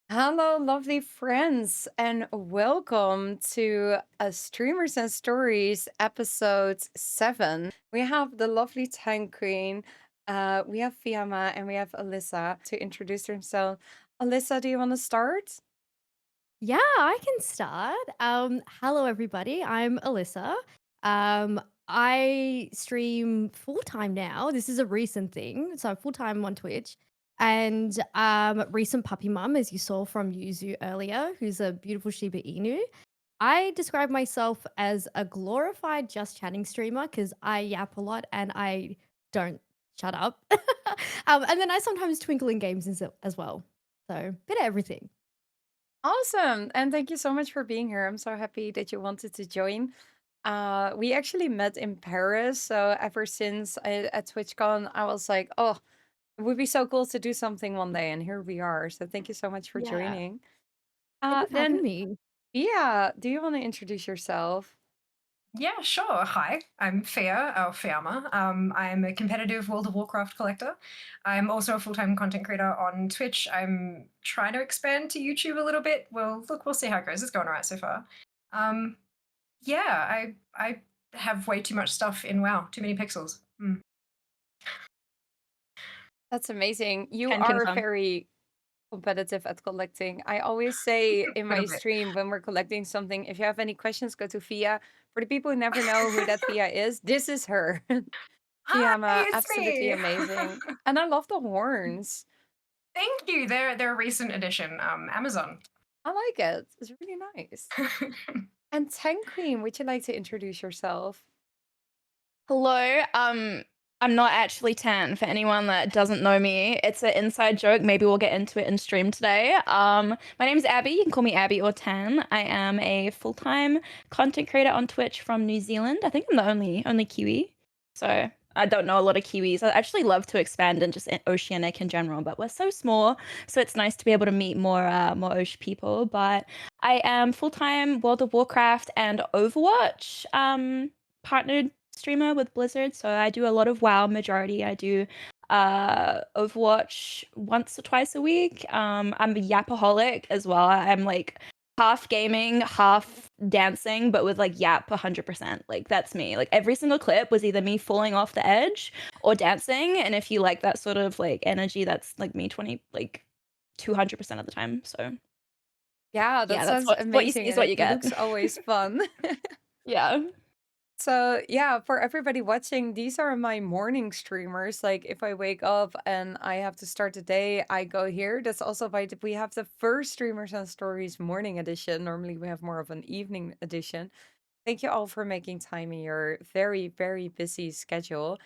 Hello, lovely friends, and welcome to Streamers and Stories, episode 7. We have the lovely TanQueen, we have Fiamma, and we have Elysa to introduce themselves. Elysa, do you want to start? Yeah, I can start. Hello everybody. I'm Alyssa. I stream full time now. This is a recent thing, so I'm full time on Twitch, and recent puppy mum, as you saw from Yuzu earlier, who's a beautiful Shiba Inu. I describe myself as a glorified just chatting streamer because I yap a lot and I don't shut up. And then I sometimes twinkle in games as well. So bit of everything. Awesome, and thank you so much for being here. I'm so happy that you wanted to join. We actually met in Paris, so ever since at TwitchCon, I was like, oh, it would be so cool to do something one day, and here we are. So thank you so much for Yeah. joining. Thank you for Then, having me. yeah, do you want to introduce yourself? Yeah, sure. Hi, I'm Fia, or Fiamma. I'm a competitive World of Warcraft collector. I'm also a full-time content creator on Twitch. I'm trying to expand to YouTube a little bit. Well, look, we'll see how it goes. It's going all right so far. Um, yeah, I have way too much stuff in WoW. Too many pixels. That's amazing. You Can are confirm. very competitive at collecting. I always say in Little my bit. stream when we're collecting something, if you have any questions, go to Fia. For the people who never know who that Fia is, this is her. Hi, Fiamma, it's absolutely me. amazing. And I love the horns. Thank you. They're a recent addition. Amazon. I like it. It's really nice. And Ten Queen, would you like to introduce yourself? Hello. I'm not actually tan for anyone that doesn't know me. It's an inside joke. Maybe we'll get into it in stream today. My name is Abby. You can call me Abby or Tan. I am a full-time content creator on Twitch from New Zealand. I think I'm the only Kiwi. So I don't know a lot of Kiwis. I actually love to expand and just oceanic in general, but we're so small, so it's nice to be able to meet more ocean people. But I am full-time World of Warcraft and Overwatch partnered streamer with Blizzard, so I do a lot of WoW majority. I do Overwatch once or twice a week. I'm a yapaholic as well. I'm like half gaming, half dancing, but with like yap 100%. Like that's me. Like every single clip was either me falling off the edge or dancing. And if you like that sort of like energy, that's like me 200% of the time. So Yeah, that yeah, that's sounds what you see amazing. is And what it you get. looks always fun. Yeah. So, yeah, for everybody watching, these are my morning streamers. Like, if I wake up and I have to start the day, I go here. That's also why we have the first Streamers and Stories morning edition. Normally, we have more of an evening edition. Thank you all for making time in your very, very busy schedule.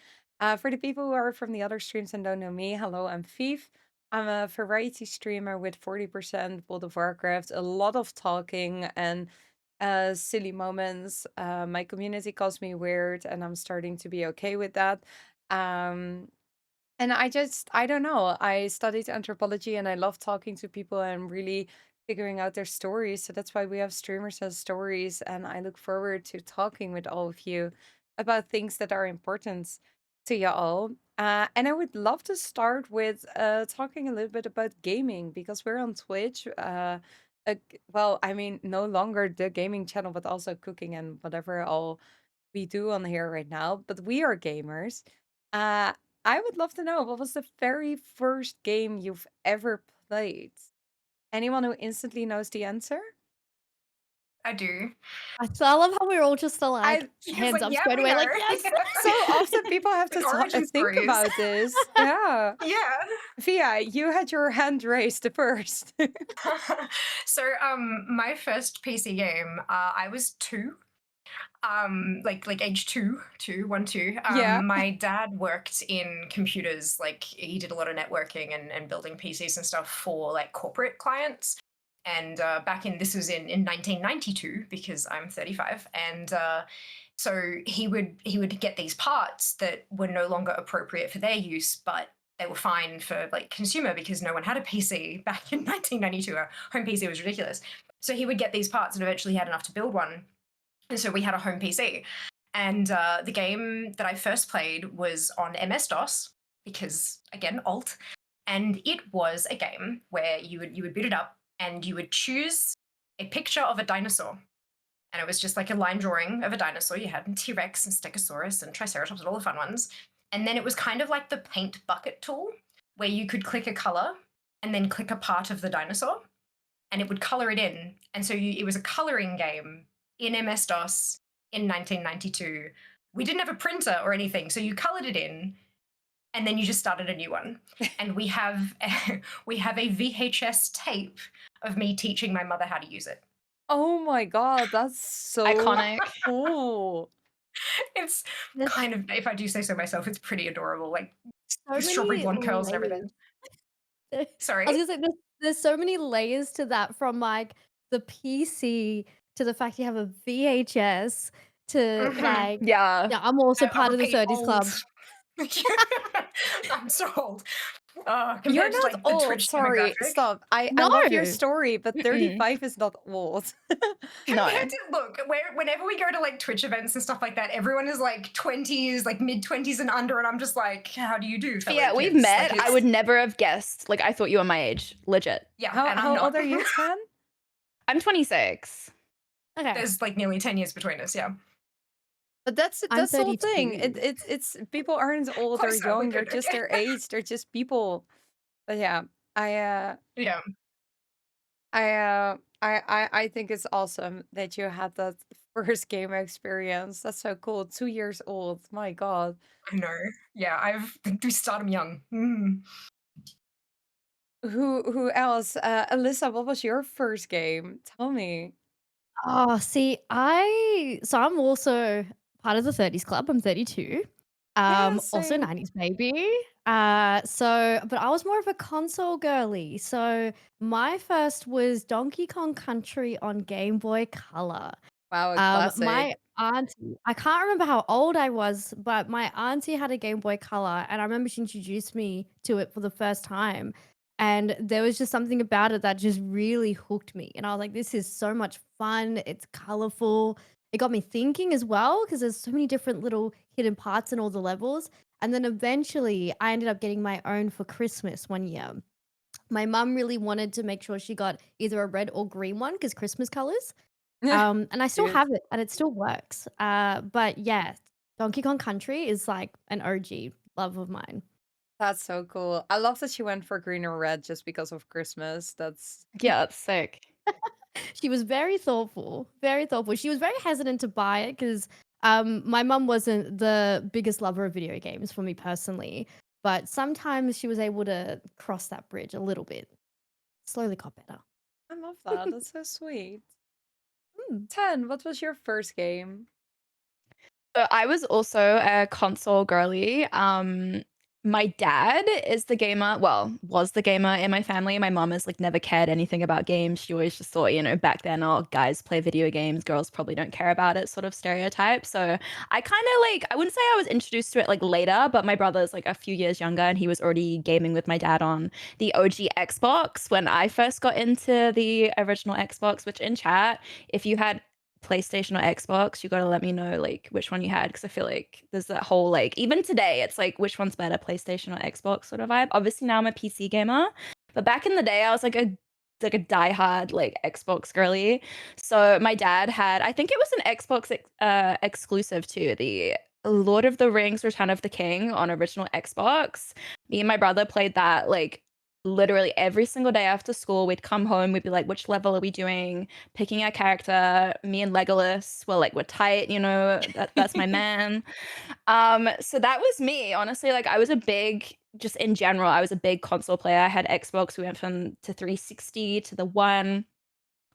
For the people who are from the other streams and don't know me, hello, I'm Viev. I'm a variety streamer with 40% World of Warcraft, a lot of talking and silly moments. My community calls me weird, and I'm starting to be okay with that. Um, and I don't know. I studied anthropology and I love talking to people and really figuring out their stories. So that's why we have streamers as stories. And I look forward to talking with all of you about things that are important to you all. And I would love to start with talking a little bit about gaming because we're on Twitch. Well, I mean, no longer the gaming channel, but also cooking and whatever all we do on here right now. But we are gamers. Uh, I would love to know what was the very first game you've ever played? Anyone who instantly knows the answer? I do. I love how we're all just like I She was hands like, up yeah, straight we away, like, know. yes. so often people have to Like origin think stories. about this. Yeah. Yeah. Via, you had your hand raised the first. So my first PC game, I was 2. Like age 2, 1, 2. Yeah. My dad worked in computers, like he did a lot of networking and building PCs and stuff for like corporate clients. And back in this was in 1992 because I'm 35, and so he would get these parts that were no longer appropriate for their use, but they were fine for like consumer because no one had a PC back in 1992. A home PC was ridiculous. So he would get these parts and eventually he had enough to build one. And so we had a home PC. And the game that I first played was on MS DOS because, again, alt. And it was a game where you would boot it up and you would choose a picture of a dinosaur. And it was just like a line drawing of a dinosaur. You had T Rex and Stegosaurus and Triceratops and all the fun ones. And then it was kind of like the paint bucket tool where you could click a color and then click a part of the dinosaur and it would color it in. And so it was a coloring game in MS DOS in 1992. We didn't have a printer or anything. So you colored it in and then you just started a new one. And we have we have a VHS tape of me teaching my mother how to use it. Oh my god, that's so Iconic. cool. It's There's kind of, if I do say so myself, it's pretty adorable. Like so strawberry many blonde curls and layers. everything. I Sorry. was gonna say there's so many layers to that from like the PC to the fact you have a VHS to Mhm. like Yeah. yeah, I'm also I part of the repeat, 30s old. club. I'm so old. You're Compared to not like the old. Twitch Sorry, demographic. stop. I No. love your story, but Mm-mm. 35 is not old. No. Compared to look, whenever we go to like Twitch events and stuff like that, everyone is like 20s, like mid 20s and under, and I'm just like, how do you do, fellow Yeah, we've kids? Like met. I would never have guessed. Like, I thought you were my age. Legit. yeah, How and I'm how old not. are you, Tan? I'm 26. Okay. There's like nearly 10 years between us. Yeah, But that's I'm the whole thing. 32. It's people aren't old or closer. We're young. They're good. just Okay. their age. They're just people. But yeah, I Yeah, I think it's awesome that you had that first game experience. That's so cool. 2 years old. My God. I know. Yeah, we start them young. Mm. Who else? Alyssa, what was your first game? Tell me. Oh, see, I'm also part of the 30s club. I'm 32. Yeah, Also same. 90s baby. But I was more of a console girly. So my first was Donkey Kong Country on Game Boy Color. Wow, a classic. My auntie, I can't remember how old I was, but my auntie had a Game Boy Color, and I remember she introduced me to it for the first time. And there was just something about it that just really hooked me. And I was like, this is so much fun. It's colorful. It got me thinking as well, because there's so many different little hidden parts in all the levels. And then eventually I ended up getting my own for Christmas one year. My mum really wanted to make sure she got either a red or green one because Christmas colors. And I still Cute. have it and it still works. But yeah, Donkey Kong Country is like an OG love of mine. That's so cool. I love that she went for green or red just because of Christmas. That's Yeah, it's sick. She was very thoughtful, very thoughtful. She was very hesitant to buy it because my mum wasn't the biggest lover of video games for me personally, but sometimes she was able to cross that bridge a little bit. Slowly got better. I love that. That's so sweet. Mm. 10, what was your first game? So I was also a console girly. My dad is the gamer, well, was the gamer in my family. My mom has like never cared anything about games. She always just thought, back then, oh, guys play video games, girls probably don't care about it, sort of stereotype. So I kind of like, I wouldn't say I was introduced to it like later, but my brother's like a few years younger and he was already gaming with my dad on the OG Xbox when I first got into the original Xbox, which in chat, if you had PlayStation or Xbox, you got to let me know like which one you had because I feel like there's that whole like even today it's like which one's better, PlayStation or Xbox sort of vibe. Obviously now I'm a PC gamer, but back in the day I was like a diehard like Xbox girly. So my dad had, I think it was an Xbox exclusive to the Lord of the Rings Return of the King on original Xbox. Me and my brother played that like literally every single day after school. We'd come home, we'd be like, which level are we doing? Picking our character. Me and Legolas were like, we're tight, that's my man. So that was me, honestly. Like I was a big, just in general, I was a big console player. I had Xbox. We went from to 360 to the one.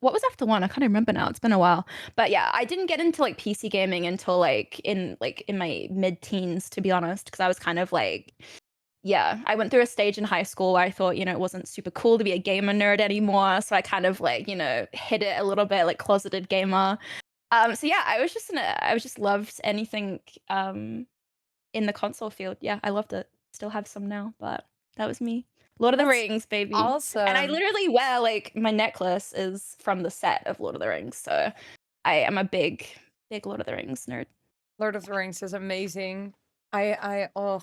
What was after one? I can't remember now. It's been a while. But yeah, I didn't get into like PC gaming until in my mid-teens, to be honest, because I was kind of like, yeah, I went through a stage in high school where I thought, it wasn't super cool to be a gamer nerd anymore. So I kind of like, hid it a little bit, like closeted gamer. So yeah, I was just loved anything in the console field. Yeah, I loved it. Still have some now, but that was me. Lord of the That's Rings, baby. And I awesome. literally wear like my necklace is from the set of Lord of the Rings. So I am a big, big Lord of the Rings nerd. Lord of the Rings is amazing. Oh,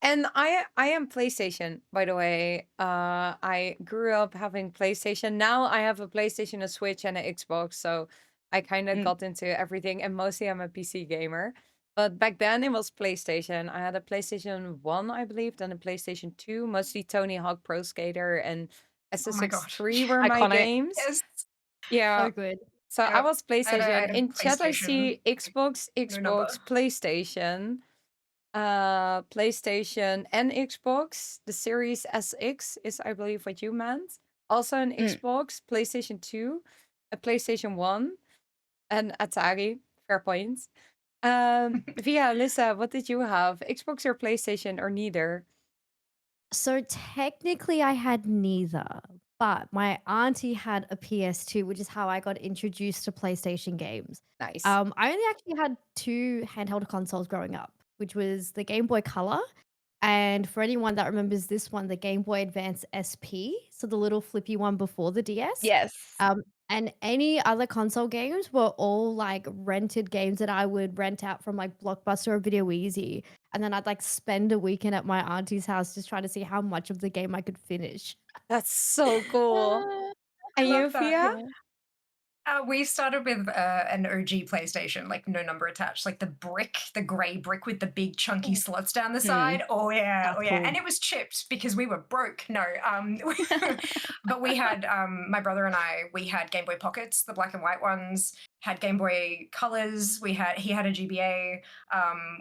And I am PlayStation, by the way. I grew up having PlayStation. Now I have a PlayStation, a Switch, and an Xbox. So I kind of Mm. got into everything. And mostly I'm a PC gamer. But back then it was PlayStation. I had a PlayStation 1, I believe, then a PlayStation 2. Mostly Tony Hawk Pro Skater and Oh my SSX god. 3 were my Iconic. games. Yes. Yeah. So good. So I Yep. was I PlayStation. had a In chat, I PlayStation. see Xbox, No number. PlayStation, PlayStation and Xbox. The Series SX is, I believe, what you meant. Also an Mm. Xbox, PlayStation 2, a PlayStation 1, and Atari. Fair point. Via Alyssa, what did you have? Xbox or PlayStation or neither? So technically, I had neither, but my auntie had a PS2, which is how I got introduced to PlayStation games. Nice. I only actually had two handheld consoles growing up, which was the Game Boy Color, and for anyone that remembers this one, the Game Boy Advance SP, so the little flippy one before the DS. Yes. And any other console games were all like rented games that I would rent out from like Blockbuster or Video Easy. And then I'd like spend a weekend at my auntie's house just trying to see how much of the game I could finish. That's so cool. Uh, I And you, love that. Via? yeah. We started with an OG PlayStation, like no number attached, like the gray brick with the big chunky Oh, slots down the Mm. side. Oh yeah, that's oh yeah, cool. and it was chipped because we were broke. No, but we had my brother and I. We had Game Boy Pockets, the black and white ones. Had Game Boy Colors. He had a GBA.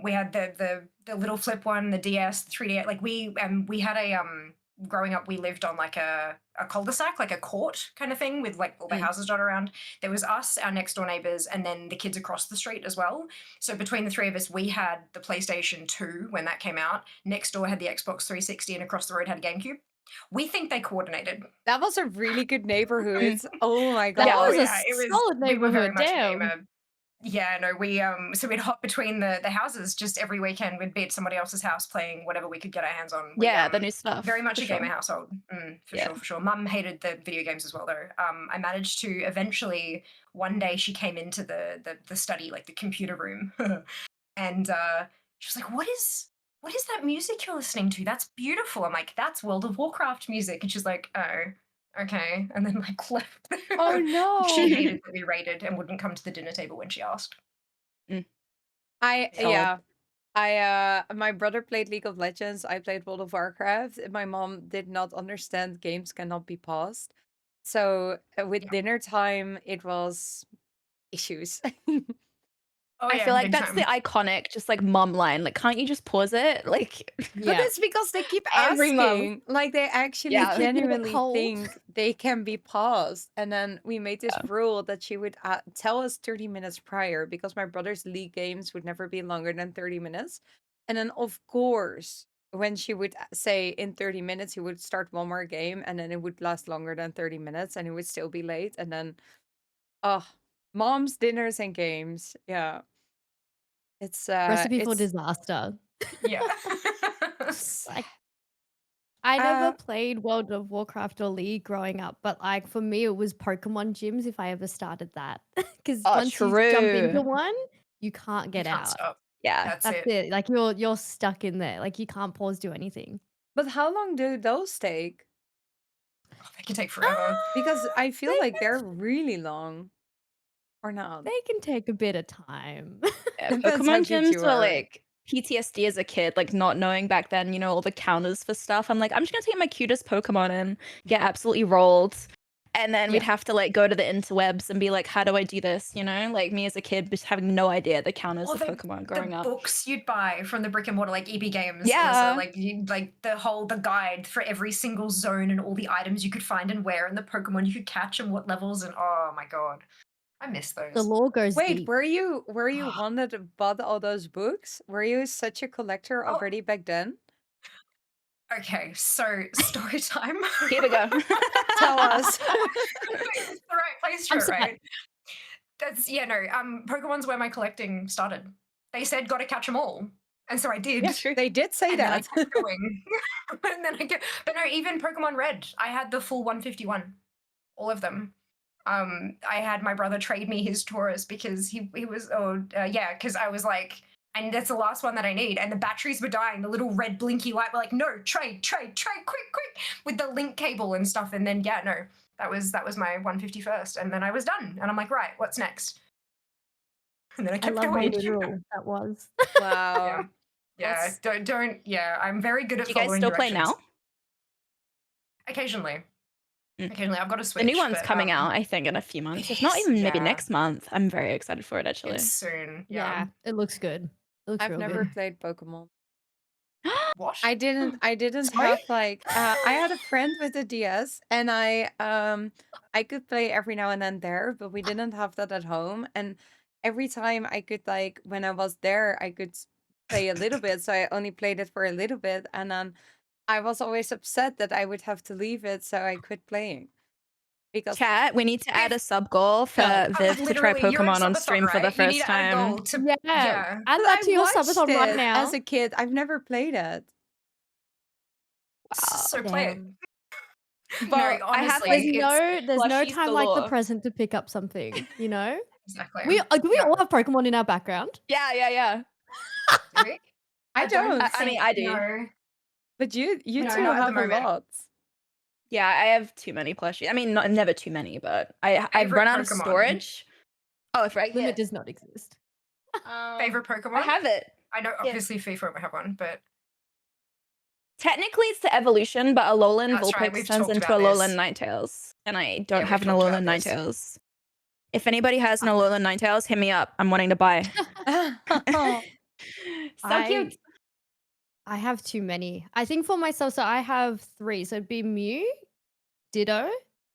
We had the little flip one, the DS, the 3D. Like we had a growing up, we lived on like a cul-de-sac, like a court kind of thing with like all the Mm. houses dotted around. There was us, our next door neighbors, and then the kids across the street as well. So between the three of us, we had the PlayStation 2 when that came out. Next door had the Xbox 360, and across the road had a GameCube. We think they coordinated. That was a really good Mm. neighborhood. Oh my That Yeah. god. was a Yeah, it was. solid We were very neighborhood. much a Damn. gamer. Yeah, no, we so we'd hop between the houses just every weekend. We'd be at somebody else's house playing whatever we could get our hands on. We Yeah, the new stuff. very much for a gamer sure. household, for Yeah. sure, for sure. Mum hated the video games as well, though. I managed to eventually one day she came into the study, like the computer room, and she was like, what is that music you're listening to? That's beautiful." I'm like, "That's World of Warcraft music," and she's like, "Oh, okay," and then like left. Oh She no. hated that we raided and wouldn't come to the dinner table when she asked. Mm. I Yeah. Solid. yeah. My brother played League of Legends. I played World of Warcraft. And my mom did not understand games cannot be paused. So with Yeah. dinner time, it was issues. Oh I yeah, feel like big that's the time. iconic, just like mom line. Like, can't you just pause it? Like But Yeah. it's because they keep every mom. asking. Like they actually Yeah. Could get a bit genuinely cold. think they can be paused. And then we made this Yeah. rule that she would tell us 30 minutes prior because my brother's league games would never be longer than 30 minutes. And then, of course, when she would say in 30 minutes, he would start one more game and then it would last longer than 30 minutes and it would still be late. And then, oh, mom's dinners and games. Yeah. Recipe for It's disaster. Yeah. Like I uh never played World of Warcraft or League growing up, but like for me, it was Pokemon gyms if I ever started that. Because Oh, once you jump into true. one, you can't You get can't out. stop. Yeah. That's That's it. it. Like you're stuck in there. Like you can't pause, do anything. but how long do those take? Oh, they can take forever. Because I They feel like can they're really long. Or not. they can take a bit of time. Yeah, Depends how Pokemon good gyms you were are. like PTSD as a kid, like not knowing back then, all the counters for stuff. I'm like, I'm just gonna take my cutest Pokemon and get absolutely rolled. And then we'd Yeah. have to like go to the interwebs and be like, how do I do this? Like me as a kid, just having no idea the counters Or of Pokemon the growing up. books you'd buy from the brick and mortar, like EB Games, Yeah. Alyssa, like you like the guide for every single zone and all the items you could find and where and the Pokemon you could catch and what levels and oh my god. I miss The those. lore goes Wait, deep. were you one that bought all those books? Were you such a collector Oh, already back then? okay, so story time. Here we go. Tell us. It's the right place for I'm it, sad. right? That's yeah, no. Pokemon's where my collecting started. They said gotta catch them all. And so I did. Yeah, true. They did say And then I that. kept going. And then but no, even Pokemon Red, I had the full 151, all of them. I had my brother trade me his Taurus because he was because I was like, and that's the last one that I need. And the batteries were dying. The little red blinky light were like, no, trade, quick, with the link cable and stuff. And then yeah, no, that was my 151st. And then I was done. And I'm like, right, what's next? And then I I kept love how going. literal that was. Yeah. Wow. Yeah. That's Don't yeah. I'm very good at Do you guys following still play directions. now? Occasionally. Mm. Occasionally. I've got a The new Switch, one's but coming out, I think, in a few months. it If not is. even maybe Yeah. next month. I'm very excited for it, actually. It's soon. Yeah, it looks good. It looks I've real never good. played Pokemon. What? I didn't Sorry? have like I had a friend with a DS and I could play every now and then there, but we didn't have that at home. And every time I could like when I was there, I could play a little bit. So I only played it for a little bit and then I was always upset that I would have to leave it so I quit playing. Because Chat, we need to add a sub goal for no. Viv to try Literally, you're in Pokemon on subathon, stream for the right? You need first to add a goal time. to Yeah, yeah. add But that I to your watched subathon right it now. as a kid. I've never played it. Wow. So play it. Damn. No, I have, honestly, There's like, it's no plushies time like the galore. present to pick up something, you know? exactly. Do we Yeah. all have Pokemon in our background? Yeah. Do we? I don't. I mean, I do. No. But you No, two not at the have a moment. lot. Yeah, I have too many plushies. I mean, never too many, but I've Favorite run out of Pokemon? storage. Oh, it's right Limit here. does not exist. Favorite Pokemon? I have it. I know, Yeah. obviously, FIFA won't have one, but Technically, it's the evolution, but Alolan That's right, Vulpix we've turns talked into about Alolan this. Ninetales, and I Yeah, don't we've have an talked about Alolan this. Ninetales. If anybody has an Alolan Ninetales, hit me up. I'm wanting to buy. So cute. I have too many. I think for myself, so I have 3. So it'd be Mew, Ditto,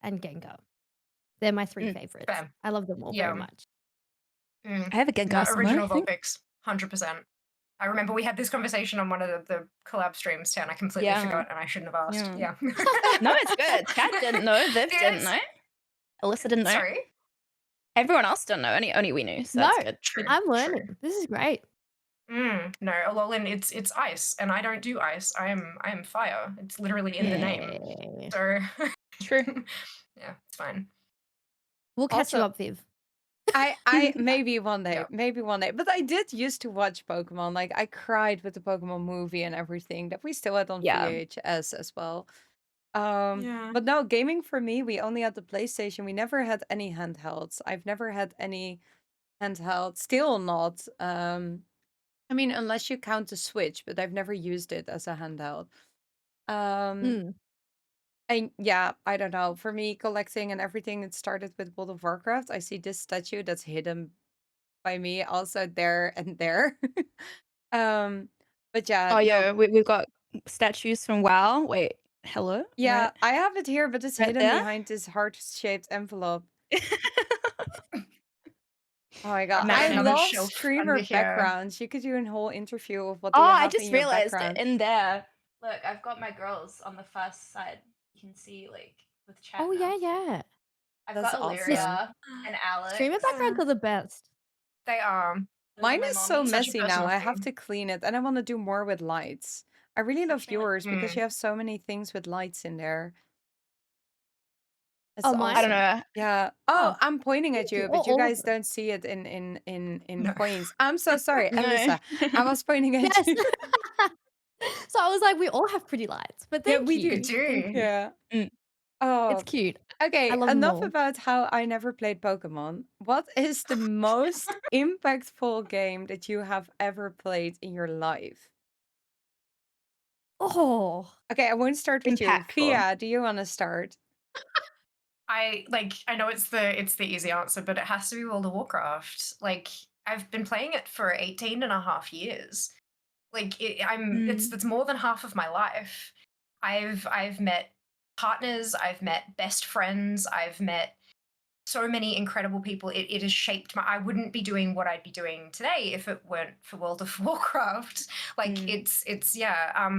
and Gengar. They're my 3 favorites. Fair. I love them all Yeah. very much. I have a Gengar No, somewhere, original I think. Vulpix, 100%. I remember we had this conversation on one of the collab streams, and I completely Yeah. forgot, and I shouldn't have asked. Yeah. Yeah. No, it's good. Kat didn't know. Viv didn't Yes. know. Alyssa didn't know. Sorry. Everyone else didn't know. Only we knew. So No, that's good. True. I'm true. learning. This is great. No, Alolan, it's ice, and I don't do ice. I am fire. It's literally in the name. Yay. So True. yeah, it's fine. We'll catch you Also- up, Viv. I maybe one day, Yeah. maybe one day. But I did used to watch Pokemon. Like I cried with the Pokemon movie and everything that we still had on Yeah. VHS as well. Yeah. But no, gaming for me, we only had the PlayStation. We never had any handhelds. I've never had any handheld. Still not. I mean, unless you count the Switch, but I've never used it as a handheld. Mm. And yeah, I don't know. For me, collecting and everything, it started with World of Warcraft. I see this statue that's hidden by me also there and there. But yeah, Oh no, yeah, we've got statues from WoW. Wait, hello. yeah, I have it here, but it's Right hidden there? behind this heart-shaped envelope. Oh my god, Matt, I another love shelf streamer under here. backgrounds. You could do a whole interview of what Oh, do you I have just in your realized background. in there. Look, I've got my girls on the first side. You can see like with chat. Oh, now. yeah. I've That's got awesome. Illyria and Alex. Streamer backgrounds are the best. They are. Those are Mine my is so mommies. Such a messy now. personal I have thing. to clean it, and I want to do more with lights. I really love Actually, like, yours because you have so many things with lights in there. It's Oh, mine? I don't awesome. know. Yeah. Oh, Oh, I'm pointing at thank you. you, but you All of guys them. don't see it in No. coins. I'm so sorry, No. Elysa. I was pointing at Yes. you. So I was like, we all have pretty lights, but Yeah, thank we you. We do. do. Thank you. Yeah. Mm. Oh, It's cute. okay. I love them Enough all. about how I never played Pokemon. What is the most impactful game that you have ever played in your life? Oh, Okay, I won't start with you. Impactful. Fia, do you want to start? I know it's the easy answer, but it has to be World of Warcraft. Like I've been playing it for 18 and a half years. Like it's more than half of my life. I've met partners, I've met best friends, I've met so many incredible people. It has shaped I wouldn't be doing what I'd be doing today if it weren't for World of Warcraft. Like it's yeah,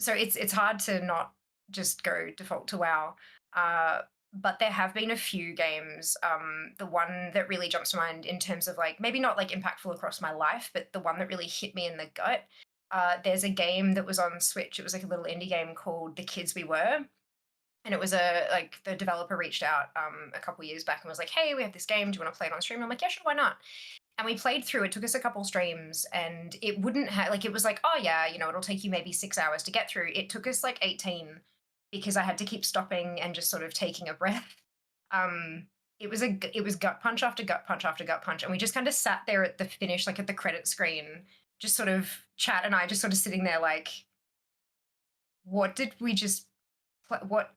so it's hard to not just go default to WoW. But there have been a few games. The one that really jumps to mind in terms of like maybe not like impactful across my life, but the one that really hit me in the gut. There's a game that was on Switch. It was like a little indie game called The Kids We Were. And it was the developer reached out a couple years back and was like, hey, we have this game. Do you want to play it on stream? I'm like, yeah, sure, why not? And we played through. It took us a couple streams, and it wouldn't have like it was like, oh yeah, it'll take you maybe 6 hours to get through. It took us like 18 because I had to keep stopping and just sort of taking a breath. Um, it was gut punch after gut punch after gut punch, and we just kind of sat there at the finish, like at the credit screen, just sort of chat and I just sort of sitting there like, what did we just what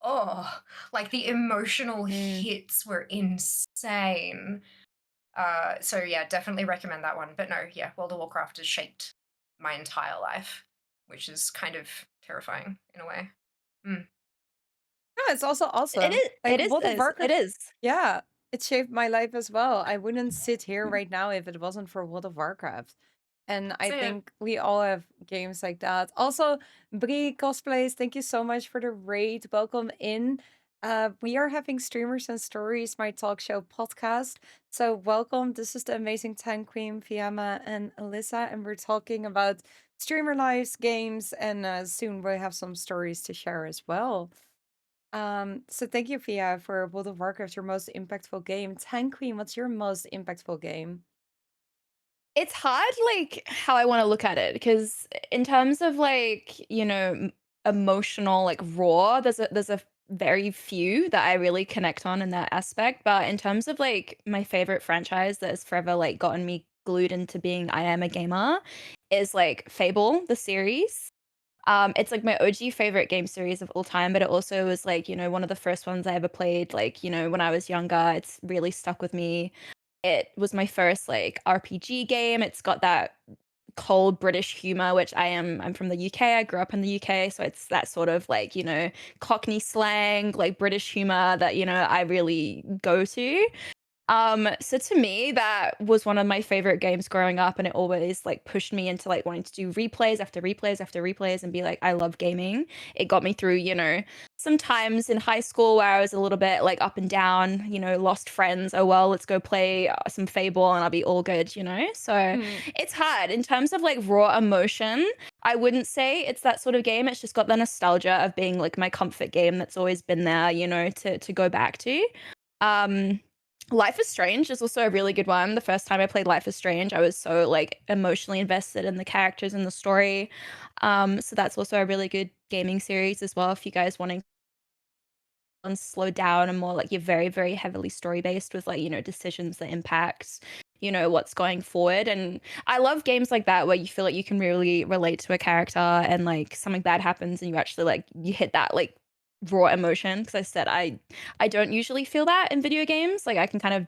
oh, like the emotional Mm. hits were insane. So yeah, definitely recommend that one. But no, yeah, World of Warcraft has shaped my entire life, which is kind of terrifying in a way. Mm. No, it's also It awesome. is. Like It is. World of It Warcraft, is. yeah, it shaped my life as well. I wouldn't sit here right now if it wasn't for World of Warcraft. And I So yeah, think we all have games like that. Also, Brie Cosplays, thank you so much for the raid. Welcome in. We are having Streamers and Stories, my talk show podcast. So welcome. This is the amazing TanQueen, Fiamma, and Elysa, and we're talking about streamer lives, games, and soon we'll have some stories to share as well. So thank you, Fia, for World of Warcraft, your most impactful game. TanQueen, what's your most impactful game? It's hard, like, how I wanna look at it, because in terms of, like, emotional, like, raw, there's a very few that I really connect on in that aspect, but in terms of, like, my favorite franchise that has forever, like, gotten me glued into being I am a gamer is, like, Fable, the series. It's, like, my OG favorite game series of all time, but it also was, like, one of the first ones I ever played, like, when I was younger. It's really stuck with me. It was my first, like, RPG game. It's got that cold British humor, which I'm from the UK. I grew up in the UK, so it's that sort of, like, Cockney slang, like, British humor that, I really go to. So to me, that was one of my favorite games growing up, and it always, like, pushed me into, like, wanting to do replays after replays after replays and be like, "I love gaming." It got me through, some times in high school where I was a little bit, like, up and down, lost friends. "Oh, well, let's go play, some Fable and I'll be all good," you know? So, Mm. it's hard. In terms of, like, raw emotion, I wouldn't say it's that sort of game. It's just got the nostalgia of being, like, my comfort game that's always been there, to go back to. Um Life is Strange is also a really good one. The first time I played Life is Strange, I was so, like, emotionally invested in the characters and the story. So that's also a really good gaming series as well if you guys wanting and slow down and more like you're very, very heavily story based with, like, decisions that impacts, what's going forward. And I love games like that where you feel like you can really relate to a character and, like, something bad happens and you actually, like, you hit that, like, raw emotion. Because I said I don't usually feel that in video games. Like, I can kind of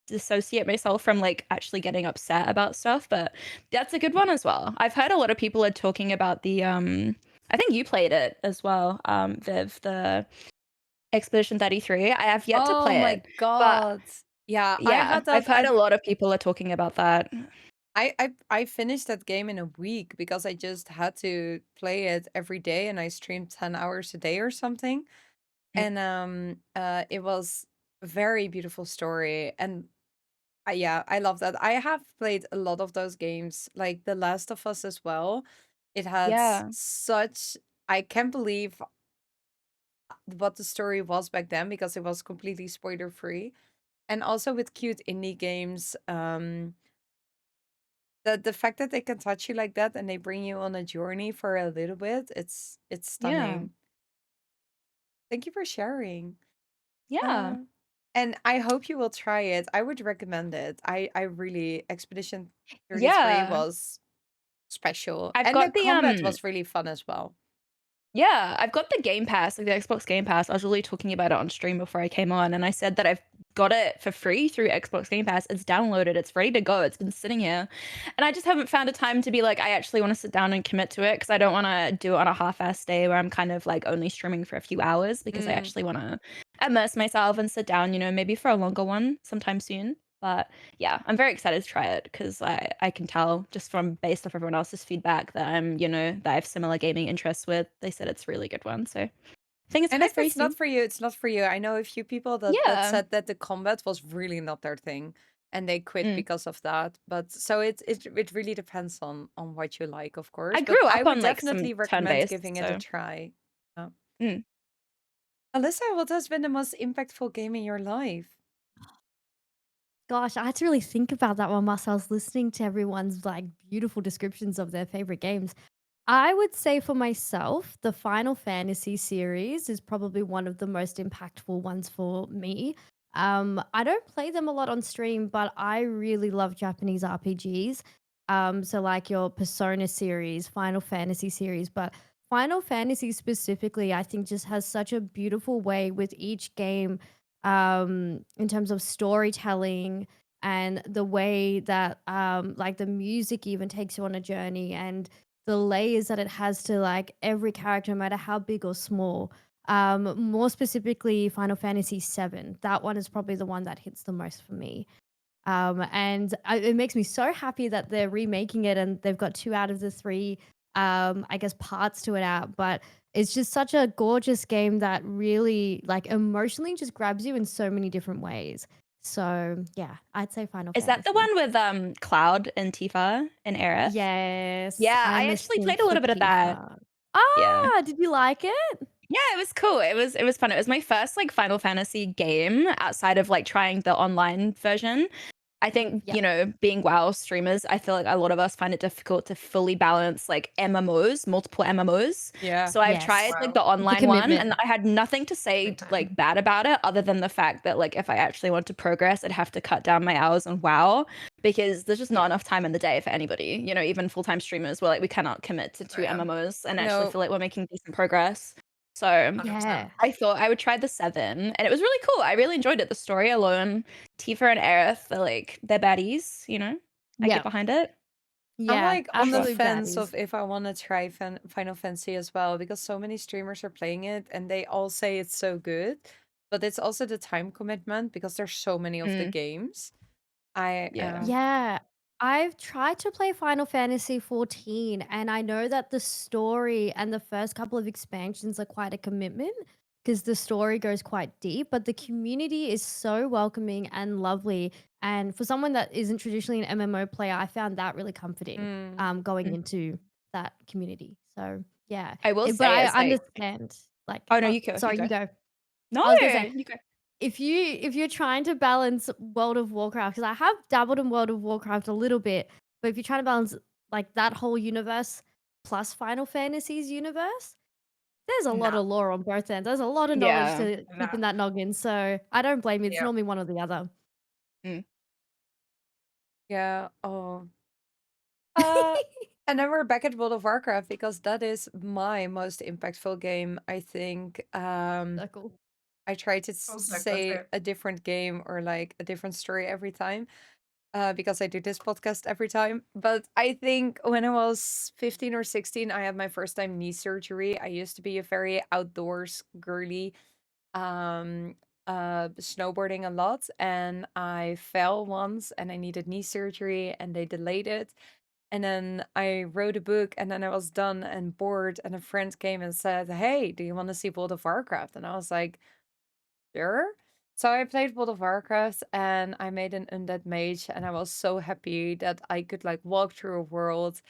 dissociate myself from, like, actually getting upset about stuff, but that's a good one as well. I've heard a lot of people are talking about the I think you played it as well, Viv, the Expedition 33. I have yet to Oh play my it, but god. Yeah, I yeah, had I've that. heard a lot of people are talking about that. I finished that game in a week because I just had to play it every day and I streamed 10 hours a day or something. Mm, And it was a very beautiful story. And yeah, I love that. I have played a lot of those games, like The Last of Us as well. It had yeah, such, I can't believe what the story was back then because it was completely spoiler free. And also with cute indie games, the fact that they can touch you like that and they bring you on a journey for a little bit, it's yeah, stunning. Thank you for sharing. yeah, Uh, and I hope you will try it. I would recommend it. I really Expedition 33 yeah. was special. I've And the got the, combat was really fun as well. Yeah, I've got the Game Pass, like the Xbox Game Pass. I was really talking about it on stream before I came on, and I said that I've got it for free through Xbox Game Pass. It's downloaded, it's ready to go. It's been sitting here. And I just haven't found a time to be like, I actually want to sit down and commit to it because I don't want to do it on a half-ass day where I'm kind of like only streaming for a few hours because I Mm. actually want to immerse myself and sit down, maybe for a longer one sometime soon. But yeah, I'm very excited to try it because I can tell just from based off everyone else's feedback that that I have similar gaming interests with. They said it's a really good one. So fingers And crossed if very it's not soon. for you, it's not for you. I know a few people that Yeah. said that the combat was really not their thing and they quit Mm. because of that. But so it really depends on what you like, of I course. But grew I up would on like some definitely turn recommend based, giving it a so try. Uh, mm. Alyssa, what has been the most impactful game in your life? Gosh, I had to really think about that one whilst I was listening to everyone's like beautiful descriptions of their favorite games. I would say for myself, the Final Fantasy series is probably one of the most impactful ones for me. I don't play them a lot on stream, but I really love Japanese RPGs. So like your Persona series, Final Fantasy series, but Final Fantasy specifically, I think just has such a beautiful way with each game, in terms of storytelling and the way that like the music even takes you on a journey and the layers that it has to like every character, no matter how big or small. More specifically, Final Fantasy VII. That one is probably the one that hits the most for me. It makes me so happy that they're remaking it and they've got 2 out of the 3, I guess, parts to it out, but it's just such a gorgeous game that really, like, emotionally just grabs you in so many different ways. So, yeah, I'd say Final Is that the Fantasy. one with Cloud and Tifa and Aerith? Yes, Yeah, I I'm a actually simp played a for little bit of that. Tifa. Yeah. Ah, did you like it? Yeah, it was cool. It was fun. It was my first like Final Fantasy game outside of like trying the online version. I think, Yep. being WoW streamers, I feel like a lot of us find it difficult to fully balance like MMOs, multiple MMOs. Yeah. So I've Yes. tried like Wow, the The online one commitment. and I had nothing to big say like time. bad about it other than the fact that like if I actually want to progress, I'd have to cut down my hours on WoW because there's just not Yeah. enough time in the day for anybody. Even full-time streamers, we're like we cannot commit to Oh, two yeah, MMOs and actually No. feel like we're making decent progress. So 100%. Yeah. I thought I would try the 7, and it was really cool. I really enjoyed it. The story alone, Tifa and Aerith, they're baddies. I get Yeah. behind it I'm Yeah. like for on the sure. Absolute fence baddies. of if I want to try Final Fantasy as well because so many streamers are playing it and they all say it's so good. But it's also the time commitment because there's so many of the Mm, games. I yeah. Yeah. I've tried to play Final Fantasy 14 and I know that the story and the first couple of expansions are quite a commitment because the story goes quite deep, but the community is so welcoming and lovely. And for someone that isn't traditionally an MMO player, I found that really comforting mm, going Mm. into that community. So yeah. I will But say I as like understand like oh, no, you go, you sorry, you go. go. No, I was gonna say you go. if you're trying to balance World of Warcraft, because I have dabbled in World of Warcraft a little bit, but if you're trying to balance like that whole universe plus Final Fantasy's universe, there's a lot Nah, of lore on both ends. There's a lot of knowledge Yeah. to keep nah. in that noggin. So I don't blame you. It's Yeah. normally one or the other. Mm, yeah. Oh. Uh, and then we're back at World of Warcraft because that is my most impactful game, I think. Circle. I try to Also, that's say it. a different game or like a different story every time. Because I do this podcast every time. But I think when I was 15 or 16, I had my first time knee surgery. I used to be a very outdoors girly, um, snowboarding a lot, and I fell once and I needed knee surgery and they delayed it. And then I wrote a book and then I was done and bored. And a friend came and said, "Hey, do you want to see World of Warcraft?" And I was like, "Sure." So I played World of Warcraft and I made an undead mage and I was so happy that I could like walk through a world,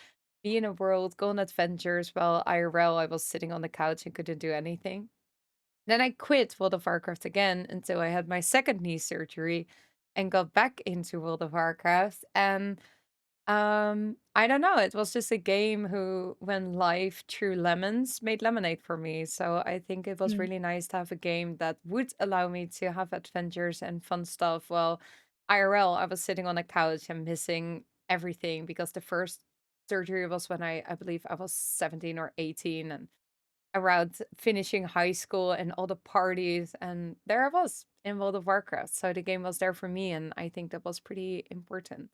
be in a world, go on adventures while IRL I was sitting on the couch and couldn't do anything. Then I quit World of Warcraft again until I had my second knee surgery and got back into World of Warcraft. And I don't know. It was just a game who, when life threw lemons, made lemonade for me. So I think it was Mm. really nice to have a game that would allow me to have adventures and fun stuff. Well, IRL, I was sitting on a couch and missing everything because the first surgery was when I believe I was 17 or 18 and around finishing high school and all the parties. And there I was in World of Warcraft. So the game was there for me. And I think that was pretty important.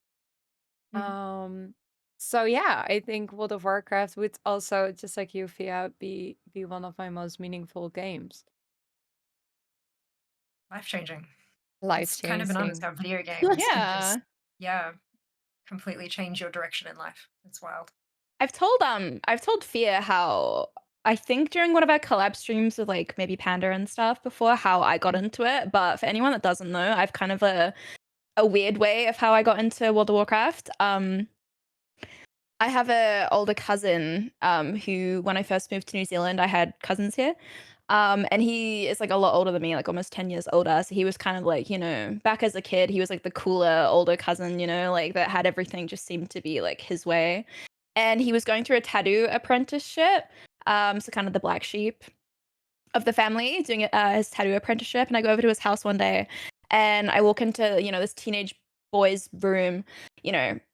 Mm. Um, so yeah, I think World of Warcraft would also, just like you, Fia, be one of my most meaningful games. Life changing. Life It's kind of bananas changing. how video games can just, yeah. yeah, completely change your direction in life. It's wild. I've told Fia how I think during one of our collab streams with like maybe Panda and stuff before how I got into it. But for anyone that doesn't know, I've kind of a weird way of how I got into World of Warcraft. I have a older cousin who, when I first moved to New Zealand, I had cousins here. And he is like a lot older than me, like almost 10 years older. So he was kind of like, back as a kid, he was like the cooler older cousin, like that had everything just seemed to be like his way. And he was going through a tattoo apprenticeship. So kind of the black sheep of the family doing his tattoo apprenticeship. And I go over to his house one day and I walk into, this teenage boy's room,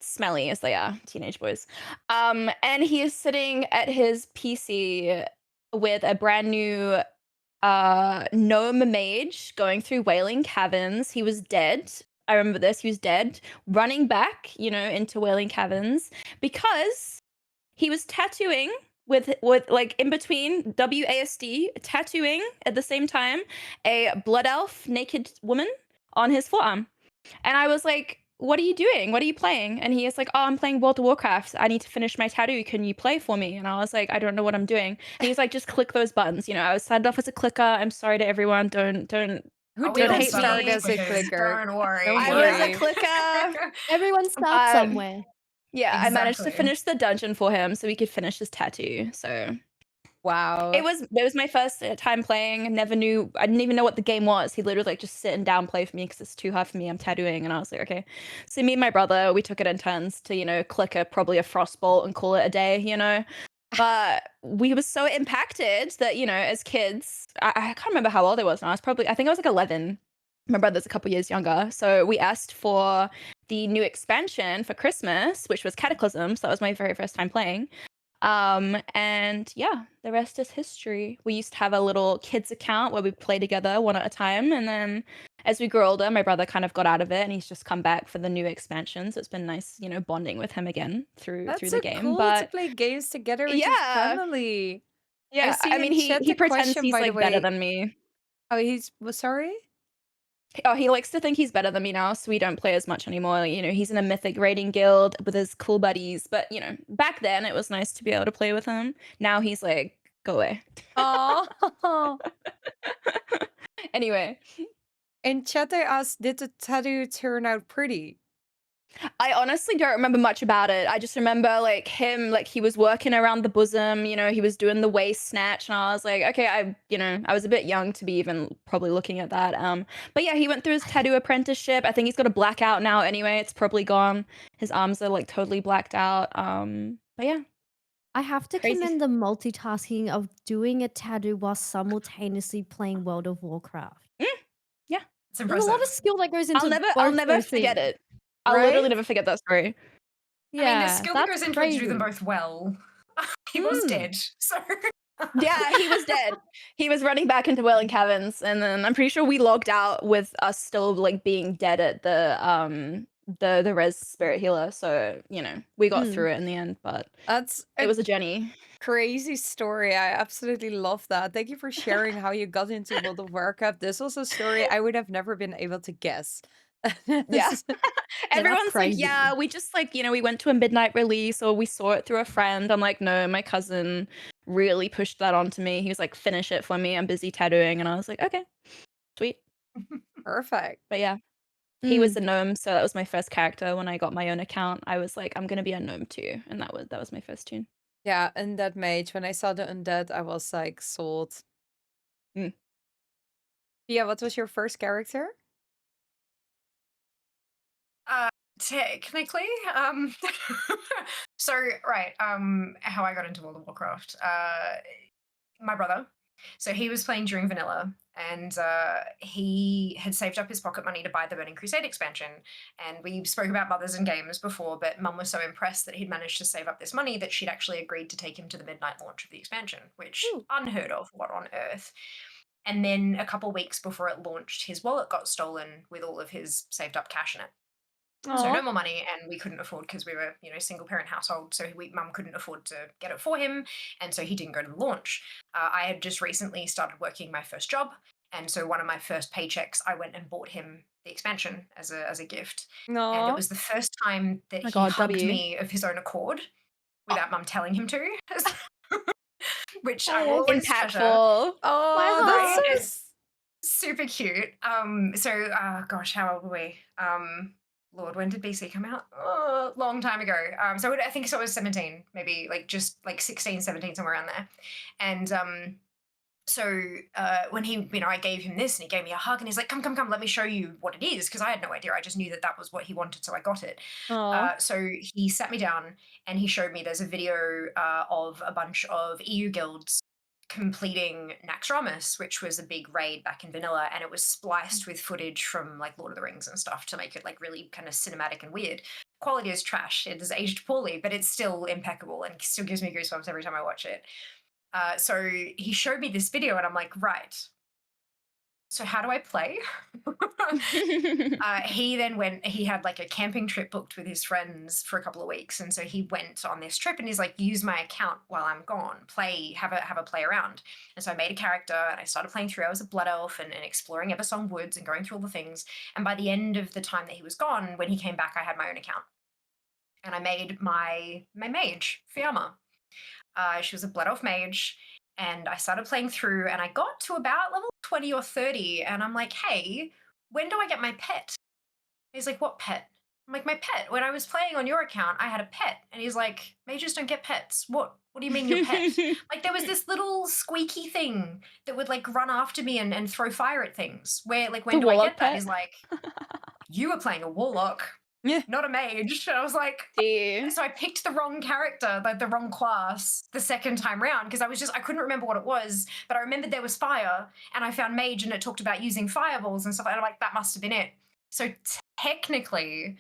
smelly as they are, teenage boys. And he is sitting at his PC with a brand new gnome mage going through wailing caverns. He was dead. I remember this. He was dead, running back, into wailing caverns because he was tattooing with like in between WASD, tattooing at the same time a blood elf naked woman on his forearm. And I was like, what are you doing? What are you playing? And he is like, oh, I'm playing World of Warcraft. I need to finish my tattoo. Can you play for me? And I was like, I don't know what I'm doing. And he's like, just click those buttons. I was signed off as a clicker. I'm sorry to everyone. Don't Who Oh, we didn't all hate start me. started as a clickers. clicker? Don't worry. Don't I was a worry. clicker. Everyone starts But somewhere. yeah, I managed to Exactly. finish the dungeon for him so he could finish his tattoo. So Wow. it was my first time playing. I didn't even know what the game was. He literally like just sit and down play for me because it's too hard for me. I'm tattooing, and I was like, okay. So me and my brother, we took it in turns to click probably a frostbolt and call it a day. But we were so impacted that as kids, I can't remember how old I was now. I think I was like 11. My brother's a couple years younger, so we asked for the new expansion for Christmas, which was Cataclysm. So that was my very first time playing. And yeah, the rest is history. We used to have a little kids account where we play together one at a time, and then as we grew older, my brother kind of got out of it and he's just come back for the new expansion. So it's been nice, bonding with him again through That's the so game. cool to But play games together with your yeah, family. I yeah. see I in mean he chat he the pretends question, he's by the like better way. than me. Oh, he's sorry? Oh, he likes to think he's better than me now, so we don't play as much anymore. He's in a mythic raiding guild with his cool buddies. But back then it was nice to be able to play with him. Now he's like, go away. Oh. Anyway, In chat they asked, did the tattoo turn out pretty? I honestly don't remember much about it. I just remember like him, like he was working around the bosom, he was doing the waist snatch, and I was like, okay, I was a bit young to be even probably looking at that. But yeah, he went through his tattoo apprenticeship. I think he's got a blackout now anyway. It's probably gone. His arms are like totally blacked out. But yeah, I have to crazy. commend the multitasking of doing a tattoo while simultaneously playing World of Warcraft. Yeah, It's There's a lot of impressive. skill that goes into I'll both never those forget things. it. I'll literally Right? never forget that story. I mean, there's Yeah, skill that that's goes into it to do them crazy. both well. He was dead, so Yeah, he was dead. He was running back into Wailing Caverns, and then I'm pretty sure we logged out with us still like being dead at the res spirit healer. So we got Mm. through it in the end, but That's it a was a journey. crazy story. I absolutely love that. Thank you for sharing how you got into World of Warcraft. This was a story I would have never been able to guess. Yeah. Yeah, that's Everyone's like, crazy. yeah, we just like, we went to a midnight release or we saw it through a friend. I'm like, no, my cousin really pushed that onto me. He was like, finish it for me. I'm busy tattooing. And I was like, okay, sweet. Perfect. But yeah, he was Mm. a gnome, so that was my first character. When I got my own account, I was like, I'm gonna be a gnome too. And that was my first tune. Yeah, and that mage, when I saw the undead, I was like sold. Mm. Yeah, what was your first character? technically, so right, how I got into World of Warcraft, my brother. So he was playing during vanilla, and he had saved up his pocket money to buy the Burning Crusade expansion. And we spoke about mothers and games before, but Mum was so impressed that he'd managed to save up this money that she'd actually agreed to take him to the midnight launch of the expansion, which Ooh. unheard of. What on earth? And then a couple weeks before it launched, his wallet got stolen with all of his saved up cash in it. So no Oh, more money, and we couldn't afford because we were, single parent household. So mum couldn't afford to get it for him, and so he didn't go to the launch. I had just recently started working my first job, and so one of my first paychecks, I went and bought him the expansion as a gift, and it no. was the first time that My he God, hugged W. me of his own accord without mum telling him to, which I will Oh, always treasure. Impactful. my Oh, that's Right? heart. so It's super cute. So, gosh, how old were we? Lord, when did BC come out? Oh, long time ago. So I think so. I was 17, maybe like just like 16, 17, somewhere around there. And So when I gave him this and he gave me a hug and he's like, come, let me show you what it is. Because I had no idea. I just knew that that was what he wanted. So I got it. Oh. So he sat me down and he showed me there's a video of a bunch of EU guilds completing Naxxramas, which was a big raid back in vanilla, and it was spliced with footage from like Lord of the Rings and stuff to make it like really kind of cinematic and weird. Quality is trash. It is aged poorly, but it's still impeccable and still gives me goosebumps every time I watch it. So he showed me this video, and I'm like, right. So how do I play? He then went. He had like a camping trip booked with his friends for a couple of weeks, and so he went on this trip. And he's like, "Use my account while I'm gone. Play, have a play around." And so I made a character, and I started playing through. I was a blood elf and exploring Eversong Woods and going through all the things. And by the end of the time that he was gone, when he came back, I had my own account, and I made my mage Fiamma. She was a blood elf mage, and I started playing through, and I got to about level 20 or 30, and I'm like, hey, when do I get my pet? He's like, what pet? I'm like, my pet. When I was playing on your account, I had a pet. And he's like, mages don't get pets. What do you mean your pet? Like there was this little squeaky thing that would like run after me and throw fire at things. Where like, when The do I warlock get that? pet? He's like, you were playing a warlock, Yeah. not a mage. And I was like, See? so I picked the wrong character, like the wrong class, the second time round because I couldn't remember what it was, but I remembered there was fire, and I found mage, and it talked about using fireballs and stuff. And I'm like, that must have been it. So technically,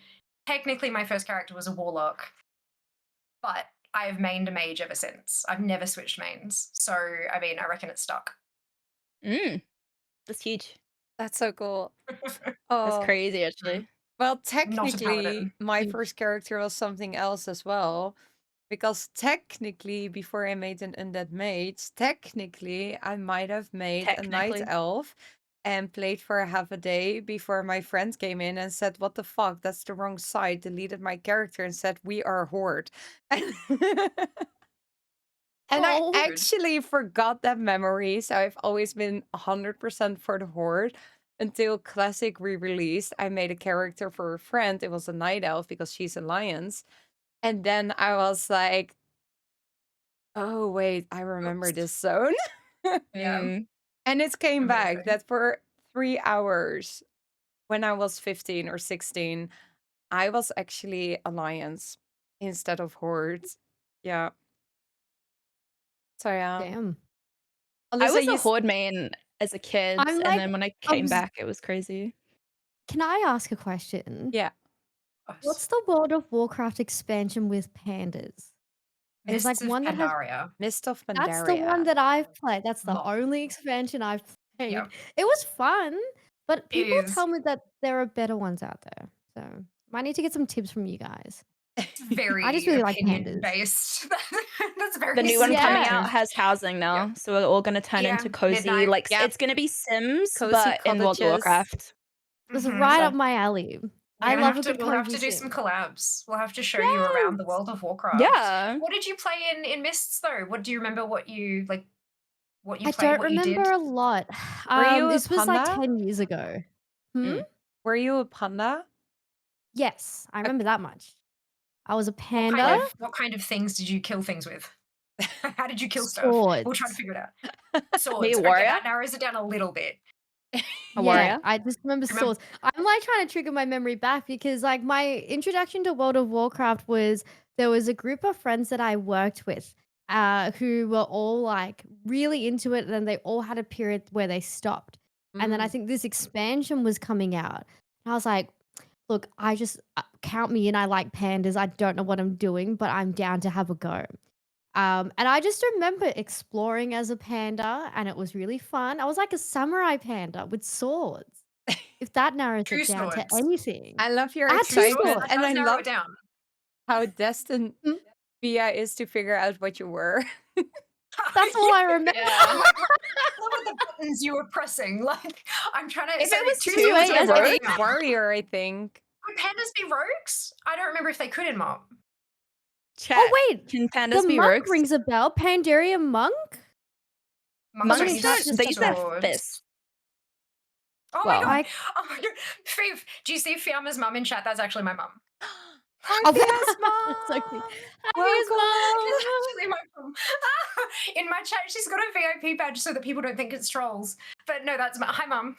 my first character was a warlock, but I have mained a mage ever since. I've never switched mains, so I mean, I reckon it's stuck. That's huge. That's so cool. That's Oh. crazy, actually. Well, Not a technically, paladin. my Mm. first character was something else as well. Because technically, before I made an undead mage, technically, I might have made a night Technically. elf and played for a half a day before my friend came in and said, "What the fuck? That's the wrong side." Deleted my character and said, "We are a horde." And I Oh. actually forgot that memory, so I've always been 100% for the horde until Classic re-released. I made a character for a friend. It was a night elf because she's alliance. And then I was like, oh wait, I remember Oops. this zone. Yeah. And it came back Amazing. that for 3 hours when I was 15 or 16, I was actually alliance instead of hordes. Yeah. So yeah. Damn. I Alyssa, was you a s- horde main as a kid, I'm and like, then when I I came was back, it was crazy. Can I ask a question? yeah. What's the World of Warcraft expansion with pandas? There's like Mists of one that has Pandaria. Mist of That's the one Pandaria. that I've played. That's the Mo- only expansion I've Yeah, played. It was fun, but it people is. tell me that there are better ones out there. So might need to get some tips from you guys. I just Very really like opinion pandas. based. That's very The new one coming Yeah. out has housing now, Yeah. so we're all gonna turn Yeah, into cozy, midnight. like Yeah. it's gonna be Sims, Cozy but in World of cottages. Warcraft. This is Mhm. right So up my alley. I We're gonna love have a to. good We'll have cozy to do some sim. collabs. We'll have to show you around the Yes. world of Warcraft. yeah. What did you play in Mists though? What do you remember? What you like? What you I played? don't What you remember did? a lot. Were you a This was like panda? 10 years ago. Hmm? Mm. Were you a panda? Yes, I remember that much. I was a What panda. kind of what kind of things did you kill things with? How did you kill stuff? We'll try to Swords. figure it out. Me Swords. a Okay, warrior? that narrows it down a little bit. A Yeah, warrior? I just remember Remember? swords. I'm like trying to trigger my memory back because like my introduction to World of Warcraft was there was a group of friends that I worked with who were all like really into it and then they all had a period where they stopped. And then I Mm. think this expansion was coming out. And I was like, look, I just count me in. I like pandas. I don't know what I'm doing, but I'm down to have a go. And I just remember exploring as a panda, and it was really fun. I was like a samurai panda with swords. If that narrows Two it down to swords. anything. I love your I had Two 2 swords. excitement, swords. That and does I narrow love it down. how destined Hmm? Via is to figure out what you were. That's all I remember. Yeah. I'm like, what were the buttons you were pressing? Like, I'm trying to. If it was two two, swords was are it I working think out. warrior, I think. Could pandas be rogues? I don't remember if they could in mob. Chat. Oh, wait. Can The pandas be monk rogues? rings a bell. Pandaria monk? Monks Monks mean, don't that's use don't. They just use their swords. fists. Oh my Well, god! I Oh my god! Fiv, do you see Fiamma's mum in chat? That's actually my mum. Hi, Oh, Fia's that's so cute. mom. Hi, his Welcome. It's mom. actually my mum. In my chat, she's got a VIP badge so that people don't think it's trolls. But no, that's my hi, mum.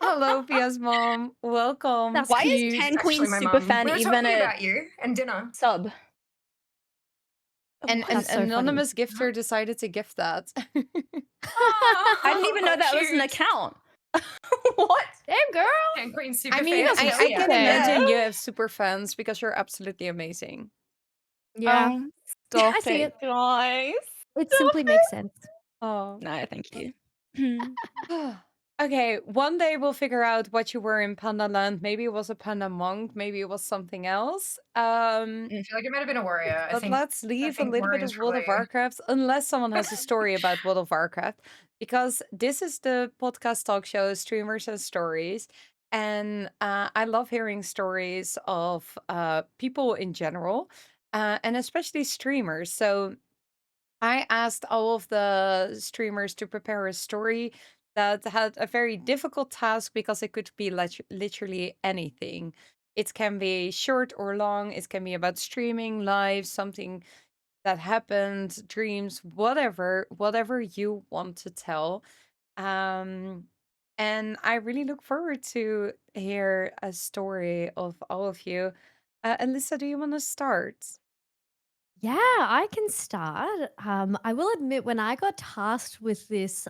Hello, Fia's mom. Welcome. That's Why is cute. It's actually TanQueen my mum. Superfan We were even talking a about you and dinner. sub? And an What? That's so funny. anonymous gifter decided to gift that. I didn't even know Oh, that was an cute. account. What? Damn, girl. And Queen I super mean, That's fans, I, hell I what's up can yeah. there. imagine Yeah. you have super fans because you're absolutely amazing. Yeah, Oh, I stop see it, it. guys. It Stop simply makes it. sense. Oh. No, thank you. Hmm. Okay, one day we'll figure out what you were in Panda Land. Maybe it was a panda monk, maybe it was something else. I feel like it might have been a warrior. But let's I leave a think little bit warrior's of World of probably Warcraft, unless someone has a story about World of Warcraft, because this is the podcast talk show, Streamers and Stories. And I love hearing stories of people in general, and especially streamers. So I asked all of the streamers to prepare a story that had a very difficult task because it could be literally anything. It can be short or long, it can be about streaming, live, something that happened, dreams, whatever you want to tell. Um, and I really look forward to hear a story of all of you. Alyssa, do you want to start? Yeah, I can start. I will admit when I got tasked with this,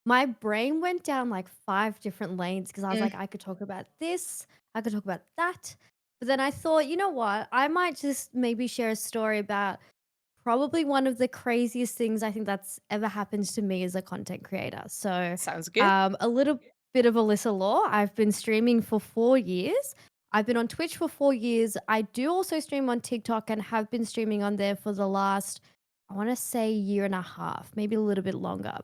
my brain went down like 5 different lanes because I was like, Mm. I could talk about this, I could talk about that. But then I thought, you know what? I might just maybe share a story about probably one of the craziest things I think that's ever happened to me as a content creator. So, Sounds good. a little bit of Alyssa Law. I've been streaming for 4 years. I've been on Twitch for 4 years. I do also stream on TikTok and have been streaming on there for the last, I want to say, year and a half, maybe a little bit longer.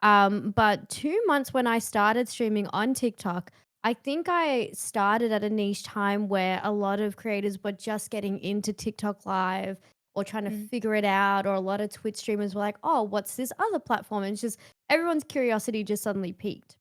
But 2 months when I started streaming on TikTok, I think I started at a niche time where a lot of creators were just getting into TikTok Live or trying to Mm. figure it out, or a lot of Twitch streamers were like, "Oh, what's this other platform?" And it's just everyone's curiosity just suddenly peaked.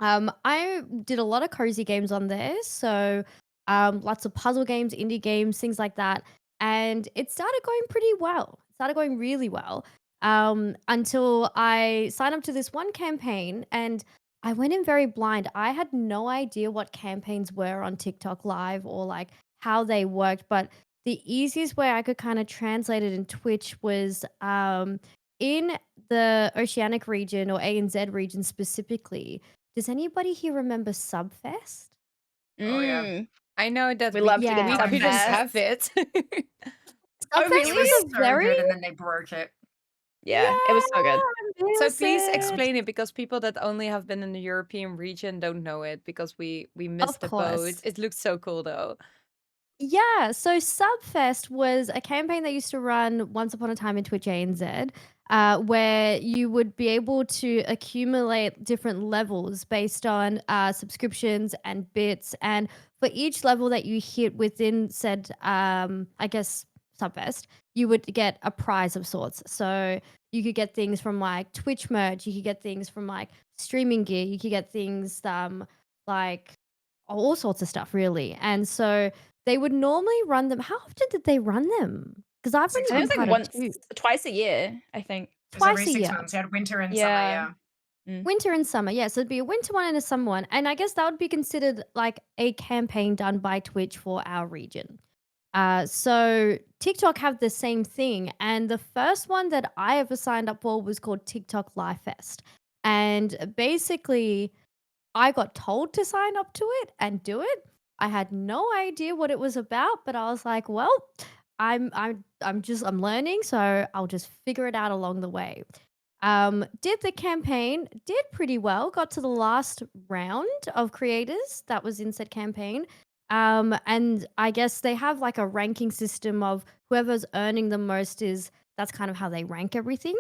I did a lot of cozy games on there, so lots of puzzle games, indie games, things like that, and it started going pretty well. It started going really well until I signed up to this one campaign, and I went in very blind. I had no idea what campaigns were on TikTok Live or like how they worked, but the easiest way I could kind of translate it in Twitch was in the Oceanic region or ANZ region specifically. Does anybody here remember Subfest? oh yeah. Mm. I know that We we loved a good we Yeah. I couldn't miss it. have Subfest. it. Oh, Subfest It was was really? a so very good and then they broke it. Yeah, it was so good. I So miss please it. explain it because people that only have been in the European region don't know it because we Of missed the boat. course. It looks so cool though. Yeah, so Subfest was a campaign that used to run once upon a time in Twitch ANZ, where you would be able to accumulate different levels based on subscriptions and bits. And for each level that you hit within said, I guess, Subfest, you would get a prize of sorts. So you could get things from like Twitch merch, you could get things from like streaming gear, you could get things like all sorts of stuff, really. And so they would normally run them. How often did they run them? Because I've Six only I think been it was months. part like of once, 2. twice a year, I think. It was every Twice a 6 year. months. You had winter and summer, Yeah. yeah. Mm. Winter and summer, yeah, so it'd be a winter one and a summer one, and I guess that would be considered like a campaign done by Twitch for our region. So TikTok have the same thing, and the first one that I ever signed up for was called TikTok Live Fest, and basically I got told to sign up to it and do it. I had no idea what it was about, but I was like, "Well, I'm learning, so I'll just figure it out along the way." Did the campaign, did pretty well, got to the last round of creators that was in said campaign. And I guess they have like a ranking system of whoever's earning the most is that's kind of how they rank everything.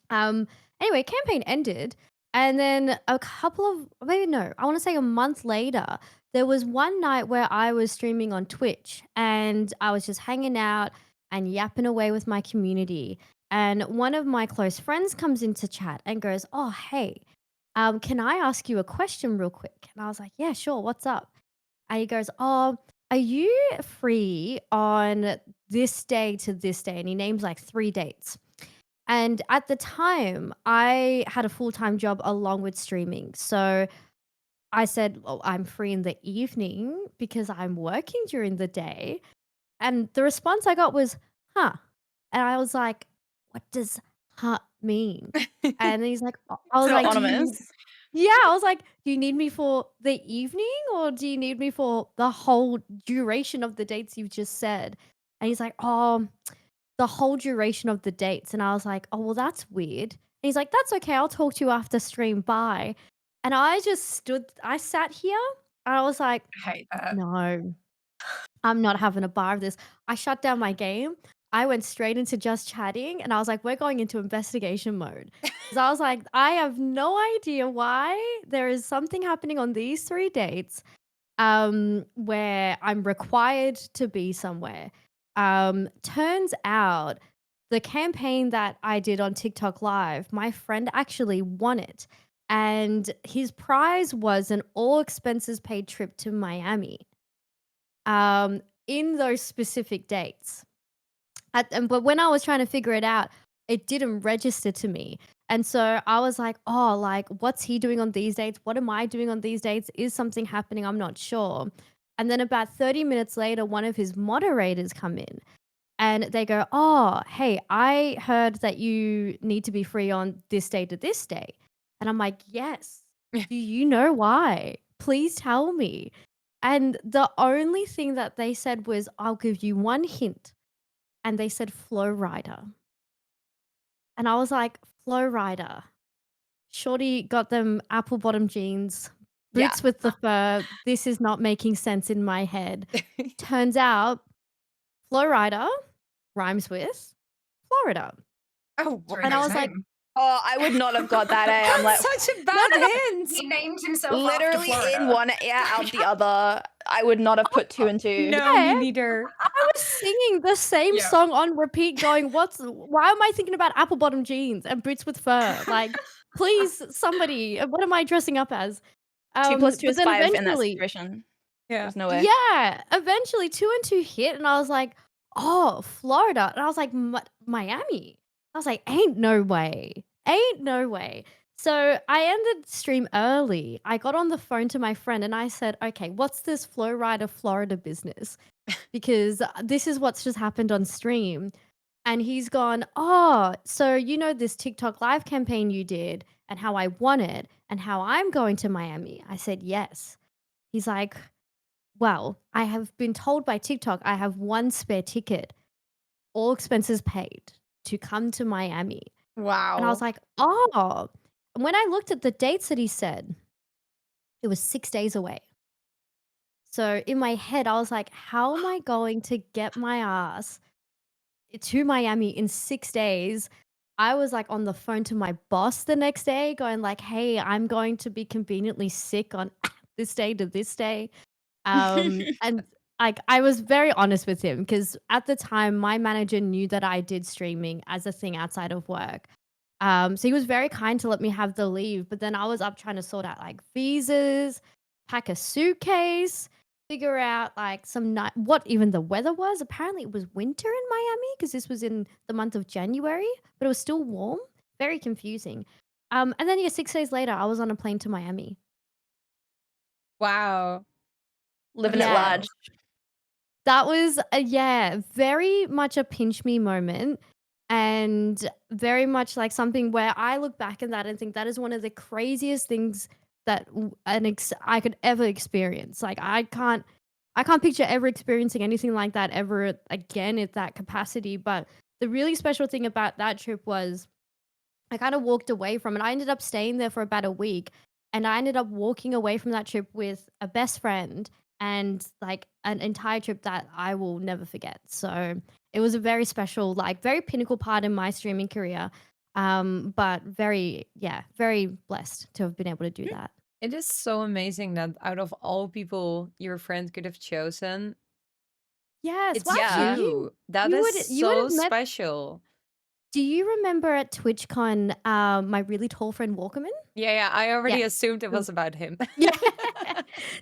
Um, anyway, campaign ended, and then a couple of maybe no, I want to say a month later, there was one night where I was streaming on Twitch, and I was just hanging out and yapping away with my community. And one of my close friends comes into chat and goes, "Oh, hey, can I ask you a question real quick?" And I was like, "Yeah, sure. What's up?" And he goes, "Oh, "Are you free on this day to this day?" And he names like 3 dates. And at the time, I had a full-time job along with streaming. So I said, "Oh, I'm free in the evening because I'm working during the day." And the response I got was, "Huh." And I was like, "What does 'huh' mean?" And then he's like, I was So like, ominous. yeah, I was like, "Do you need me for the evening or do you need me for the whole duration of the dates you've just said?" And he's like, "Oh, the whole duration of the dates." And I was like, "Oh, well, that's weird." And he's like, "That's okay. I'll talk to you after stream. Bye." And I sat here and I was like, I hate that. "No, I'm not having a bar of this." I shut down my game. I went straight into just chatting and I was like, "We're going into investigation mode." Because I was like, "I have no idea why there is something happening on these 3 dates where I'm required to be somewhere." Turns out the campaign that I did on TikTok Live, my friend actually won it. And his prize was an all expenses paid trip to Miami in those specific dates. But when I was trying to figure it out, it didn't register to me. And so I was like, "Oh, like, what's he doing on these dates? What am I doing on these dates? Is something happening? I'm not sure." And then about 30 minutes later, one of his moderators come in and they go, "Oh, hey, I heard that you need to be free on this day to this day." And I'm like, "Yes. Do you know why? Please tell me." And the only thing that they said was, "I'll give you one hint." And they said Flow Rider. And I was like, Flow Rider. Shorty got them apple bottom jeans, Yeah. boots with the fur. This is not making sense in my head. Turns out Flow Rider rhymes with Florida. Oh, Very And I nice was like, name. Oh, I would not have got that, eh? I'm like, that's such a no, bad no, no. hint. He named himself after literally in Florida. one ear, out the other. I would not have put 2 and 2. No, Yeah, me neither. I was singing the same Yeah. song on repeat, going, why am I thinking about apple bottom jeans and boots with fur? Like, please, somebody, what am I dressing up as? 2 plus 2 But is then 5 in that eventually, situation. Yeah. There's no way. yeah, eventually 2 and 2 hit, and I was like, "Oh, Florida." And I was like, Miami." I was like, "Ain't no way. Ain't no way." So, I ended stream early. I got on the phone to my friend and I said, "Okay, what's this Flow Rider Florida business? Because this is what's just happened on stream." And he's gone, "Oh, so you know this TikTok live campaign you did and how I won it and how I'm going to Miami?" I said, "Yes." He's like, "Well, I have been told by TikTok I have one spare ticket, all expenses paid, to come to Miami." And I was Wow. like, "Oh." And when I looked at the dates that he said, it was 6 days away. So in my head, I was like, "How am I going to get my ass to Miami in 6 days?" I was, like, on the phone to my boss the next day going like, "Hey, I'm going to be conveniently sick on this day to this day." And like I was very honest with him because at the time my manager knew that I did streaming as a thing outside of work. So he was very kind to let me have the leave, but then I was up trying to sort out like visas, pack a suitcase, figure out like some night what even the weather was. Apparently it was winter in Miami because this was in the month of January, but it was still warm. Very confusing. And then yeah, 6 days later, I was on a plane to Miami. Wow. That Living is at Yeah. large. wild. That was a yeah, very much a pinch me moment, and very much like something where I look back at that and think that is one of the craziest things that I could ever experience. Like I can't picture ever experiencing anything like that ever again at that capacity, but the really special thing about that trip was I kind of walked away from it. I ended up staying there for about a week, and I ended up walking away from that trip with a best friend and like an entire trip that I will never forget. So it was a very special, like very pinnacle part in my streaming career. But very, yeah, very blessed to have been able to do that. It is so amazing that out of all people your friend could have chosen, Yes. it's Well, actually, Yeah. you. That you is would so have met. special. Do you remember at TwitchCon, my really tall friend Walkerman? Yeah, yeah. I Yeah. already assumed it So was about him. yeah.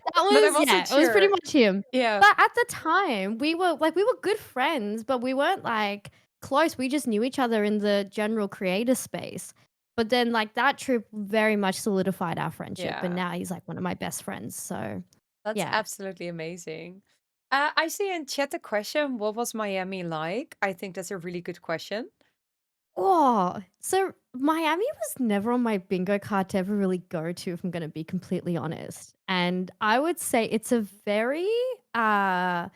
That But I was wasn't yeah, it was pretty sure. much him. Yeah. But at the time, we were good friends, but we weren't, like, close. We just knew each other in the general creator space. But then, like, that trip very much solidified our friendship, and Yeah. now he's, like, one of my best friends, so That's yeah. absolutely amazing. I see in chat the question, what was Miami like? I think that's a really good question. Oh, so Miami was never on my bingo card to ever really go to, if I'm gonna be completely honest. And I would say it's a very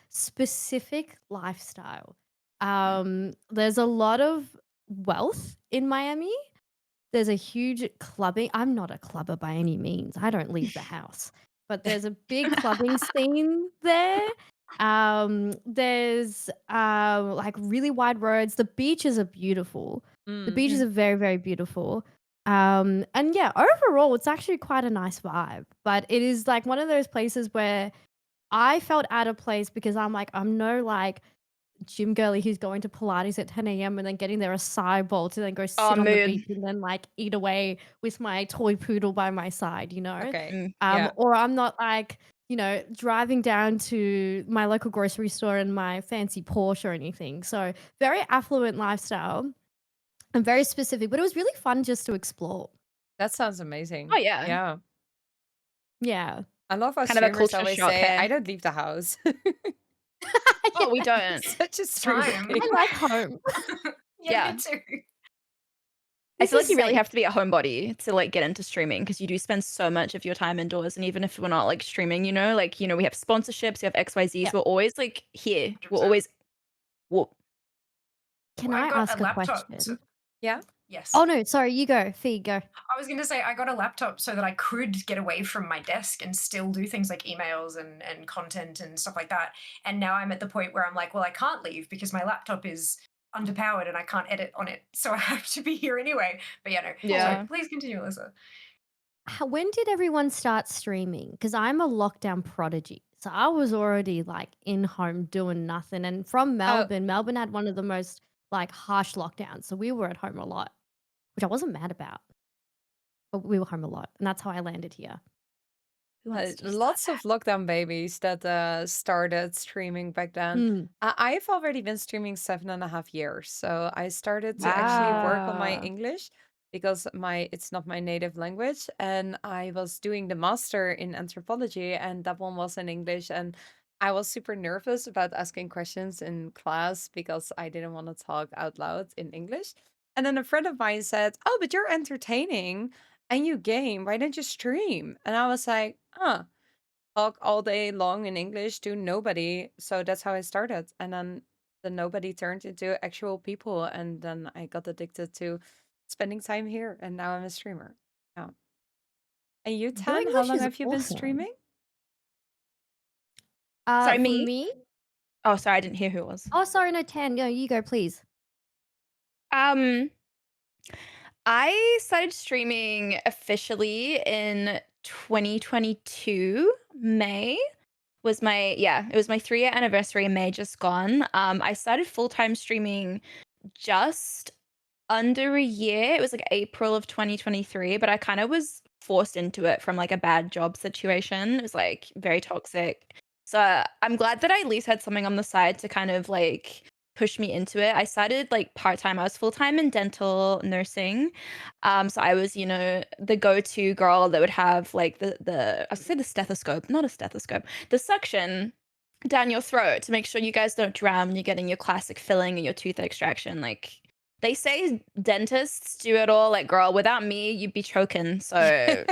specific lifestyle. There's a lot of wealth in Miami. There's a huge clubbing. I'm not a clubber by any means. I don't leave the house. But there's a big clubbing scene there. There's like really wide roads. The beaches are beautiful. The beaches Mm. are very, very beautiful. And yeah, overall, it's actually quite a nice vibe. But it is like one of those places where I felt out of place because I'm like, I'm no like gym girly who's going to Pilates at 10 a.m. and then getting their acai bowl to then go Oh, sit on the beach mood. and then like eat away with my toy poodle by my side, Okay. Mm. Yeah. Or I'm not like, driving down to my local grocery store in my fancy Porsche or anything. So very affluent lifestyle and very specific, but it was really fun just to explore. That sounds Oh, amazing. yeah. Yeah. Yeah. I love how Kind of a streamers culture always shock, say, I hey? don't leave the house. Oh, we Yeah. don't. Such a It's streamer time. thing. I like home. Yeah, Yeah. me too. I This feel like is you really safe. have to be a homebody to, like, get into streaming because you do spend so much of your time indoors, and even if we're not, like, streaming, like, we have sponsorships, we have XYZs, Yeah. we're always, like, here. We're 100%. always wo Can I I got a ask a laptop. question? Yeah. Yes. Oh no, sorry, you go. Fee, go. I was going to say I got a laptop so that I could get away from my desk and still do things like emails and content and stuff like that. And now I'm at the point where I'm like, well, I can't leave because my laptop is underpowered and I can't edit on it. So I have to be here anyway. But yeah, no. Yeah. So please continue, Alyssa. When did everyone start streaming? Because I'm a lockdown prodigy. So I was already like in home doing nothing. And from Oh, Melbourne had one of the most like harsh lockdowns. So we were at home a lot, which I wasn't mad about, but we were home a lot. And that's how I landed here. Who wants to start lots that? of lockdown babies that started streaming back then. Mm. I've already been streaming 7.5 years. So I started to actually work on my Wow. English because it's not my native language. And I was doing the master in anthropology, and that one was in English. And I was super nervous about asking questions in class because I didn't want to talk out loud in English. And then a friend of mine said, "Oh, but you're entertaining and you game. Why don't you stream?" And I was like, "Huh, talk all day long in English to nobody." So that's how I started. And then the nobody turned into actual people. And then I got addicted to spending time here. And now I'm a streamer. Yeah. And you, Your Tan, how English long is have you been awesome. streaming? Sorry, For me? me, Oh, sorry, I didn't hear who it was. oh, sorry, no, 10. No, you go, please. Um, I started streaming officially in 2022, May it was my 3-year anniversary in May just gone. I started full-time streaming just under a year. It was like April of 2023, but I kind of was forced into it from like a bad job situation. It was like very toxic. So I'm glad that I at least had something on the side to kind of like push me into it. I started like part-time. I was full-time in dental nursing. So I was, the go-to girl that would have like I was gonna say the stethoscope, not a stethoscope, the suction down your throat to make sure you guys don't drown when you're getting your classic filling or your tooth extraction. Like they say dentists do it all. Like, girl, without me, you'd be choking. So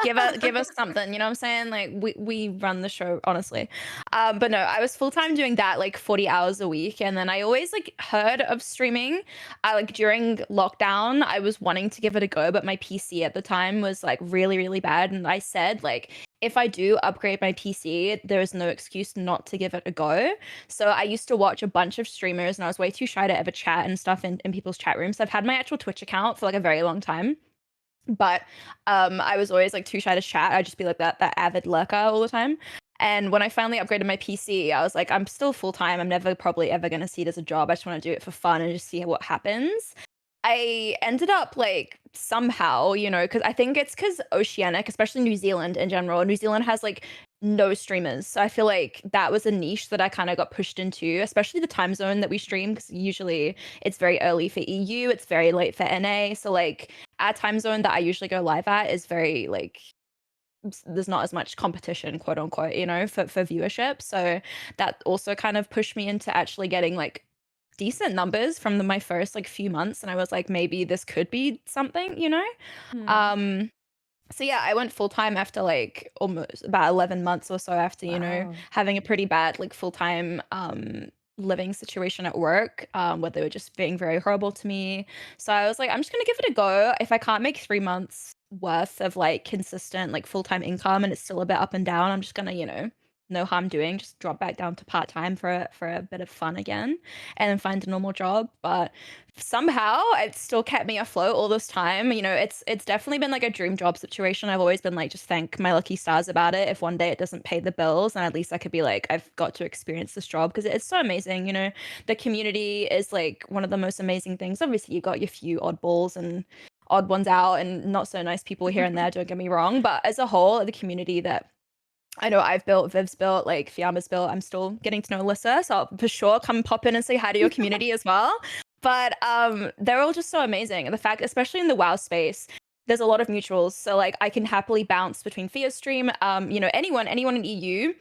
give us something, you know what I'm saying? Like we run the show, honestly. But no, I was full-time doing that like 40 hours a week. And then I always like heard of streaming. Like during lockdown, I was wanting to give it a go, but my PC at the time was like really, really bad. And I said, like, if I do upgrade my PC, there is no excuse not to give it a go. So I used to watch a bunch of streamers and I was way too shy to ever chat and stuff in people's chat rooms. I've had my actual Twitch account for like a very long time. But I was always like too shy to chat. I'd just be like that avid lurker all the time. And when I finally upgraded my PC, I was like, I'm still full time. I'm never probably ever going to see it as a job. I just want to do it for fun and just see what happens. I ended up like somehow, because I think it's because Oceanic, especially New Zealand in general, New Zealand has like no streamers. So I feel like that was a niche that I kind of got pushed into, especially the time zone that we stream, because usually it's very early for EU, it's very late for NA. So like our time zone that I usually go live at is very like there's not as much competition, quote unquote, for viewership. So that also kind of pushed me into actually getting like decent numbers from my first like few months. And I was like, maybe this could be something. Hmm. Um, so yeah, I went full time after like almost about 11 months or so after, Wow. having a pretty bad like full time living situation at work, where they were just being very horrible to me. So I was like, I'm just gonna give it a go. If I can't make 3 months worth of like consistent like full time income and it's still a bit up and down, I'm just gonna, know how I'm doing, just drop back down to part time for a bit of fun again, and then find a normal job. But somehow it still kept me afloat all this time. It's definitely been like a dream job situation. I've always been like, just thank my lucky stars about it. If one day it doesn't pay the bills, and at least I could be like, I've got to experience this job because it's so amazing. The community is like one of the most amazing things. Obviously, you got your few oddballs and odd ones out and not so nice people here and there, don't get me wrong. But as a whole, the community that I know I've built, Viv's built, like Fiamma's built. I'm still getting to know Elysa, so I'll for sure come pop in and say hi to your community as well. But they're all just so amazing. And the fact, especially in the WoW space, there's a lot of mutuals. So like I can happily bounce between Fia stream, anyone in EU,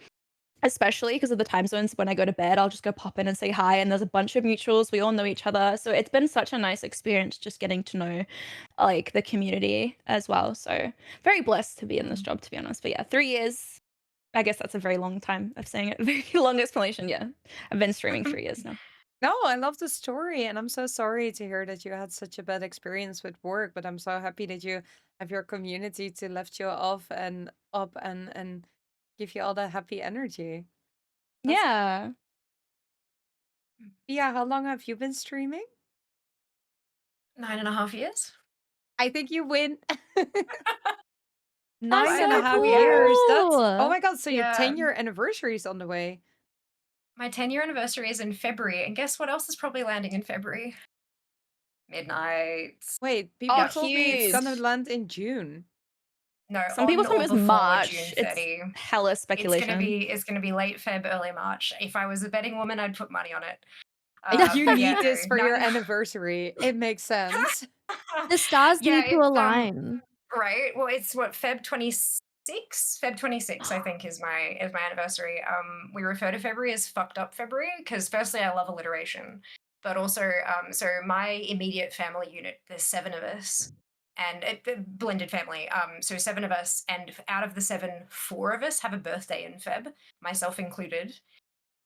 especially because of the time zones. When I go to bed, I'll just go pop in and say hi. And there's a bunch of mutuals. We all know each other. So it's been such a nice experience just getting to know like the community as well. So very blessed to be in this Mm. job, to be honest. But yeah, 3 years. I guess that's a very long time of saying it. Very long explanation. Yeah. I've been streaming 3 years now. No, I love the story, and I'm so sorry to hear that you had such a bad experience with work, but I'm so happy that you have your community to lift you off and up and give you all that happy energy. That's Yeah. Yeah, how long have you been streaming? 9.5 years. I think you win. That's Nine I and a so know. half Yeah. years. That's Oh cool. my God, so your Yeah. 10-year anniversary is on the way. My 10-year anniversary is in February. And guess what else is probably landing in February? Midnight. Wait, people Oh, Yep. told me it's gonna huge. land in June. No, Some people on told me or it was before March. June It's 30. hella It's gonna speculation. be it's gonna be late Feb, early March. If I was a betting woman, I'd put money on it. You But yeah, need no, this for your anniversary. It makes sense. The stars yeah, need to it's align. right. Well, it's what Feb 26. Feb 26, I think, is my anniversary. We refer to February as fucked up February because firstly, I love alliteration, but also, so my immediate family unit, there's 7 of us, and a blended family. So 7 of us, and out of the seven, 4 of us have a birthday in Feb, myself included,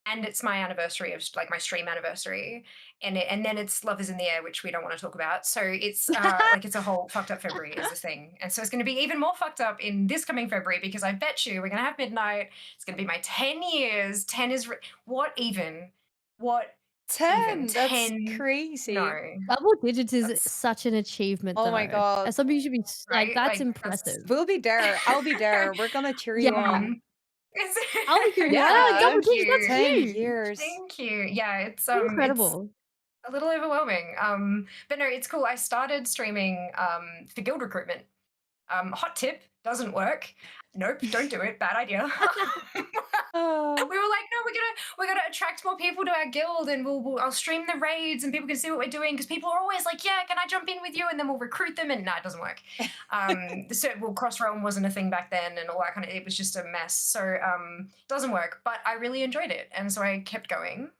and it's my anniversary of like my stream anniversary, and then it's Love is in the Air, which we don't want to talk about. So it's like it's a whole fucked up February is the thing, and so it's going to be even more fucked up in this coming February because I bet you we're going to have midnight. It's going to be my 10 years. What even 10. That's 10? No, crazy. Double digits is that's such an achievement, Oh my though. God. As somebody should be like, right. that's Like that's. impressive. We'll be there. I'll be there. We're gonna cheer you Yeah. on. I'll be here. Yeah, Yeah. double Thank digits, that's you. 10 huge. years. Thank you. Yeah, it's Incredible. a little overwhelming. But no, it's cool. I started streaming for guild recruitment. Hot tip, doesn't work. Nope, don't do it. Bad idea. Oh. We were like, no, we're gonna attract more people to our guild, and I'll stream the raids, and people can see what we're doing because people are always like, yeah, can I jump in with you? And then we'll recruit them, and no, it doesn't work. Cross realm wasn't a thing back then, and all that kind of. It was just a mess. So it doesn't work. But I really enjoyed it, and so I kept going.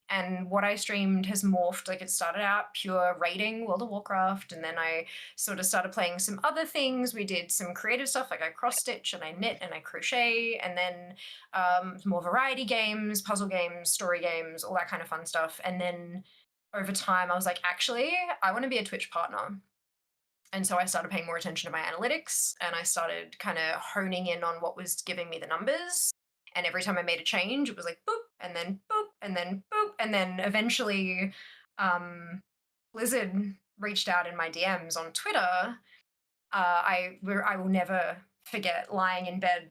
And what I streamed has morphed. Like it started out pure raiding World of Warcraft, and then I sort of started playing some other things. We did some creative stuff, like I cross stitch and I knit and I crochet, and then more variety games, puzzle games, story games, all that kind of fun stuff. And then over time, I was like, actually, I want to be a Twitch partner. And so I started paying more attention to my analytics, and I started kind of honing in on what was giving me the numbers. And every time I made a change, it was like boop, and then boop, and then boop. And then eventually, Blizzard reached out in my DMs on Twitter. I will never forget lying in bed,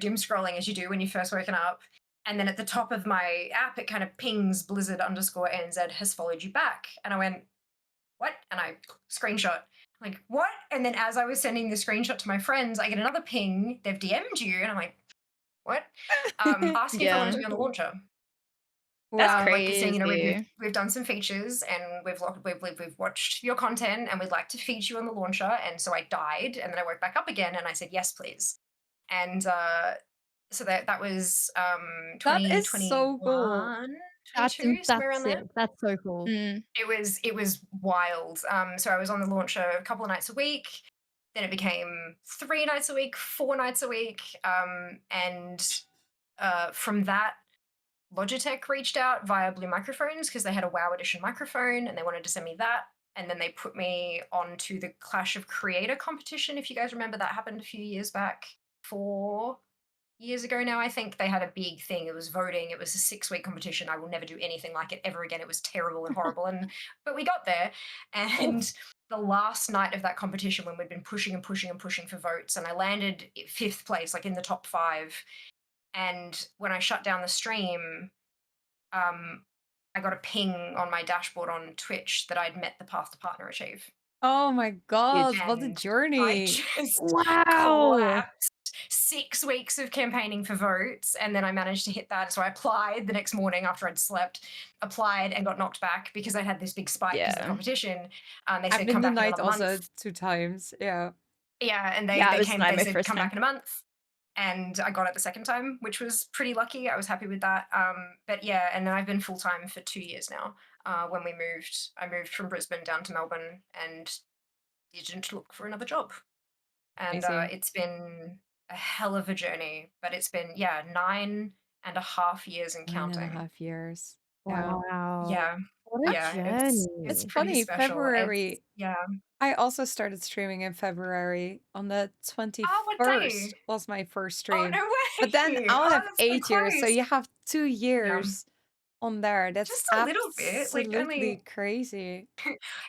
doom scrolling as you do when you first woken up. And then at the top of my app, it kind of pings Blizzard_NZ has followed you back. And I went, what? And I screenshot. I'm like, what? And then as I was sending the screenshot to my friends, I get another ping. They've DM'd you, and I'm like, what? Asking if I wanted Yeah. to be on the launcher. That's Wow. Like, saying, crazy. we've done some features and we've watched your content and we'd like to feature you on the launcher. And so I died, and then I woke back up again and I said yes, please. And so that was That is so cool. 2021, 22, somewhere That's around there. sick. That's so cool. Mm. It was wild. So I was on the launcher a couple of nights a week. Then it became 3 nights a week, 4 nights a week, and from that, Logitech reached out via Blue Microphones because they had a WoW Edition microphone and they wanted to send me that. And then they put me onto the Clash of Creator competition. If you guys remember, that happened a few years back. 4 years ago now, I think. They had a big thing. It was voting. It was a 6-week competition. I will never do anything like it ever again. It was terrible and horrible. But we got there. And the last night of that competition, when we'd been pushing and pushing and pushing for votes, and I landed 5th place, like in the top 5. And when I shut down the stream, I got a ping on my dashboard on Twitch that I'd met the path to partner achieve. Oh my god, what a And I journey. just Wow. collapsed. 6 weeks of campaigning for votes, and then I managed to hit that. So I applied the next morning after I'd slept, applied and got knocked back because I had this big spike because of the Yeah. competition. They I've said, been come back in denied another also month. 2 times. Yeah. Yeah, and Yeah, they it was came. denied They my said, first come back time. in a month, and I got it the second time, which was pretty lucky. I was happy with that. But yeah, and I've been full time for 2 years now. When I moved from Brisbane down to Melbourne and didn't look for another job. And Amazing. it's been a hell of a journey, but it's been 9.5 years and counting. 9.5 years. Yeah. Wow. Yeah, What a yeah, It's it's journey. pretty funny, special. February Yeah. I also started streaming in February. On the Oh, what 21st day? was my first Oh, stream. no But then way! I'll Oh, have that's so 8 years, so close. you have 2 Yeah. years on there. That's Just a little bit, like, absolutely only crazy.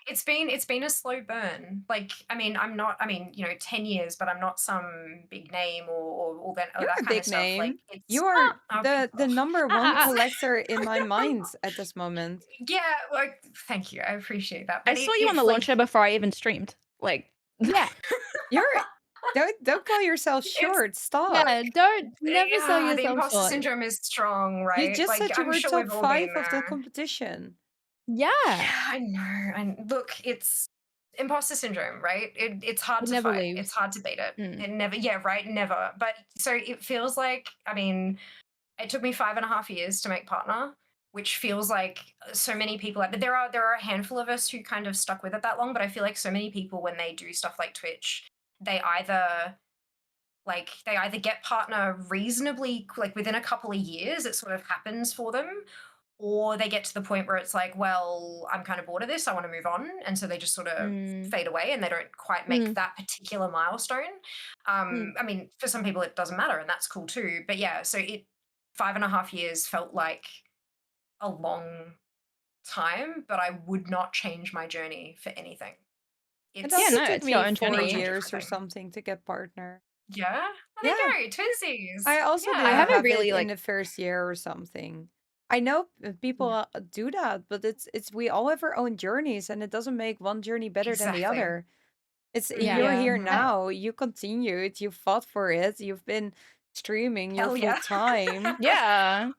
it's been a slow burn. Like, I mean, 10 years, but I'm not some big name or all You're that a kind of big stuff. Like, name. it's You are oh, the number Ah, one ah, it's collector in my mind at this moment. yeah, like, thank you. I appreciate that. I But saw you on the it's like launcher before I even streamed. Like, yeah. You're don't call yourself it's short. Stop. Yeah. Don't never sell the yourself imposter short. syndrome is strong, You right? just Like, said you I'm were sure top we've all been 5 of the there. competition. Yeah. Yeah, I know. And look, it's imposter syndrome, right? It's hard It to never fight. It's leaves. hard to beat it. mm, It never, yeah, right, never. But so it feels like, I mean, it took me 5.5 years to make partner, which feels like so many people. But there are a handful of us who kind of stuck with it that long. But I feel like so many people, when they do stuff like Twitch, they either they either get partner reasonably, like within a couple of years, it sort of happens for them, or they get to the point where it's like, well, I'm kind of bored of this, I want to move on, and so they just sort of mm, fade away and they don't quite make Mm, that particular milestone. mm. I mean, for some people it doesn't matter, and that's cool too. But yeah, so 5.5 years felt like a long time, but I would not change my journey for anything. It It's yeah, also no, took it's your me own 4 not journey. change years or everything. something to get partner. Yeah, well, Yeah. there you go, twinsies. I also I Yeah, didn't haven't have really it in like, the first year or something. I know people yeah, do that, but it's we all have our own journeys, and it doesn't make one journey better than the exactly. other. It's Yeah. you're Mhm, here mhm. now, you continued, you fought for it, you've been streaming your Hell full yeah. time. yeah.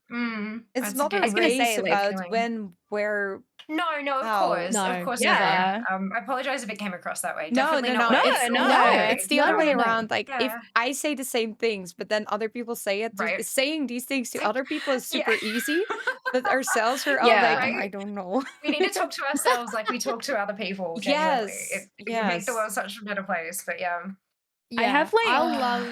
It's That's a not good a I was gonna way race say of like, about feeling. when, where, No, no, how. of No, course, never. never. yeah. I apologize if it came across that way. No, Definitely no, not no. what I No, It's meant. no. no, No. it's the other No, way no, no. around. Like if Yeah, I say the same things, but then other people say it, right. saying these things It's to like, other people is yeah, super easy. But ourselves, we're all like, Yeah. I right. don't know. We need to talk to ourselves like we talk to other people. Genuinely, Yes, it would make the yes. world such a better place. But yeah, I Yeah, have like I love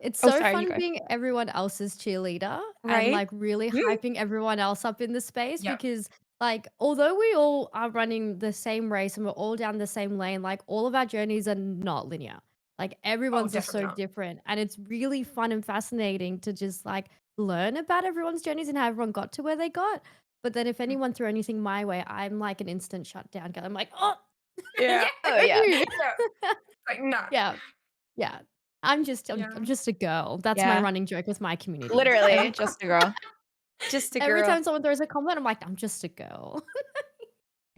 it's oh, so sorry, you fun go. being everyone else's cheerleader and, Right? like, really Yeah. hyping everyone else up in the space yep. because, like, although we all are running the same race and we're all down the same lane, like, all of our journeys are not linear. Like, Oh, everyone's are definitely so not. different, and it's really fun and fascinating to just, like, learn about everyone's journeys and how everyone got to where they got. But then if Mm. anyone threw anything my way, I'm like an instant shutdown girl. I'm like, "Oh, Yeah. Yeah, Oh thank yeah. you." yeah. Like nah. Yeah. Yeah. I'm Yeah. just a girl. That's my Yeah. running joke with my community. Literally just a girl. Just a Every girl. time someone throws a compliment, I'm like, "I'm just a girl."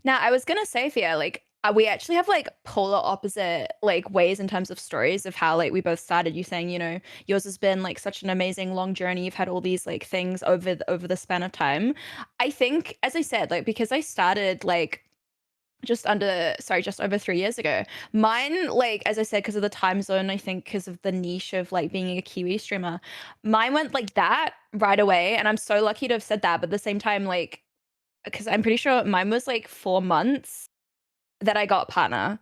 Now, I was gonna say, Fia, like We actually have like polar opposite like ways in terms of stories of how like we both started. You saying, yours has been like such an amazing long journey. You've had all these like things over the span of time. I think, as I said, like because I started like just over 3 years ago. Mine, like as I said, because of the time zone, I think because of the niche of like being a Kiwi streamer, mine went like that right away, and I'm so lucky to have said that. But at the same time, like because I'm pretty sure mine was like 4 months that I got partner.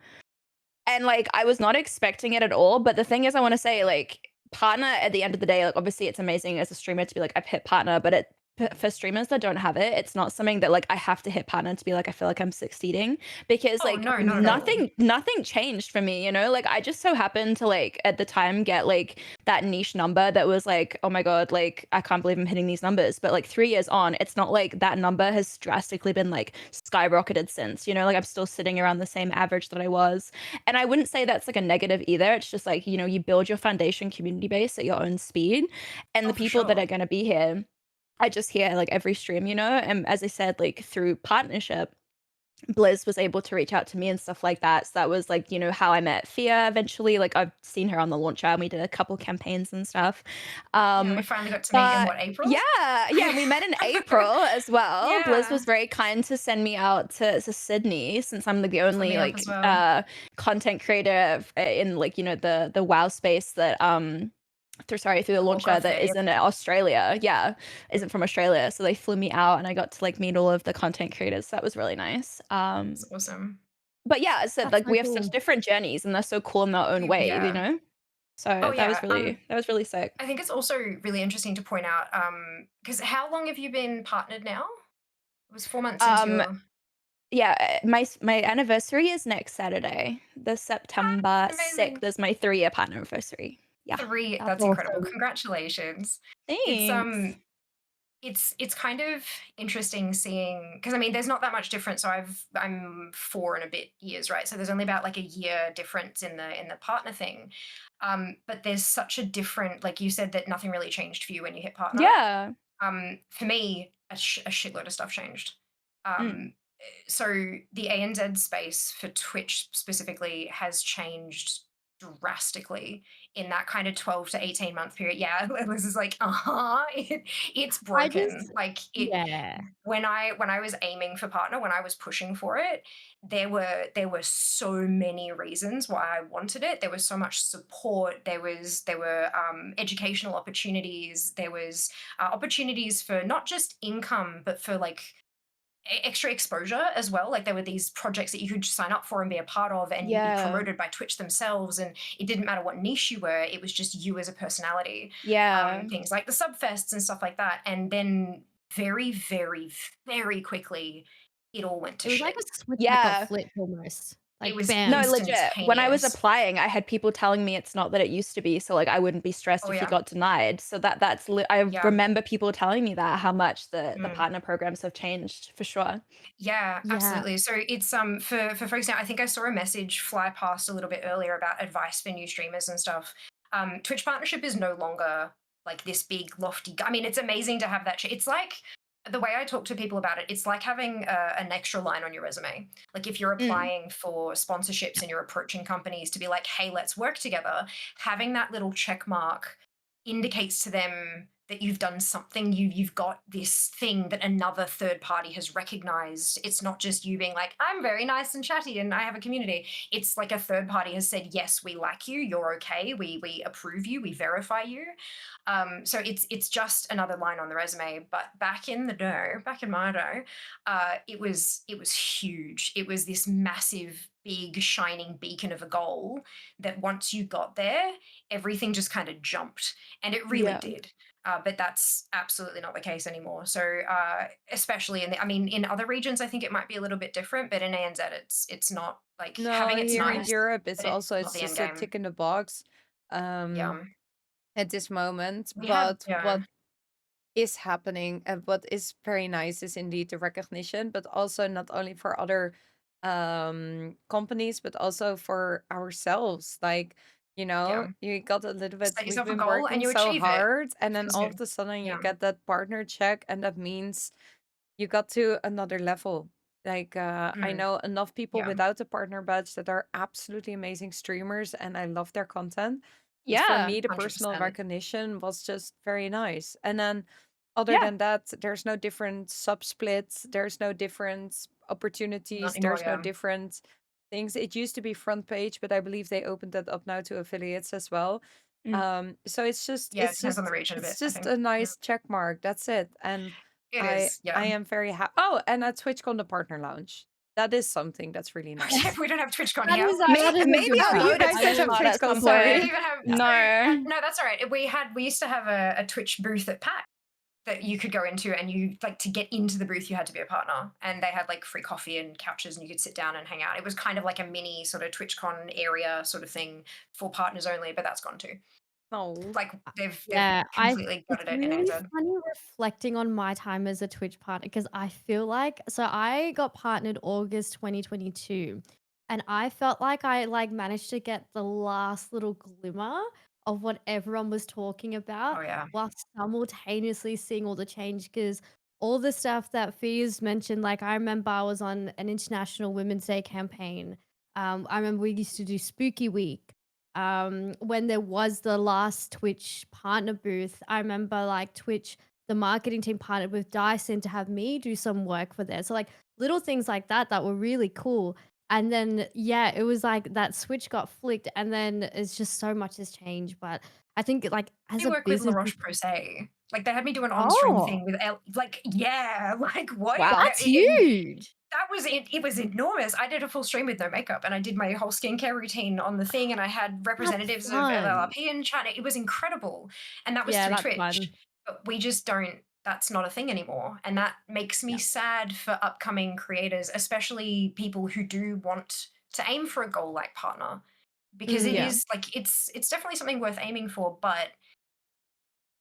And, like, I was not expecting it at all, but the thing is I wanna say, like, partner at the end of the day, like, obviously, it's amazing as a streamer to be like, "I've hit partner," but for streamers that don't have it, it's not something that, like, I have to hit partner to be like, I feel like I'm succeeding because, Oh, like, no, not at all. nothing changed for me, you know? Like, I just so happened to, like, at the time get, like, that niche number that was like, "Oh my god, like, I can't believe I'm hitting these numbers." But, like, 3 years on, it's not like that number has drastically been, like, skyrocketed since, you know? Like, I'm still sitting around the same average that I was. And I wouldn't say that's like a negative either. It's just like, you build your foundation community base at your own speed. And Oh, the for people that sure. are going to be here, I just hear like every stream, and as I said, like through partnership, Blizz was able to reach out to me and stuff like that. So that was like, how I met Fia eventually. Like I've seen her on the launcher and we did a couple campaigns and stuff. Yeah, we Um, finally got to meet in but what, April? yeah, yeah, we met in April as well. Blizz was Yeah, very kind to send me out to Sydney since I'm like the flew me only up like as well. content creator in like, the WoW space that through the The launcher Warcraft that there, yep. isn't in Australia. Yeah, isn't from Australia. So they flew me out and I got to like meet all of the content creators. So that was really nice. It's awesome. But yeah, I said That's like so we have such cool. different journeys and they're so cool in their own way, you Yeah. know? Oh, So yeah. that was really sick. I think it's also really interesting to point out, because how long have you been partnered now? It was 4 months into Um your yeah, my anniversary is next Saturday. The September 6th amazing is my 3-year partner anniversary. Yeah. 3. That's That's incredible. awesome. Congratulations. It's, Thanks. it's kind of interesting seeing because I mean, there's not that much difference. So I'm 4 and a bit years, right? So there's only about like a year difference in the partner thing. But there's such a different, like you said, that nothing really changed for you when you hit partner. Yeah. For me, a shitload of stuff changed. Mm. Um, so the ANZ space for Twitch specifically has changed drastically in that kind of 12 to 18 month period. Yeah, Liz is like, it's I broken. just Like it yeah. when I was aiming for partner, when I was pushing for it, there were so many reasons why I wanted it. There was so much support. There were educational opportunities. There was opportunities for not just income, but for like extra exposure as well. Like there were these projects that you could sign up for and be a part of, and you'd be Yeah. promoted by Twitch themselves. And it didn't matter what niche you were; it was just you as a personality. Yeah. Things like the subfests and stuff like that. And then very, very, very quickly, it all went to It was like shit. a switch that got Yeah. flipped almost. It Like, was No, bam. legit. When I was instantaneous. applying, I had people telling me it's not that it used to be, so, like, I wouldn't be stressed Oh if you yeah, got denied. So that's I yeah. remember people telling me that, how much the Mm. partner programs have changed, for sure. Yeah, Yeah. absolutely. So it's for folks now, I think I saw a message fly past a little bit earlier about advice for new streamers and stuff. Twitch partnership is no longer like this big lofty. I mean, it's amazing to have that. It's like the way I talk to people about it. It's like having an extra line on your resume. Like if you're Mm. applying for sponsorships and you're approaching companies to be like, "Hey, let's work together." Having that little check mark indicates to them that you've done something, you've got this thing that another third party has recognized. It's not just you being like, I'm very nice and chatty and I have a community. It's like a third party has said, yes, we like you, you're okay, we approve you, we verify you. So it's just another line on the resume. But back in the day, back in my day, it was huge. It was this massive, big, shining beacon of a goal that once you got there, everything just kind of jumped, and it really Yeah. did. But that's absolutely not the case anymore. So, especially I mean, in other regions, I think it might be a little bit different, but in ANZ, it's not like No, having it's here in nice, Europe, it's but it's also not it's the end just a game. tick in the box um, Yeah, at this moment. we had But what is happening and what is very nice is indeed the recognition, but also not only for other companies, but also for ourselves. Like, yeah. you got a little bit, Set we've yourself a been goal and working you so achieve it. hard, and then Feels all good. of a sudden you Yeah. get that partner check, and that means you got to another level. Like, I Mm, know enough people yeah, without a partner badge that are absolutely amazing streamers, and I love their content. But for Yeah. me, the personal 100%. recognition was just very nice. And then, other Yeah. than that, there's no different sub splits, there's no different Not opportunities, anymore, there's no yeah. different things. It used to be front page, but I believe they opened that up now to affiliates as well. Mm. So it's just Yeah, it depends on the region a it's bit, I just think. a Yeah. nice check mark. That's it. And It I is, yeah. I am very happy. Oh, and at TwitchCon the partner lounge. That is something that's really nice. We don't have TwitchCon That here. is Me that is a maybe good I'll Oh, go you shout. to guys I don't have mean, TwitchCon at TwitchCon, some So we don't sorry. point. even have No. no, that's all right. We used to have a Twitch booth at PAX that you could go into, and you like to get into the booth you had to be a partner, and they had like free coffee and couches and you could sit down and hang out. It was kind of like a mini sort of TwitchCon area sort of thing for partners only, but that's gone too. Oh. Like they've Yeah, I completely it's gutted it in really ANZ. funny reflecting on my time as a Twitch partner because I feel like so I got partnered August 2022, and I felt like I, like, managed to get the last little glimmer of what everyone was talking about Oh yeah. while simultaneously seeing all the change. Because all the stuff that Fia's mentioned, like, I remember I was on an International Women's Day campaign. I remember we used to do Spooky Week. When there was the last Twitch partner booth, I remember like Twitch, the marketing team partnered with Dyson to have me do some work for there. So like little things like that that were really cool. And then yeah, it was like that switch got flicked, and then it's just so much has changed. But I think like as I a work with La business, Roche Posay. Like they had me do an on-stream oh, thing with like yeah, like what? Wow. that's huge. That was it. It was enormous. I did a full stream with no makeup, and I did my whole skincare routine on the thing, and I had That's representatives of fun. LLRP in China. It was incredible, and that was Yeah, through that's Twitch. fun. But we just don't. That's not a thing anymore, and that makes me Yeah. sad for upcoming creators, especially people who do want to aim for a goal like partner, because it Yeah. is like it's definitely something worth aiming for, but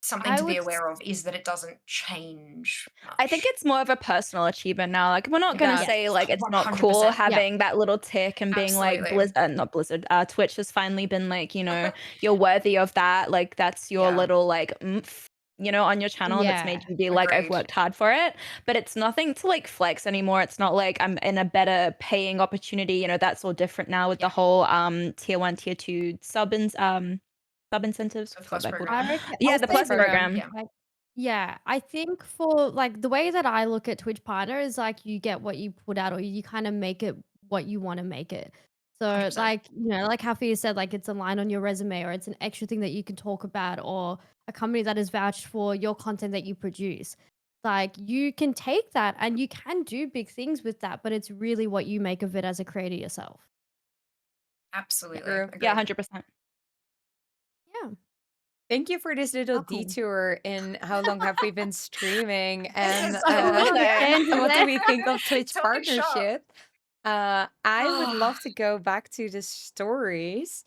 something I to be would aware of is that it doesn't change I think much. it's more of a personal achievement now. Like, we're not It gonna does. say yes. like it's not cool 100%. Yeah. having that little tick and being like Absolutely. Not Blizzard, Twitch has finally been like, you're worthy of that. Like that's your Yeah, little like oomph, on your channel that's Yeah. made you be like, I've agreed. worked hard for it. But it's nothing to like flex anymore. It's not like I'm in a better paying opportunity. That's all different now with the Yeah, whole tier one, tier two sub incentives. the What Plus they're called. I program. reckon Yeah, I'll the say Plus plus this, program. program. Yeah, like yeah, I think for like the way that I look at Twitch Partner is like you get what you put out, or you kind of make it what you want to make it. So 100%. like, like how Fia said, like it's a line on your resume, or it's an extra thing that you can talk about, or a company that is vouched for your content that you produce. Like you can take that and you can do big things with that, but it's really what you make of it as a creator yourself. Yeah. Absolutely. True. Yeah, Agreed. 100%. Yeah. Thank you for this little How cool. detour in how long have we been streaming This and is So so long fun. tangent what do there. we think of Twitch Talking shop. partnership? I would Oh, love to go back to the stories.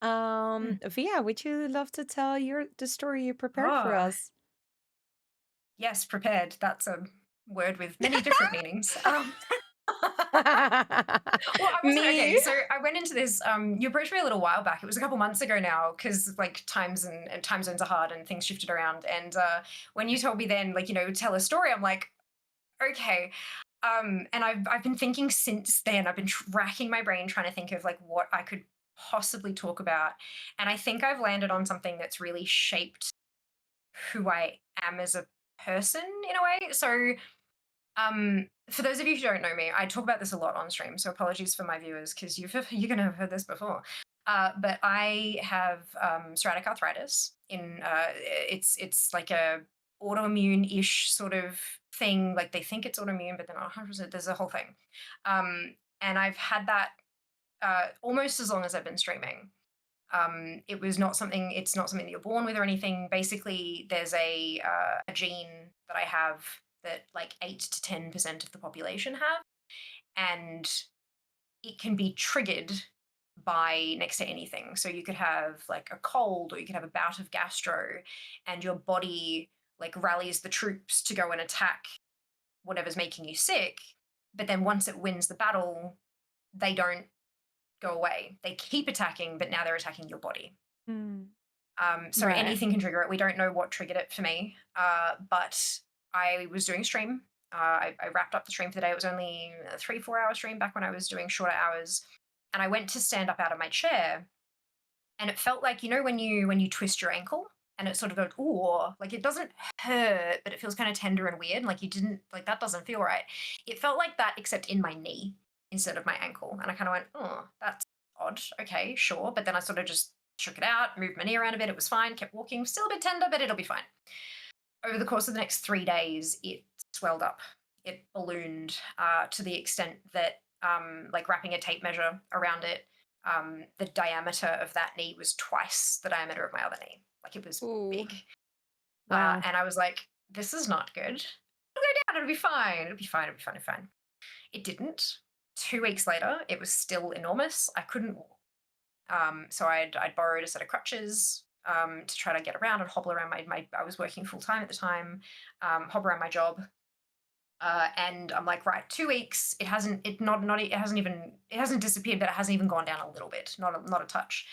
Via, would you love to tell the story you prepared for oh, us? yes, prepared. That's a word with many different meanings. Well, I wasn't okay. Me? So I went into this. You approached me a little while back. It was a couple months ago now, because like times and time zones are hard and things shifted around. And when you told me then, like tell a story, I'm like, okay. And I've been thinking since then. I've been racking my brain trying to think of like what I could possibly talk about, and I think I've landed on something that's really shaped who I am as a person in a way. So for those of you who don't know me, I talk about this a lot on stream, so apologies for my viewers because you're gonna have heard this before. But I have psoriatic arthritis. It's like a autoimmune-ish sort of thing. Like they think it's autoimmune, but they're not 100%. There's a whole thing, and I've had that almost as long as I've been streaming. It was not something. It's not something that you're born with or anything. Basically, there's a gene that I have that like 8 to 10% of the population have, and it can be triggered by next to anything. So you could have like a cold, or you could have a bout of gastro, and your body like rallies the troops to go and attack whatever's making you sick. But then once it wins the battle, they don't go away. They keep attacking, but now they're attacking your body. Hmm. So Right. anything can trigger it. We don't know what triggered it for me, but I was doing a stream I wrapped up the stream for the day. It was only a 3-4 hour stream back when I was doing shorter hours. And I went to stand up out of my chair, and it felt like, when you twist your ankle and it sort of goes, ooh, like it doesn't hurt, but it feels kind of tender and weird. Like you didn't, like that doesn't feel right. It felt like that, except in my knee instead of my ankle. And I kind of went, oh, that's odd. Okay, sure. But then I sort of just shook it out, moved my knee around a bit. It was fine, kept walking, still a bit tender, but it'll be fine. Over the course of the next 3 days, it swelled up. It ballooned to the extent that, like wrapping a tape measure around it, the diameter of that knee was twice the diameter of my other knee. Like it was Ooh. big. Wow. And I was like, this is not good. It'll go down. It'll be fine. It'll be fine. It'll be fine. It'll be fine. It didn't. 2 weeks later, it was still enormous. I couldn't walk. So I'd borrowed a set of crutches to try to get around and hobble around my I was working full time at the time, hobble around my job. And I'm like, right, 2 weeks. It hasn't. It hasn't even. It hasn't disappeared, but it hasn't even gone down a little bit. Not a touch.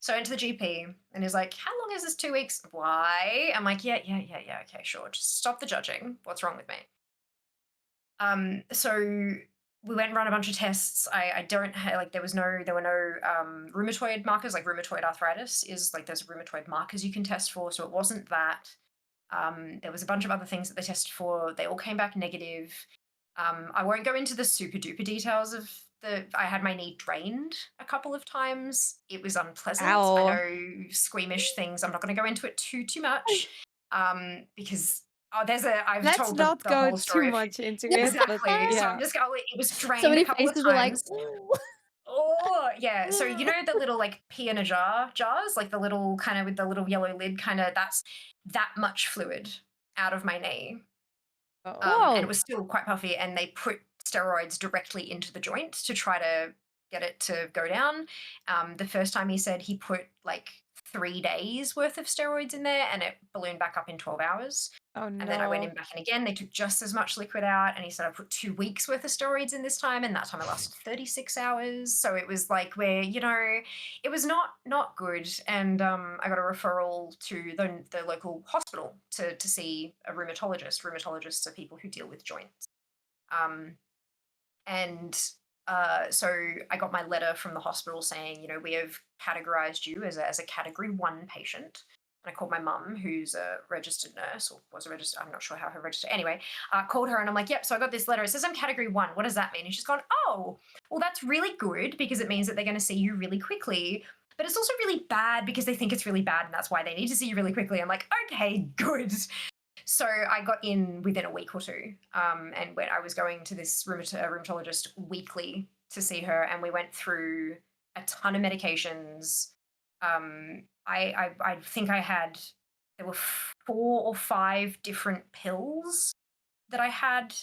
So I went to the GP, and he's like, how long is this 2 weeks? Why? I'm like, yeah. Okay, sure. Just stop the judging. What's wrong with me? So we went and run a bunch of tests. I don't have, like, there were no rheumatoid markers. Like rheumatoid arthritis is like, there's rheumatoid markers you can test for. So it wasn't that. There was a bunch of other things that they tested for. They all came back negative. I won't go into the super duper details of I had my knee drained a couple of times. It was unpleasant. I Ow. know, squeamish things. I'm not going to go into it too much, because I've Let's told the not go whole too story. much into it, but Exactly. So I'm yeah. just going. It was So drained a many couple of faces are like, times. "Ooh." Oh, yeah. So you know the little like pea in a jar jars, like the little kind of with the little yellow lid, kind of that's that much fluid out of my knee. Oh. And it Whoa. was still quite puffy, and they put steroids directly into the joint to try to get it to go down. The first time he said he put like 3 days worth of steroids in there, and it ballooned back up in 12 hours. Oh And then I went no. in back in again. They took just as much liquid out, and he said I put 2 weeks worth of steroids in this time, and that time I lasted 36 hours. So it was like where it was not good. And I got a referral to the local hospital to see a rheumatologist. Rheumatologists are people who deal with joints. Um, and so I got my letter from the hospital saying, we have categorized you as a category 1 patient. And I called my mum, who's a registered nurse, or was a registered, I'm not sure how her registered. Anyway, called her and I'm like, yep, so I got this letter. It says I'm category 1. What does that mean? And she's gone, oh, well, that's really good because it means that they're going to see you really quickly. But it's also really bad because they think it's really bad and that's why they need to see you really quickly. I'm like, okay, good. So I got in within a week or two, and when I was going to this rheumatologist weekly to see her, and we went through a ton of medications. I think there were 4 or 5 different pills that I had.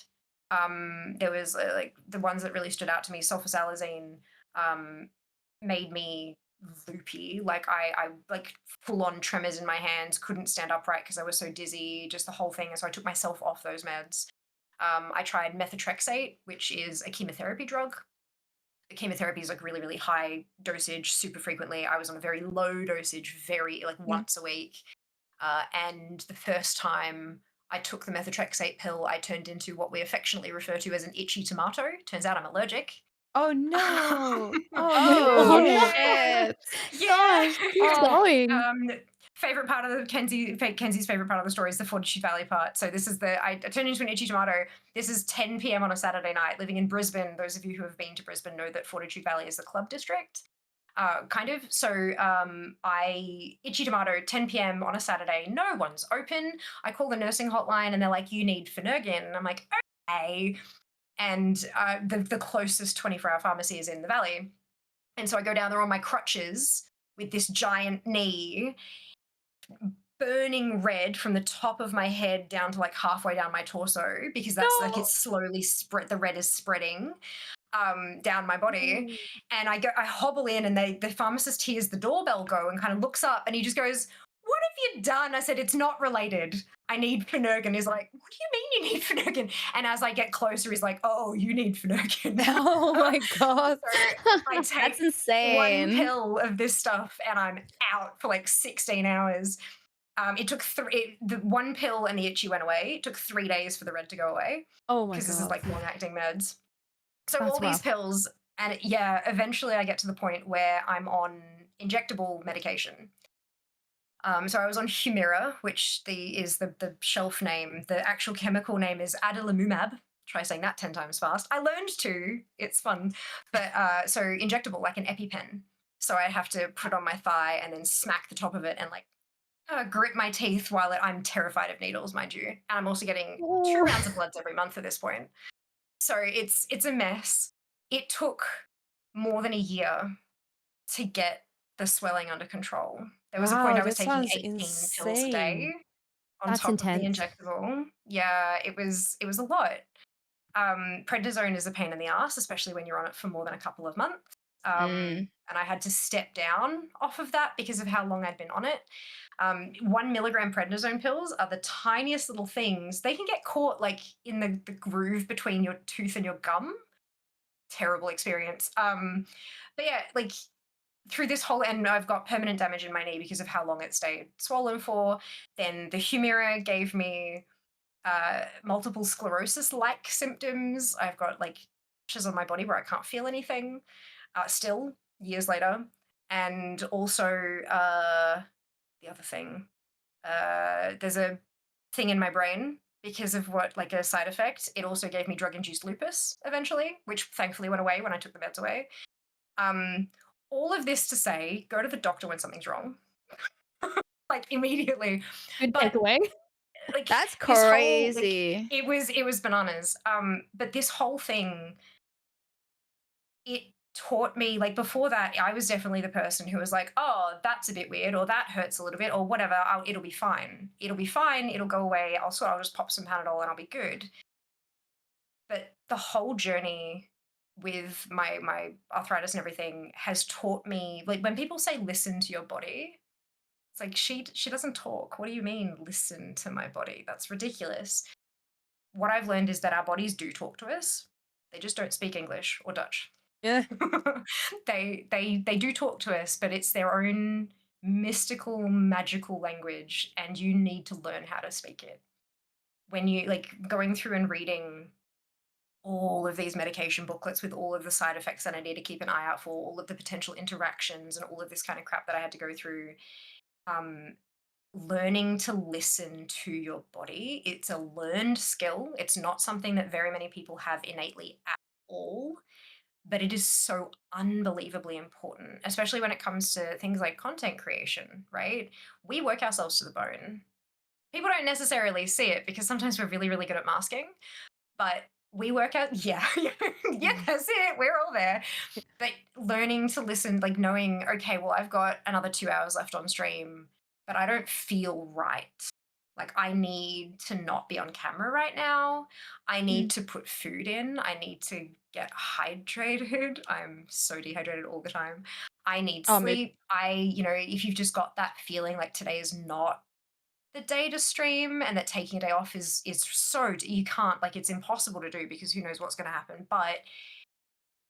There was like the ones that really stood out to me. Sulfasalazine made me loopy. Like I like full on tremors in my hands, couldn't stand upright because I was so dizzy, just the whole thing. And so I took myself off those meds. I tried methotrexate, which is a chemotherapy drug. The chemotherapy is like really, really high dosage, super frequently. I was on a very low dosage, very like Yeah. once a week. And the first time I took the methotrexate pill, I turned into what we affectionately refer to as an itchy tomato. Turns out I'm allergic. Oh no. Oh Oh, no. Yeah. shit. Yeah. Gosh, keep Oh. going. Favorite part of Kenzie's favorite part of the story is the Fortitude Valley part. So this is I turned into an itchy tomato. This is 10 p.m. on a Saturday night. Living in Brisbane, those of you who have been to Brisbane know that Fortitude Valley is the club district. Kind of. So itchy tomato, 10 p.m. on a Saturday. No one's open. I call the nursing hotline and they're like, you need Phenergan. And I'm like, okay. And the closest 24-hour pharmacy is in the valley. And so I go down there on my crutches with this giant knee, burning red from the top of my head down to like halfway down my torso, because that's like No. it's slowly the red is spreading down my body. And I hobble in, and the pharmacist hears the doorbell go and kind of looks up, and he just goes, what have you done? I said, it's not related. I need Phenergan. He's like, what do you mean you need Phenergan? And as I get closer, he's like, oh, you need Phenergan. Oh my god. So I take That's one insane. pill of this stuff and I'm out for like 16 hours. It took the one pill and the itchy went away. It took 3 days for the red to go away Oh my because this is god. like long acting meds. So That's all these rough. pills, and yeah, eventually I get to the point where I'm on injectable medication. So I was on Humira, which is the shelf name. The actual chemical name is adalimumab. Try saying that 10 times fast. I learned to. It's fun. But so injectable, like an EpiPen. So I have to put it on my thigh and then smack the top of it and like grit my teeth while I'm terrified of needles, mind you. And I'm also getting 2 rounds of bloods every month at this point. So it's a mess. It took more than a year to get the swelling under control. There was a point Wow, I was that taking sounds 18 pills a day insane. on That's top of the intense. injectable. Yeah, it was a lot. Prednisone is a pain in the ass, especially when you're on it for more than a couple of months. Mm. And I had to step down off of that because of how long I'd been on it. 1 milligram prednisone pills are the tiniest little things. They can get caught like in the groove between your tooth and your gum. Terrible experience. But yeah, like through this whole, and I've got permanent damage in my knee because of how long it stayed swollen for. Then the Humira gave me multiple sclerosis like symptoms. I've got like patches on my body where I can't feel anything still years later. And also, the other thing, there's a thing in my brain because of what, like a side effect. It also gave me drug induced lupus eventually, which thankfully went away when I took the meds away. Um, all of this to say, go to the doctor when something's wrong, like immediately. Good But takeaway. like That's this whole like crazy. it was bananas. But this whole thing, it taught me, like before that, I was definitely the person who was like, oh, that's a bit weird, or that hurts a little bit, or whatever. It'll be fine. It'll be fine. It'll go away. I'll just pop some Panadol and I'll be good. But the whole journey with my arthritis and everything has taught me, like when people say listen to your body, it's like she doesn't talk. What do you mean listen to my body? That's ridiculous. What I've learned is that our bodies do talk to us. They just don't speak English or Dutch. Yeah. They do talk to us, but it's their own mystical, magical language, and you need to learn how to speak it. When you like going through and reading all of these medication booklets with all of the side effects that I need to keep an eye out for, all of the potential interactions, and all of this kind of crap that I had to go through. Um, Learning to listen to your body, it's a learned skill. It's not something that very many people have innately at all, but it is so unbelievably important, especially when it comes to things like content creation, right? We work ourselves to the bone. People don't necessarily see it because sometimes we're really, really good at masking, but we work out, yeah, yeah, that's it. We're all there. But learning to listen, like knowing, okay, well, I've got another 2 hours left on stream, but I don't feel right. Like, I need to not be on camera right now. I need Mm. to put food in. I need to get hydrated. I'm so dehydrated all the time. I need Oh, me. sleep. If you've just got that feeling like today is not the day to stream and that taking a day off is so you can't, like, it's impossible to do because who knows what's going to happen. But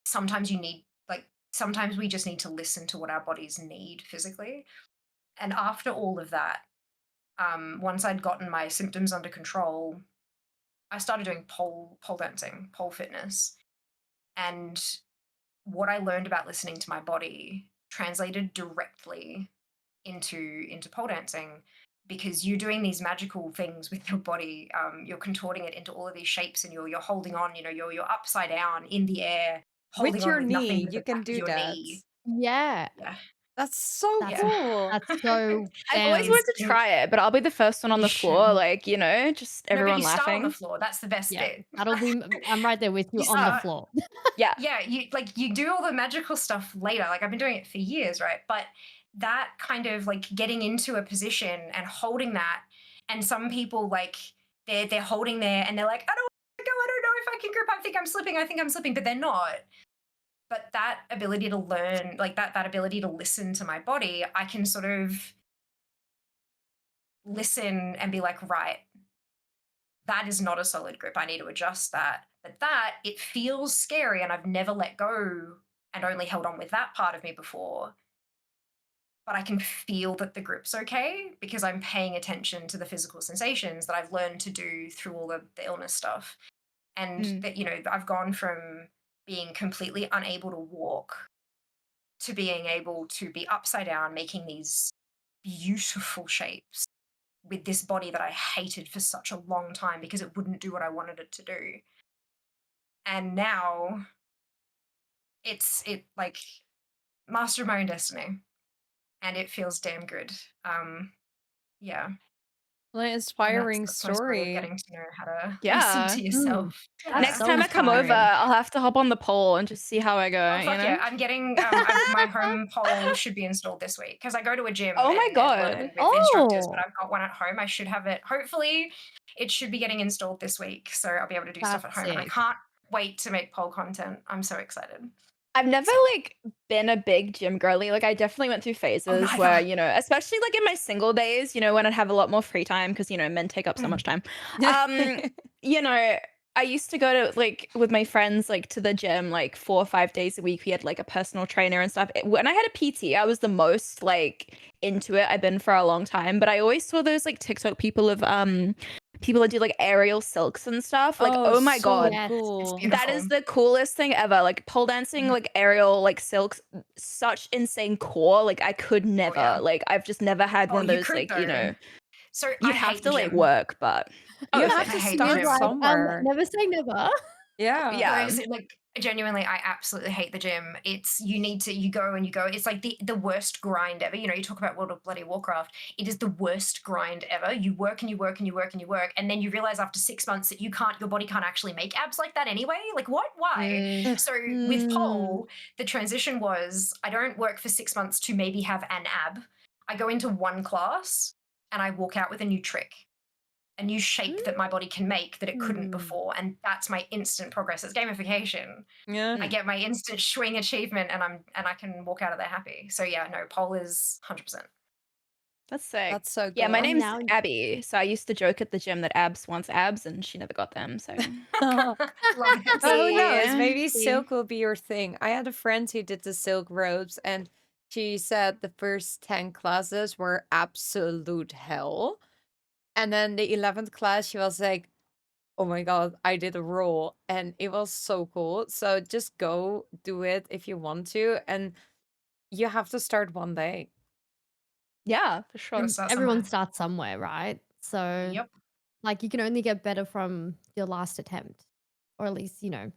sometimes you need, like, sometimes we just need to listen to what our bodies need physically. And after all of that, once I'd gotten my symptoms under control, I started doing pole dancing, pole fitness. And what I learned about listening to my body translated directly into pole dancing, because you're doing these magical things with your body. You're contorting it into all of these shapes, and you're holding on. You're upside down in the air, holding With on your with nothing knee, but you the can back of do your that. knee. Yeah. Yeah, That's so That's yeah. cool. that's so I've always damn. wanted to try it, but I'll be the first one on You the floor, should. like, just No, but everyone you start on the laughing. floor. That's the best Yeah, bit. that'll be I'm right there with you You on the start. floor. Yeah. Yeah, you do all the magical stuff later. Like, I've been doing it for years, right? But that kind of like getting into a position and holding that, and some people, like, they're holding there and they're like, I don't want to go. I don't know if I can grip. I think I'm slipping. I think I'm slipping, but they're not. But that ability to learn, like that ability to listen to my body, I can sort of listen and be like, right, that is not a solid grip. I need to adjust that. But that, it feels scary, and I've never let go and only held on with that part of me before. but I can feel that the grip's okay because I'm paying attention to the physical sensations that I've learned to do through all the illness stuff. And Mm. that, I've gone from being completely unable to walk to being able to be upside down, making these beautiful shapes with this body that I hated for such a long time because it wouldn't do what I wanted it to do. And now it like master of my own destiny, and it feels damn good. Yeah, What an and inspiring that's my story of story. getting to know how to listen Yeah. to Mm, yourself. that's Yeah. Next so time I come over, inspiring. I'll have to hop on the pole and just see how I go, Oh you fuck yeah! know? I'm getting my home pole should be installed this week because I go to a gym Oh my and god. learn with instructors, but Oh, I've got one at home. I should have it. Hopefully, it should be getting installed this week, so I'll be able to do stuff that's at home. And I sick. can't wait to make pole content. I'm so excited. I've never, So, like, been a big gym girly, like, I definitely went through oh phases where, neither. especially, like, in my single days, when I'd have a lot more free time because men take up so much time. Um, you know, I used to go to, like, with my friends, like, to the gym, like, 4 or 5 days a week. We had, like, a personal trainer and stuff. When I had a PT, I was the most, like, into it. I've been for a long time, but I always saw those, like, TikTok people that do, like, aerial silks and stuff. Like, Oh, oh my so god. Yes. It's cool. That beautiful. is the coolest thing ever. Like pole dancing, Mhm. like aerial, like silks, such insane core. Like I could Oh never. yeah. Like I've just never had Oh, one of you those. could Like though. So you'd I have hate the to like gym. work, but You oh have I to same. hate the He was start gym. like, somewhere. never say never. Yeah. No, Yeah. like genuinely, I absolutely hate the gym. It's you go and you go. It's like the worst grind ever. You talk about World of Bloody Warcraft. It is the worst grind ever. You work and you work and you work and you work, and then you realize after 6 months that your body can't actually make abs like that anyway. Like what? Why? Mm, So with Mm. pole, the transition was I don't work for 6 months to maybe have an ab. I go into one class and I walk out with a new trick, a new shape that my body can make that it couldn't Mm. before, and that's my instant progress. It's gamification. Yeah. I mm. get my instant swing achievement, and I can walk out of there happy. So yeah, no, pole is 100%. That's sick. That's so Yeah, my cool. And name's now Abby. So I used to joke at the gym that Abs wants abs, and she never got them. So Love it. But who knows? yeah, Maybe see. silk will be your thing. I had a friend who did the silk robes, and she said the first 10 classes were absolute hell. And then the 11th class, she was like, oh my God, I did a roll. And it was so cool. So just go do it if you want to. And you have to start one day. Yeah, for Gotta sure. start everyone somewhere. starts somewhere, right? So, Yep. like, you can only get better from your last attempt, or at least, like,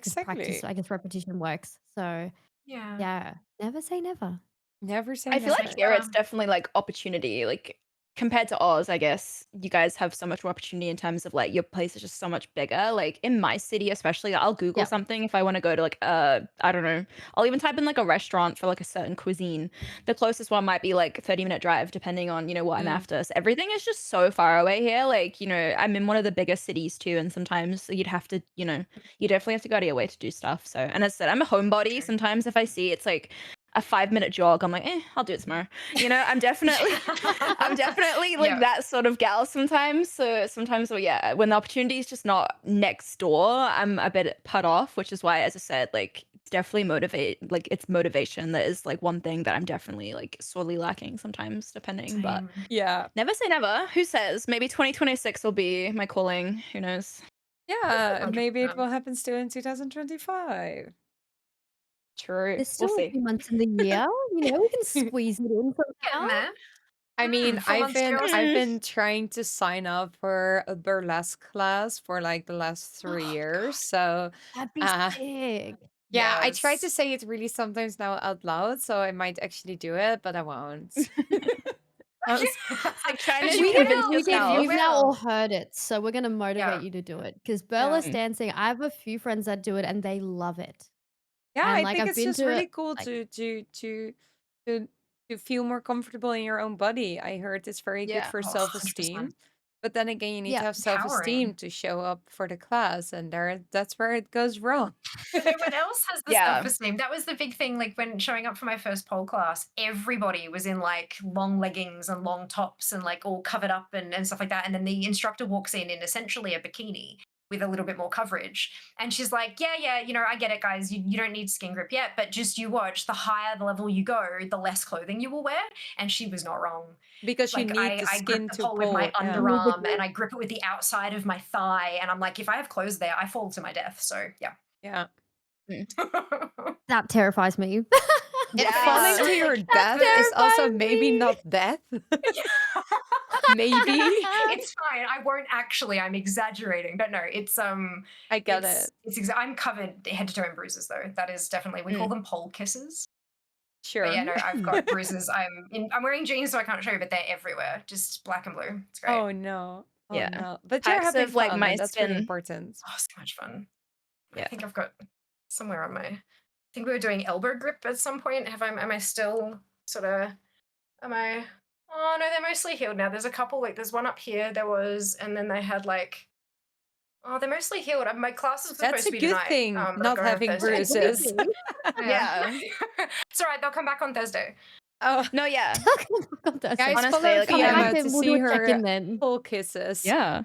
just practice. Exactly. I guess repetition works. So, Yeah. yeah, never say never. Never say I feel like Just never. here it's definitely like opportunity. Like compared to Oz, I guess you guys have so much more opportunity in terms of like your place is just so much bigger. Like in my city, especially, I'll Google Yeah. something if I want to go to like I don't know. I'll even type in like a restaurant for like a certain cuisine. The closest one might be like a 30-minute drive, depending on, what I'm Mm. after. So everything is just so far away here. Like, I'm in one of the biggest cities too, and sometimes you'd have to, you definitely have to go out of your way to do stuff. So and as I said, I'm a homebody. true. Sometimes if I see it's like a 5-minute jog, I'm like, I'll do it tomorrow. I'm definitely I'm definitely like Yep. that sort of gal sometimes. So sometimes, well, yeah, when the opportunity is just not next door, I'm a bit put off, which is why, as I said, like it's definitely like it's motivation that is like one thing that I'm definitely like sorely lacking sometimes, depending. But Same. Yeah. never say never. Who says? Maybe 2026 will be my calling. Who knows? Yeah. Maybe it 100%. will happen still in 2025. True. There's We'll still a see. few months in the year. We can squeeze it in Getting somehow. there. I mean, 4 months to go. I've Mm. been trying to sign up for a burlesque class for like the last 3 years. God. So, That'd be uh, sick. yeah, I try to Yes. say it really sometimes now out loud, so I might actually do it, but I won't. It's like trying But to you We convince will. we've You yourself. we've now all will. heard it, so we're gonna motivate Yeah. you to do it. Because Yeah. burlesque dancing, I have a few friends that do it and they love it. Yeah, And I like think I've it's been just to really cool like to to feel more comfortable in your own body. I heard it's very good Yeah. for Oh, 100%. self-esteem. But then again, you need to yeah, have self-esteem Empowering. to show up for the class, and that's where it goes wrong. No one else has the Yeah. self-esteem. That was the big thing, like, when showing up for my first pole class, everybody was in, like, long leggings and long tops and, like, all covered up and stuff like that, and then the instructor walks in essentially a bikini, with a little bit more coverage. And she's like, yeah, I get it, guys. You don't need skin grip yet, but just you watch, the higher the level you go, the less clothing you will wear. And she was not wrong. Because you Like need the I grip skin the to pole with my pull. Yeah. underarm and I grip it with the outside of my thigh. And I'm like, if I have clothes there, I fall to my death. So yeah. Yeah. Mm. That terrifies me. And Yeah. falling to your That death is also terrifies maybe me. not death. Maybe. It's fine. I won't actually. I'm exaggerating, but no, I get it. I'm covered head to toe in bruises though. That is definitely, we call Mm. them pole kisses. But Sure. yeah, no, I've got bruises. I'm wearing jeans, so I can't show you, but they're everywhere, just black and blue. It's great. Oh no. Oh Yeah. no. But you're Types having of like fun, my and that's really skin. important. Oh, so much fun. I Yeah. think I've got somewhere on my. I think we were doing elbow grip at some point. Am I still sort of? Am I? Oh no, they're mostly healed now. There's a couple, like there's one up here. There was, and then they had like. Oh, they're mostly healed. My class is supposed That's to a be good tonight. thing, But I'm not going on having Thursday. bruises. Yeah. It's all right. They'll come back on Thursday. Oh, No, yeah. guys, Honestly, follow like, Come back Fiamma and to we'll do see a check-in her then. full kisses. Yeah.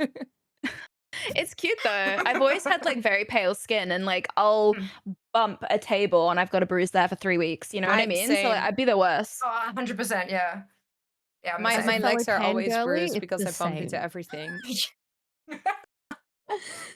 It's cute though. I've always had like very pale skin and like I'll bump a table and I've got a bruise there for 3 weeks. You know what I mean? So like Same. I'd be the worst. Oh, 100%. Yeah. Yeah. I'm the My As a same. fellow legs are tan always girly, bruised it's because the I bump into same. everything.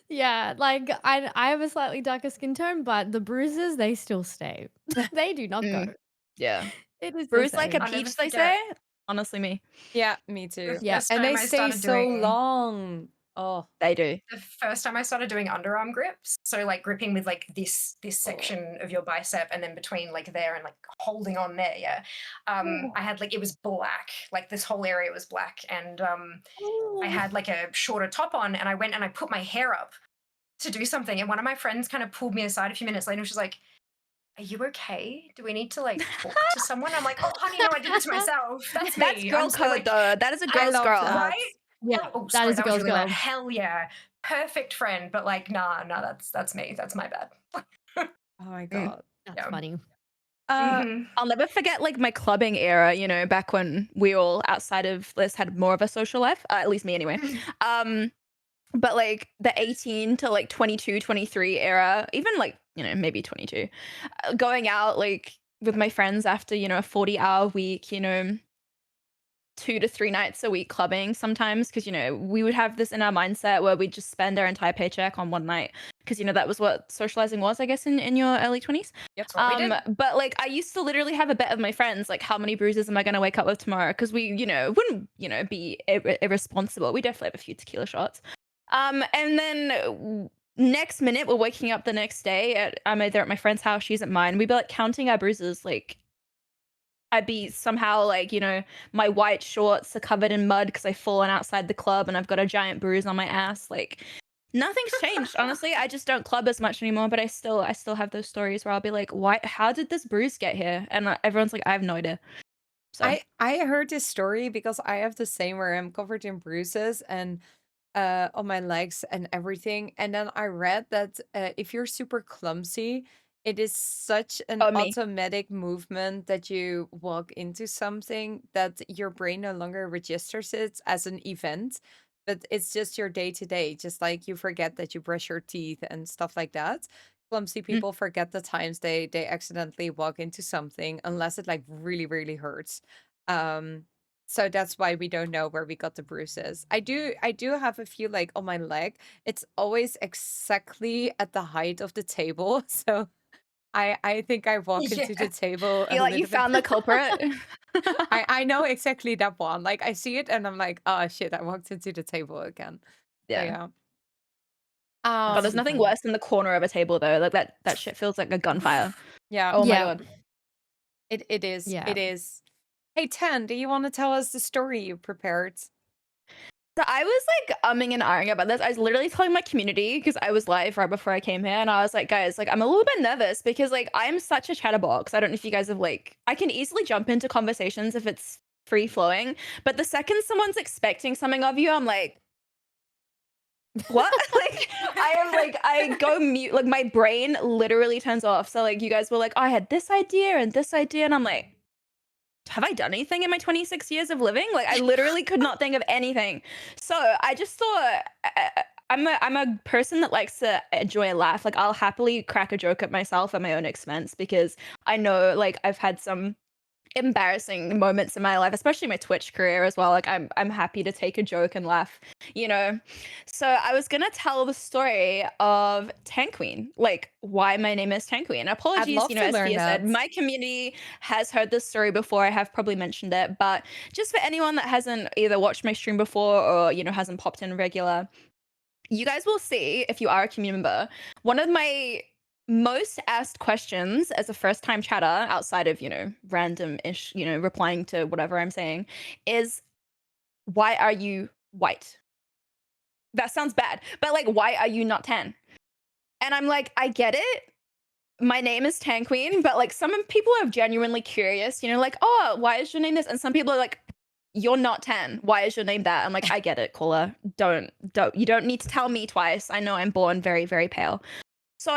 Yeah, like I have a slightly darker skin tone, but the bruises, they still stay. They do not go. Mm. Yeah. It is the Bruise like a same. I'll never peach, they forget. say. Honestly, me. Yeah, me too. The Yeah. first And they time I stay started so doing long. Oh, They do. the first time I started doing underarm grips, so like gripping with like this section of your bicep and then between like there and like holding on there, yeah. I had like, it was black, like this whole area was black, and I had like a shorter top on, and I went and I put my hair up to do something, and one of my friends kind of pulled me aside a few minutes later, and she's like, "Are you okay? Do we need to like talk to someone?" I'm like, "Oh, honey, no, I did it to myself. That's me." That's girl I'm so, code like, though. That is a I girl's love girl. that. right? Yeah, Oh, that sorry, is a that was girl's really loud. girl. Hell yeah, perfect friend, but like, nah, that's me. That's my bad. Oh my God. That's Yeah. funny. Mhm. I'll never forget like my clubbing era, you know, back when we all outside of this had more of a social life, at least me anyway. But like the 18 to like 22, 23 era, even like, you know, maybe 22, going out like with my friends after, you know, a 40-hour week, you know, 2 to 3 nights a week clubbing sometimes, because you know we would have this in our mindset where we'd just spend our entire paycheck on one night, because you know that was what socializing was, I guess, in your early 20s. That's what we did. But like I used to literally have a bet with my friends, like how many bruises am I going to wake up with tomorrow, because we, you know, wouldn't, you know, be irresponsible. We definitely have a few tequila shots, and then next minute we're waking up the next day at, I'm either at my friend's house, she's at mine, we'd be like counting our bruises. Like I'd be somehow like, you know, my white shorts are covered in mud because I've fallen outside the club and I've got a giant bruise on my ass. Like nothing's changed, honestly. I just don't club as much anymore, but I still have those stories where I'll be like, why, how did this bruise get here? And everyone's like, I have no idea. So I heard this story because I have the same where I'm covered in bruises and on my legs and everything. And then I read that if you're super clumsy, it is such an oh me. automatic movement that you walk into something that your brain no longer registers it as an event, but it's just your day to day. Just like you forget that you brush your teeth and stuff like that. Clumsy Mm. people forget the times they accidentally walk into something unless it like really really hurts. Um, so that's why we don't know where we got the bruises. I do have a few like on my leg. It's always exactly at the height of the table. So I think I walk into the Yeah. table a Feel like you little bit. found the culprit. I know exactly that one. Like I see it and I'm like, oh shit, I walked into the table again. So Yeah. yeah. God, there's nothing worse than the corner of a table though. Like that shit feels like a gunfire. Yeah. Oh my Yeah. god. It is. Yeah. It is. Hey Ten, do you want to tell us the story you prepared? So I was like umming and ahhing about this. I was literally telling my community because I was live right before I came here, and I was like, guys, like I'm a little bit nervous because like I'm such a chatterbox. I don't know if you guys have like, I can easily jump into conversations if it's free flowing, but the second someone's expecting something of you, I'm like, what? Like I am like, I go mute, like my brain literally turns off. So like you guys were like, oh, I had this idea and this idea, and I'm like, have I done anything in my 26 years of living? Like I literally could not think of anything. So I just thought I'm a person that likes to enjoy a laugh. Like I'll happily crack a joke at myself at my own expense because I know like I've had some embarrassing moments in my life, especially my Twitch career as well. Like I'm happy to take a joke and laugh, you know. So I was gonna tell the story of TanQueen, like why my name is TanQueen. I'd Apologies, love you know, to as learn Fia said, that. my community has heard this story before. I have probably mentioned it, but just for anyone that hasn't either watched my stream before or you know hasn't popped in regular, you guys will see if you are a community member, one of my most asked questions as a first time chatter outside of, you know, random ish, you know, replying to whatever I'm saying is why are you white? That sounds bad, but like, why are you not tan? And I'm like, I get it. My name is TanQueen, but like some people are genuinely curious, you know, like, oh, why is your name this? And some people are like, you're not tan. Why is your name that? I'm like, I get it, caller. You don't need to tell me twice. I know I'm born very, very pale. So,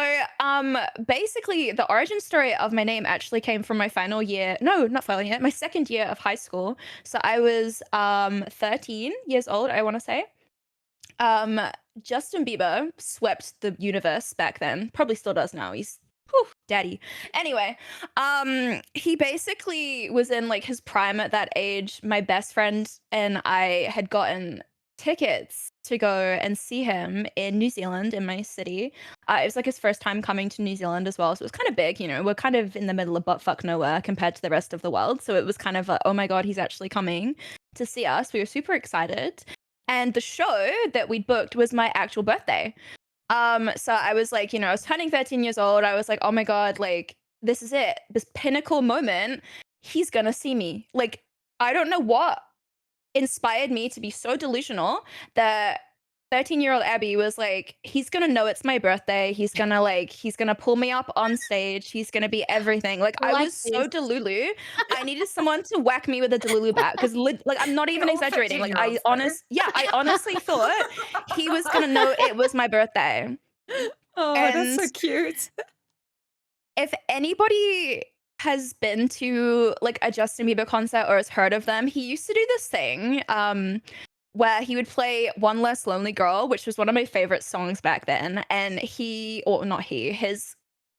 basically, the origin story of my name actually came from my final year. No, not final year. My second year of high school. So I was 13 years old. I want to say. Um, Justin Bieber swept the universe back then. Probably still does now. He's whew, daddy. Anyway, he basically was in like his prime at that age. My best friend and I had gotten tickets to go and see him in New Zealand in my city. It was like his first time coming to New Zealand as well. So it was kind of big, you know. We're kind of in the middle of buttfuck nowhere compared to the rest of the world. So it was kind of like, oh my God, he's actually coming to see us. We were super excited. And the show that we'd booked was my actual birthday. So I was like, you know, I was turning 13 years old. I was like, oh my God, like, this is it. This pinnacle moment. He's gonna see me. Like, I don't know what inspired me to be so delusional that 13-year-old Abby was like, he's gonna know it's my birthday. He's gonna pull me up on stage. He's gonna be everything. Like, I I like was so this. delulu. I needed someone to whack me with a delulu bat because, like, I'm not They're even all exaggerating. Like, 13-year-olds though. yeah, I honestly thought he was gonna know it was my birthday. Oh, that's And so cute. if anybody has been to like a Justin Bieber concert or has heard of them, he used to do this thing where he would play One Less Lonely Girl, which was one of my favorite songs back then. And his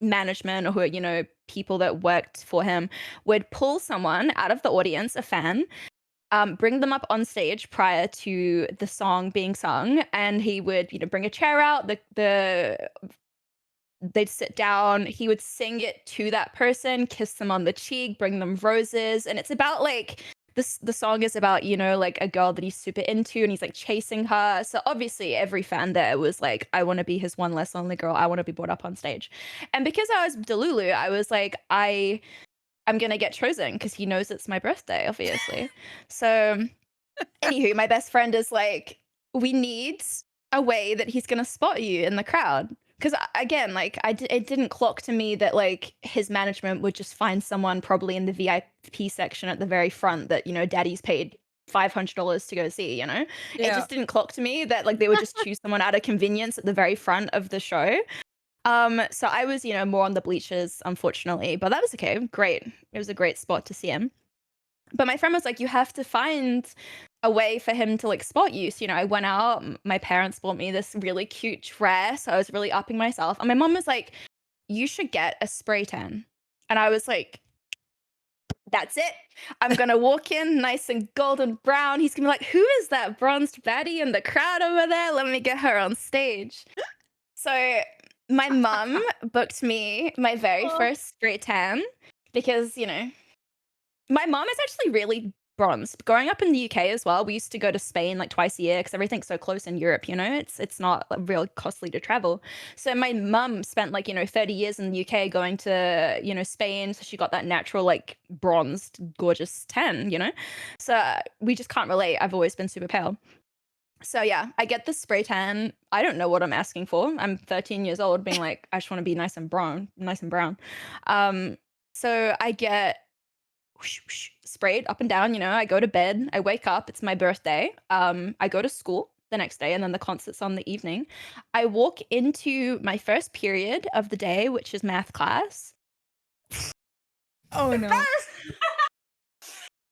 management or who, you know, people that worked for him would pull someone out of the audience, a fan, bring them up on stage prior to the song being sung, and he would, you know, bring a chair out. They'd sit down, he would sing it to that person, kiss them on the cheek, bring them roses, and it's about like the song is about, you know, like a girl that he's super into and he's like chasing her. So obviously every fan there was like, I want to be his one less lonely girl. I want to be brought up on stage. And because I was Delulu, I was like, I'm gonna get chosen because he knows it's my birthday, obviously. So anywho, my best friend is like, we need a way that he's gonna spot you in the crowd. Because again, like it didn't clock to me that like his management would just find someone probably in the VIP section at the very front that, you know, daddy's paid $500 to go see, you know? It Yeah. just didn't clock to me that like they would just choose someone out of convenience at the very front of the show. So I was, you know, more on the bleachers, unfortunately, but that was okay. Great. It was a great spot to see him. But my friend was like, you have to find a way for him to like spot you. So, you know, I went out, my parents bought me this really cute dress. I was really upping myself. And my mom was like, you should get a spray tan. And I was like, that's it. I'm going to walk in nice and golden brown. He's going to be like, who is that bronzed baddie in the crowd over there? Let me get her on stage. So my mum booked me my very Oh. first spray tan because, you know, my mom is actually really bronzed. Growing up in the UK as well, we used to go to Spain like twice a year because everything's so close in Europe, you know? It's not like, real costly to travel. So my mum spent like, you know, 30 years in the UK going to, you know, Spain. So she got that natural, like bronzed, gorgeous tan, you know? So we just can't relate. I've always been super pale. So yeah, I get the spray tan. I don't know what I'm asking for. I'm 13 years old, being like, I just want to be nice and brown, nice and brown. So I get whoosh, whoosh, sprayed up and down. You know, I go to bed, I wake up, it's my birthday. I go to school the next day, and then the concert's on the evening. I walk into my first period of the day, which is math class. Oh no.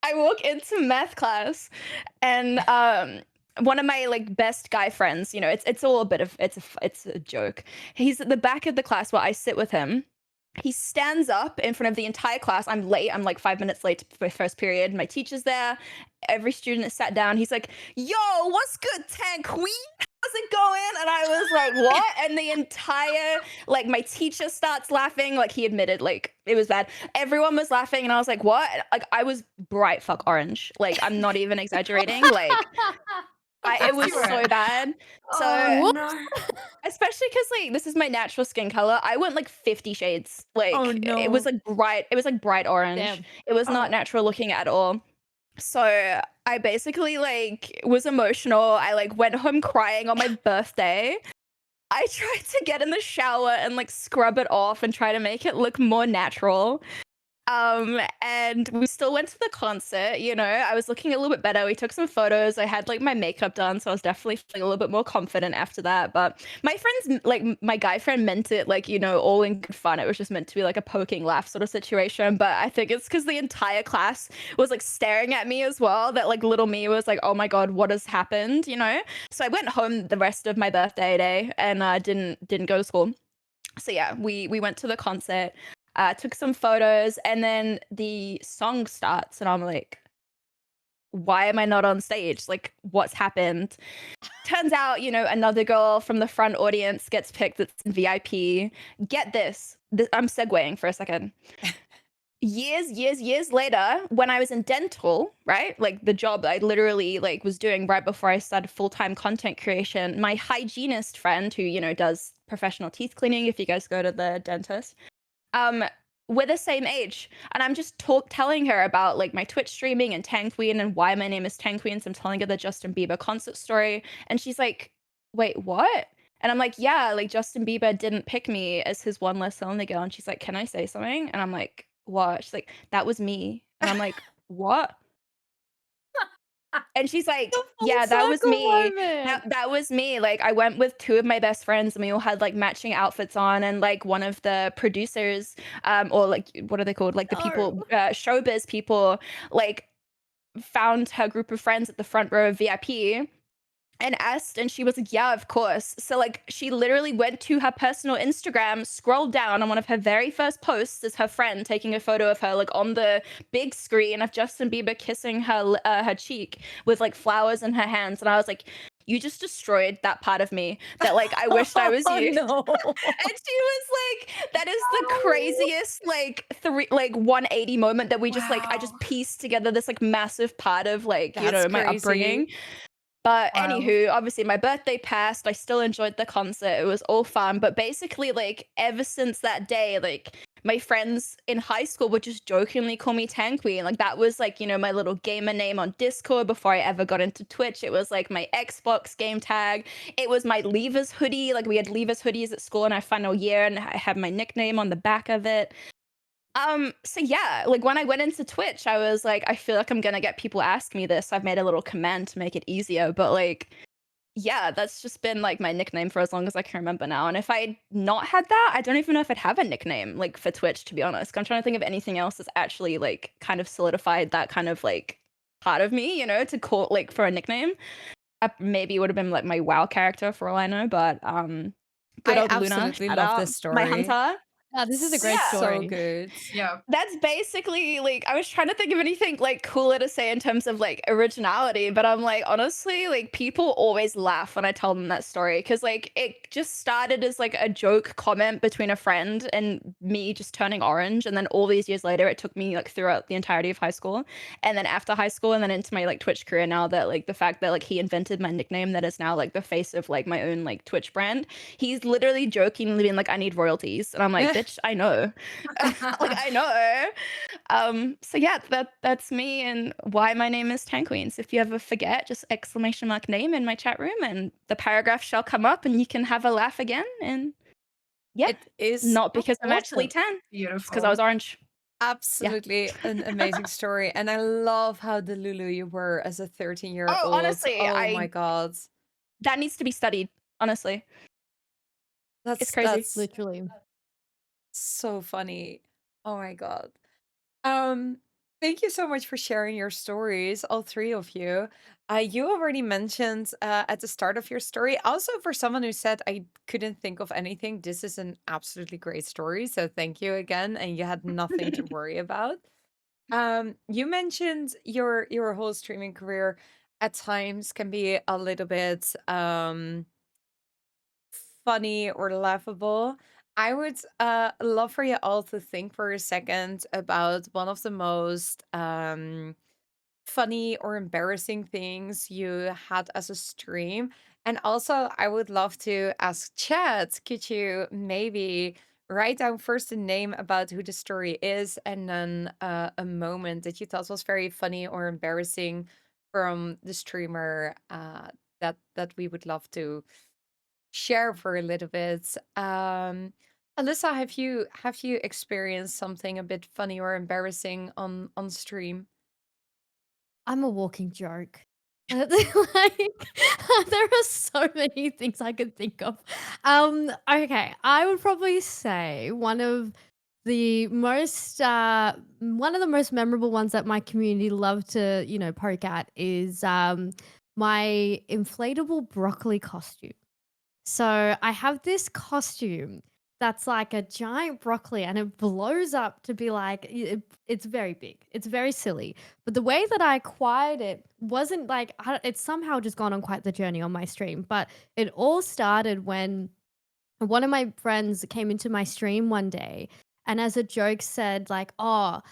I walk into math class, and one of my like best guy friends, you know, it's all a bit of it's a joke. He's at the back of the class where I sit with him. He stands up in front of the entire class. I'm late. I'm like 5 minutes late to my first period. My teacher's there. Every student is sat down. He's like, "Yo, what's good, TanQueen? How's it going?" And I was like, "What?" And the entire like my teacher starts laughing. Like he admitted, like it was bad. Everyone was laughing, and I was like, "What?" Like I was bright fuck orange. Like I'm not even exaggerating. Like Of it course was you were. so bad. Oh So Whoops. no. especially because like this is my natural skin color. I went like 50 shades. Oh Like no. it was like bright orange. Damn. It was not Oh. natural looking at all. So I basically like was emotional. I like went home crying on my birthday. I tried to get in the shower and like scrub it off and try to make it look more natural. And we still went to the concert, you know. I was looking a little bit better. We took some photos. I had like my makeup done, so I was definitely feeling a little bit more confident after that. But my friends, like my guy friend, meant it like, you know, all in good fun. It was just meant to be like a poking laugh sort of situation. But I think it's because the entire class was like staring at me as well. That like little me was like, oh my God, what has happened? You know? So I went home the rest of my birthday day and didn't go to school. So yeah, we went to the concert, took some photos, and then the song starts, and I'm like, why am I not on stage? Like, what's happened? Turns out, you know, another girl from the front audience gets picked that's in VIP. Get this. I'm segueing for a second. Years later, when I was in dental, right? Like the job I literally like was doing right before I started full-time content creation, my hygienist friend who, you know, does professional teeth cleaning if you guys go to the dentist, um, we're the same age. And I'm just telling her about like my Twitch streaming and TanQueen and why my name is TanQueen. So I'm telling her the Justin Bieber concert story. And she's like, wait, what? And I'm like, yeah, like Justin Bieber didn't pick me as his one less lonely girl. And she's like, can I say something? And I'm like, what? She's like, that was me. And I'm like, what? And she's like, The full "Yeah, that was circle me. moment. That was me." Like, I went with 2 of my best friends, and we all had, like, matching outfits on, and, like, one of the producers, or, like, what are they called? Like, the No. people, showbiz people, like, found her group of friends at the front row of VIP and asked, and she was like, yeah, of course. So like she literally went to her personal Instagram, scrolled down, on one of her very first posts is her friend taking a photo of her like on the big screen of Justin Bieber kissing her cheek with like flowers in her hands. And I was like, you just destroyed that part of me that like I wished I was Oh you. no. And she was like, that is the Oh, craziest like 180 moment that we just like I wow. just pieced together this like massive part of like, you That's know, my crazy. upbringing. But Wow. anywho, obviously my birthday passed. I still enjoyed the concert. It was all fun. But basically, like ever since that day, like my friends in high school would just jokingly call me TanQueen. Like that was like, you know, my little gamer name on Discord before I ever got into Twitch. It was like my Xbox game tag. It was my Leavers hoodie. Like we had Leavers hoodies at school in our final year, and I had my nickname on the back of it. So yeah, like when I went into Twitch, I was like, I feel like I'm gonna get people ask me this. I've made a little command to make it easier, but like, yeah, that's just been like my nickname for as long as I can remember now. And if I'd not had that, I don't even know if I'd have a nickname like for Twitch, to be honest. I'm trying to think of anything else that's actually like kind of solidified that kind of like part of me, you know, to call like for a nickname. Maybe it would have been like my WoW character for all I know, but good I old Luna, absolutely shout love out this my story. hunter. This is a great Yeah, So story. good. Yeah. that's basically like I was trying to think of anything like cooler to say in terms of like originality, but I'm like honestly, like people always laugh when I tell them that story because like it just started as like a joke comment between a friend and me just turning orange, and then all these years later, it took me like throughout the entirety of high school, and then after high school, and then into my like Twitch career now that like the fact that like he invented my nickname that is now like the face of like my own like Twitch brand. He's literally jokingly being like, I need royalties, and I'm like, bitch, I know. Like I know. So yeah, that's me and why my name is TanQueen. So if you ever forget, just exclamation mark name in my chat room and the paragraph shall come up and you can have a laugh again. And yeah, It is not because I'm actually awesome. 10. It's because I Beautiful. was orange. Yeah. Absolutely an amazing story. And I love how delulu you were as a 13-year Oh, old. honestly, Oh my I God. that needs to be studied. Honestly. It's That's crazy. that's Literally. so funny. Oh my God. Um, Thank you so much for sharing your stories, all three of you. You already mentioned at the start of your story. Also, for someone who said I couldn't think of anything, this is an absolutely great story. So thank you again, and you had nothing to worry about. You mentioned your whole streaming career at times can be a little bit funny or laughable. I would love for you all to think for a second about one of the most funny or embarrassing things you had as a stream. And also, I would love to ask Chad, could you maybe write down first a name about who the story is and then a moment that you thought was very funny or embarrassing from the streamer that we would love to share for a little bit. Alyssa, have you experienced something a bit funny or embarrassing on stream? I'm a walking joke. Like, there are so many things I could think of. Okay, I would probably say one of the most memorable ones that my community love to, poke at is my inflatable broccoli costume. So I have this costume that's like a giant broccoli and it blows up to be like it's very big. It's very silly. But the way that I acquired it wasn't like it's somehow just gone on quite the journey on my stream. But it all started when one of my friends came into my stream one day and as a joke said like, "Oh,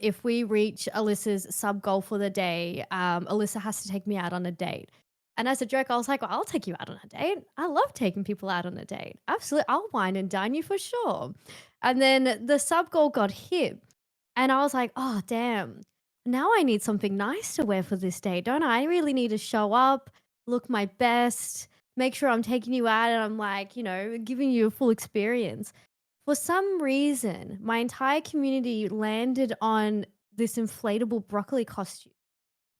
if we reach Alyssa's sub goal for the day, Alyssa has to take me out on a date." And as a joke, I was like, "Well, I'll take you out on a date. I love taking people out on a date. Absolutely, I'll wine and dine you for sure." And then the sub goal got hit, and I was like, "Oh, damn. Now I need something nice to wear for this day, don't I? I really need to show up, look my best, make sure I'm taking you out and I'm like, giving you a full experience." For some reason, my entire community landed on this inflatable broccoli costume.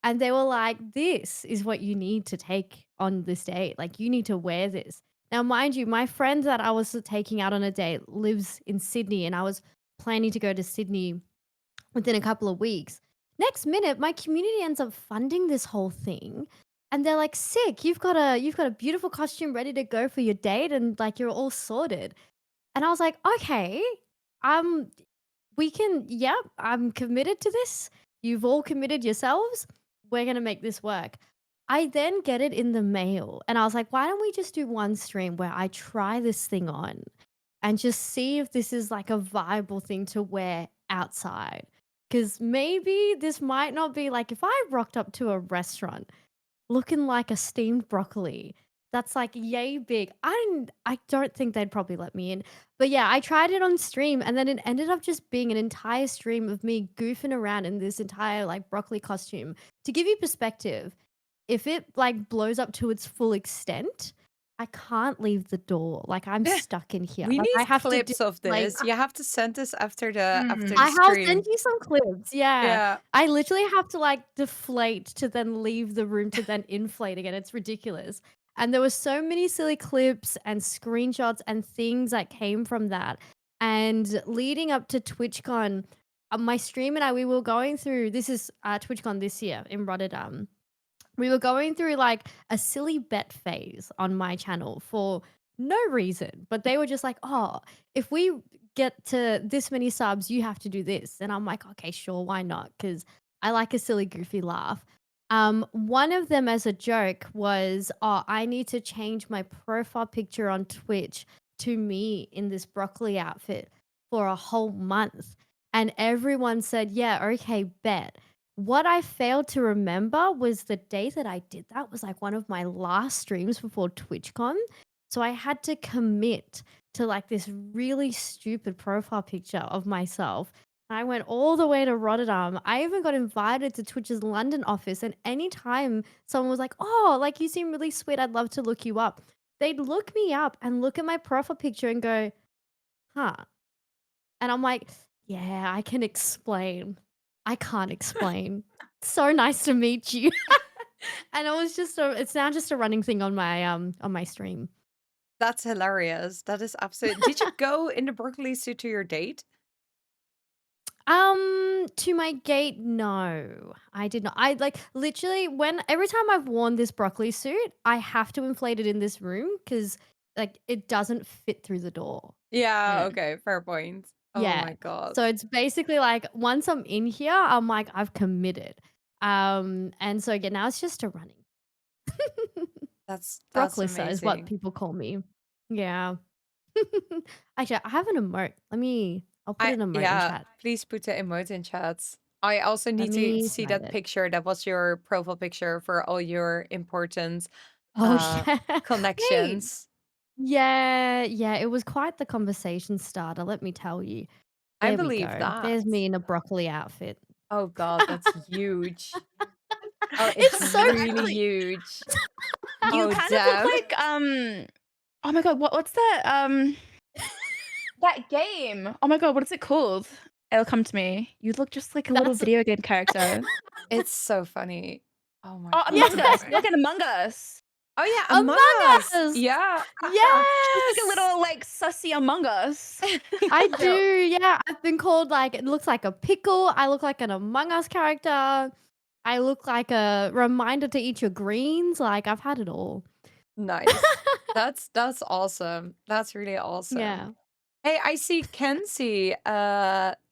And they were like, "This is what you need to take on this date. Like, you need to wear this." Now, mind you, my friend that I was taking out on a date lives in Sydney, and I was planning to go to Sydney within a couple of weeks. Next minute, my community ends up funding this whole thing. And they're like, "Sick, you've got a beautiful costume ready to go for your date and like you're all sorted." And I was like, "Okay, um we can yep, I'm committed to this. You've all committed yourselves. We're gonna make this work." I then get it in the mail and I was like, "Why don't we just do one stream where I try this thing on and just see if this is like a viable thing to wear outside?" Because maybe this might not be like if I rocked up to a restaurant looking like a steamed broccoli that's like yay big. I don't think they'd probably let me in. But yeah, I tried it on stream and then it ended up just being an entire stream of me goofing around in this entire like broccoli costume. To give you perspective, if it like blows up to its full extent, I can't leave the door. Like I'm stuck in here. We Like I need have to do clips of like this. You have to send this after the I'll send stream. you some clips, yeah. Yeah. I literally have to, like, deflate to then leave the room to then inflate again, it's ridiculous. And there were so many silly clips and screenshots and things that came from that. And leading up to TwitchCon, my stream and I, we were going through this is, TwitchCon this year in Rotterdam. We were going through like a silly bet phase on my channel for no reason, but they were just like, "Oh, if we get to this many subs, you have to do this." And I'm like, "Okay, sure, why not?" Because I like a silly, goofy laugh. One of them as a joke was, "Oh, I need to change my profile picture on Twitch to me in this broccoli outfit for a whole month." And everyone said, "Yeah, okay, bet." What I failed to remember was the day that I did that was, like, one of my last streams before TwitchCon, so I had to commit to, like, this really stupid profile picture of myself. I went all the way to Rotterdam. I even got invited to Twitch's London office, and anytime someone was like, "Oh, like, you seem really sweet, I'd love to look you up," they'd look me up and look at my profile picture and go, "Huh." And I'm like, "Yeah, I can explain. I can't explain. So nice to meet you." And it's now just a running thing on my stream. That's hilarious. That is absolute. Did you go in the broccoli suit to your date? To my gate, no, I did not. I like literally when every time I've worn this broccoli suit, I have to inflate it in this room because like it doesn't fit through the door. Yeah, Mm. okay, fair point. Oh Yeah. my god. So it's basically like once I'm in here, I'm like, I've committed. And so again, now it's just a running. That's Brocklissa is what amazing. people call me. Yeah. Actually, I have an emote. I'll put I an emote in yeah, chat. please put the emote in chats. I also Let need to me see find that it. picture. That was your profile picture for all your important Oh, uh yeah. Hey, connections. yeah, yeah, it was quite the conversation starter, let me tell you. I There we believe go. that. There's me in a broccoli outfit. Oh god, that's huge. Oh, it's It's so You really actually, huge. you Oh, kind of look damn. like oh my god, what's that that game? Oh my god, what is it called? It'll come to me. You look just like a little That's video game character. It's so funny. Oh my Oh, yeah, Among god. Us. You look at Among Us. Oh yeah, Among Among Us. Us! Yeah. She's like a Yes! little like sussy Among Us. I do, Yeah. yeah, I've been called, like it looks like a pickle, I look like an Among Us character, I look like a reminder to eat your greens, like, I've had it all. Nice. That's awesome. That's really awesome. Yeah. Hey, I see Kenzie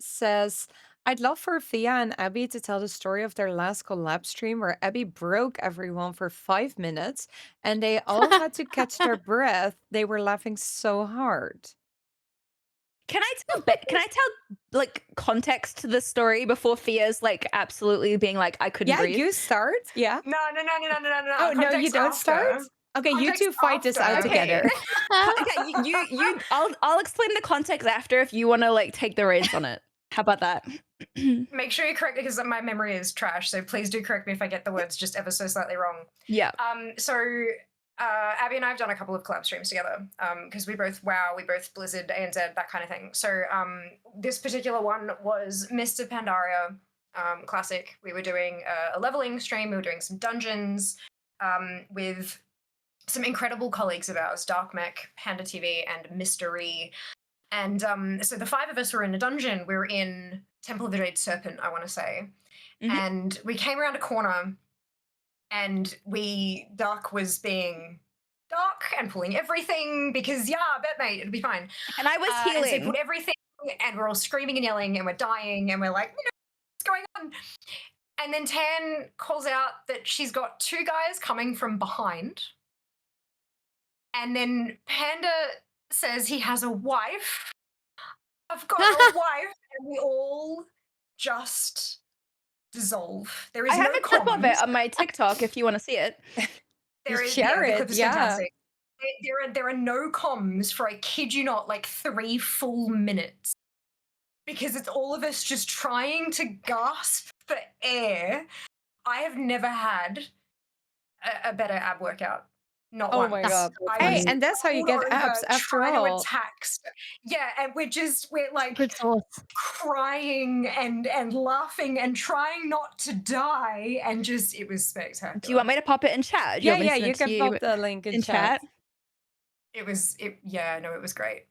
says, I'd love for Fia and Abby to tell the story of their last collab stream where Abby broke everyone for 5 minutes and they all had to catch their breath. They were laughing so hard. Can I tell like context to the story before Fia's like absolutely being like I couldn't Yeah, breathe? you start. Yeah. No, no, no, no, no, no, no, no. Oh, no, you Context don't start? after. Okay, you Context two fight this out after. Okay. together. Okay, I'll explain the context after if you want to like take the reins on it. How about that? Make sure you correct me because my memory is trash. So please do correct me if I get the words just ever so slightly wrong. Yeah. So Abby and I have done a couple of collab streams together because we both WoW, we both Blizzard, ANZ, that kind of thing. So this particular one was Mr. Pandaria Classic. We were doing a leveling stream. We were doing some dungeons with some incredible colleagues of ours, Dark Mech, Panda TV, and Mystery. And so the five of us were in a dungeon. We were in Temple of the Jade Serpent, I want to say. Mhm. And we came around a corner and Dark was being dark and pulling everything because, yeah, bet mate, it'll be fine. And I was And so he healing. pulled everything and we're all screaming and yelling and we're dying and we're like, no, what's going on? And then Tan calls out that she's got two guys coming from behind. And then Panda says he has a wife. I've got a wife, and we all just dissolve. There is I have no a clip of it comms. on my TikTok if you want to see it. There is Share the it, clip is yeah. fantastic. There are no comms for, I kid you not, like 3 full minutes. Because it's all of us just trying to gasp for air. I have never had a better ab workout. Not Oh one. my That's god. so I Hey, was funny. and that's how you all get over abs after trying to all. attack. Yeah, and we're like Secret sauce. crying and laughing and trying not to die, and just it was spectacular. Do you want me to pop it in chat? Do you Yeah, want me to yeah, send you it to can you pop the link in in chat. chat? It was great.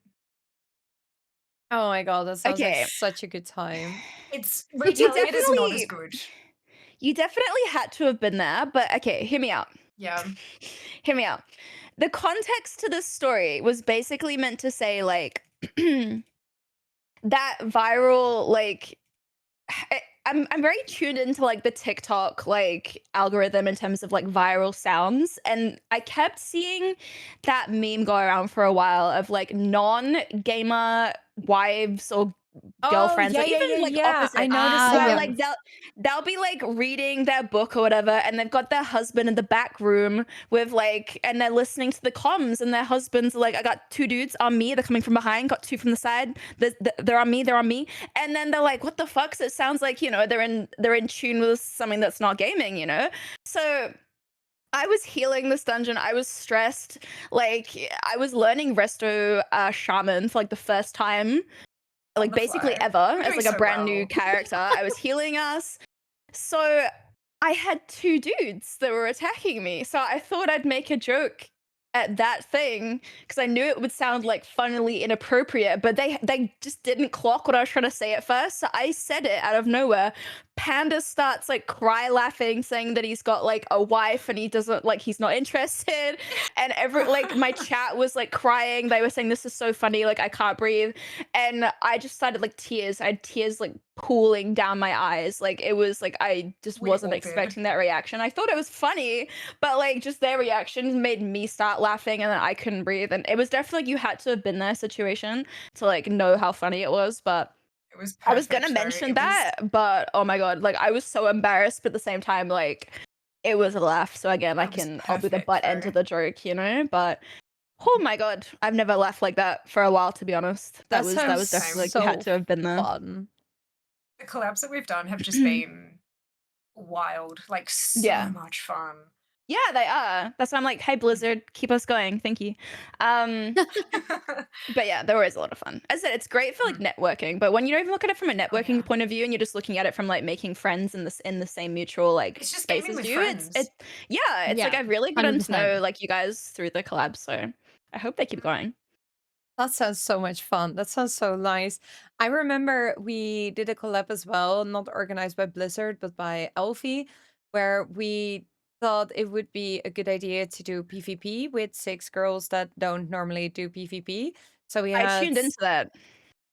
Oh my god, that sounds like Okay. such a good time. It's You retelling it is not as definitely good. you definitely had to have been there, but okay, hear me out. Yeah. Hear me out. The context to this story was basically meant to say like that viral like I'm very tuned into like the TikTok like algorithm in terms of like viral sounds, and I kept seeing that meme go around for a while of like non-gamer wives or Oh, girlfriends yeah, or yeah, even yeah, like yeah. I opposites noticed where yeah. that. like they'll be like reading their book or whatever, and they've got their husband in the back room with like, and they're listening to the comms, and their husbands are like, I got two dudes on me, they're coming from behind, got two from the side, they're on me, and then they're like, what the fuck? So it sounds like, you know, they're in tune with something that's not gaming, you know. So I was healing this dungeon. I was stressed. Like I was learning Resto Shaman for like the first time, like the basically fly. ever, You're as doing like a so brand new well. character. I was healing us. So I had two dudes that were attacking me. So I thought I'd make a joke at that thing because I knew it would sound like funnily inappropriate, but they just didn't clock what I was trying to say at first. So I said it out of nowhere. Panda starts like cry laughing, saying that he's got like a wife and he doesn't like he's not interested. And every like my chat was like crying. They were saying this is so funny, like I can't breathe. And I just started like tears. I had tears like pooling down my eyes. Like it was like I just We wasn't all did. expecting that reaction. I thought it was funny, but like just their reactions made me start laughing and then I couldn't breathe. And it was definitely like you had to have been there situation to like know how funny it was. But It was I was gonna perfect though. mention It was that, but oh my god, like I was so embarrassed, but at the same time, like it was a laugh. So again, it was I'll be the perfect butt end though. of the joke, you know? But oh my god, I've never laughed like that for a while, to be honest. That That sounds was definitely Same. like you had so to have been there. fun. The collabs that we've done have just been wild, like so Yeah. much fun. Yeah, they are. That's why I'm like, hey Blizzard, keep us going. Thank you. Um, but yeah, they're always a lot of fun. As I said, it's great for like Mm. networking, but when you don't even look at it from a Oh networking yeah. point of view and you're just looking at it from like making friends in the same mutual like It's just space gaming as with you, friends. yeah, it's like Yeah, I've really gotten to 100%. know like you guys through the collab, so I hope they keep going. That sounds so much fun. That sounds so nice. I remember we did a collab as well, not organized by Blizzard, but by Elfie, where we thought it would be a good idea to do PvP with 6 girls that don't normally do PvP. So we I had, tuned into that.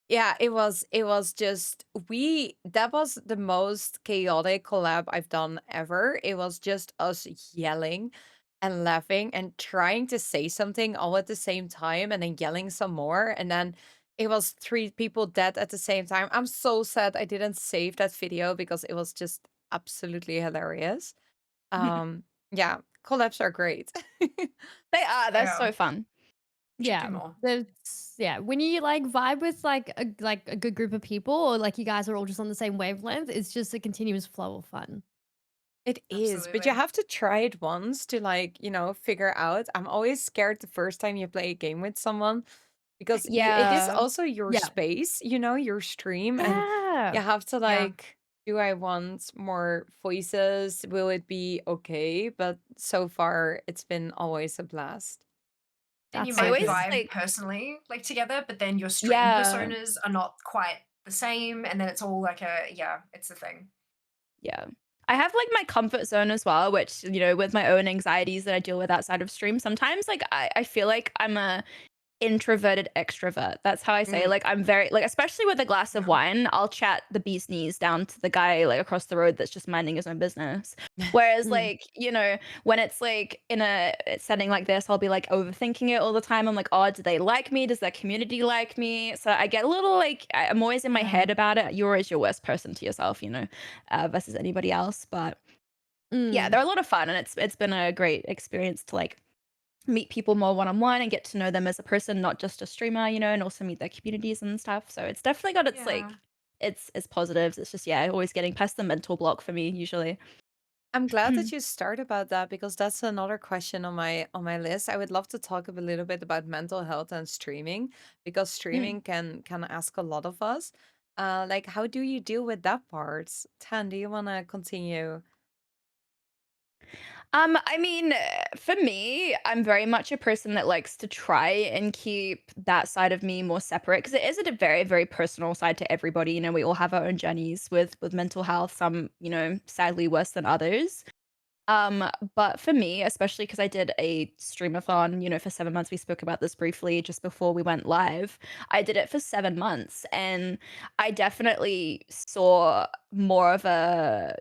yeah, it was just we that was the most chaotic collab I've done ever. It was just us yelling and laughing and trying to say something all at the same time and then yelling some more. And then it was 3 people dead at the same time. I'm so sad I didn't save that video because it was just absolutely hilarious. Yeah, collabs are great. They are. They're Yeah. so fun. We should do Yeah, more. yeah, when you, like, vibe with, like, a good group of people or, like, you guys are all just on the same wavelength, it's just a continuous flow of fun. It is, but you Absolutely. have to try it once to like, figure out. I'm always scared the first time you play a game with someone because it is Yeah. also your Yeah. space, your stream, and Yeah. you have to Yeah. like, do I want more voices? Will it be okay? But so far, it's been always a blast. And you That's I so might always good. vibe like personally like together, but then your stream yeah. personas are not quite the same, and then it's all like it's a thing. Yeah. I have like my comfort zone as well, which, with my own anxieties that I deal with outside of stream, sometimes like I feel like I'm a introverted extrovert. That's how I say it. Mm, Like I'm very like especially with a glass of Yeah. wine, I'll chat the bee's knees down to the guy like across the road that's just minding his own business. Whereas Mm. like, when it's like in a setting like this, I'll be like overthinking it all the time. I'm like, oh, do they like me? Does their community like me? So I get a little like I'm always in my Yeah. head about it. You're always your worst person to yourself, versus anybody else. But yeah, Mm. they're a lot of fun and it's been a great experience to like meet people more one on one and get to know them as a person, not just a streamer, and also meet their communities and stuff. So it's definitely got its Yeah. like its positives. It's just always getting past the mental block for me usually. I'm glad that you start about that because that's another question on my list. I would love to talk a little bit about mental health and streaming because Mm. streaming can ask a lot of us. Like, how do you deal with that part? Tan, do you want to continue? I mean, for me, I'm very much a person that likes to try and keep that side of me more separate because it is a very, very personal side to everybody. We all have our own journeys with mental health. Some, sadly worse than others. Um, but for me, especially because I did a streamathon, for 7 months. We spoke about this briefly just before we went live. I did it for 7 months, and I definitely saw more of a,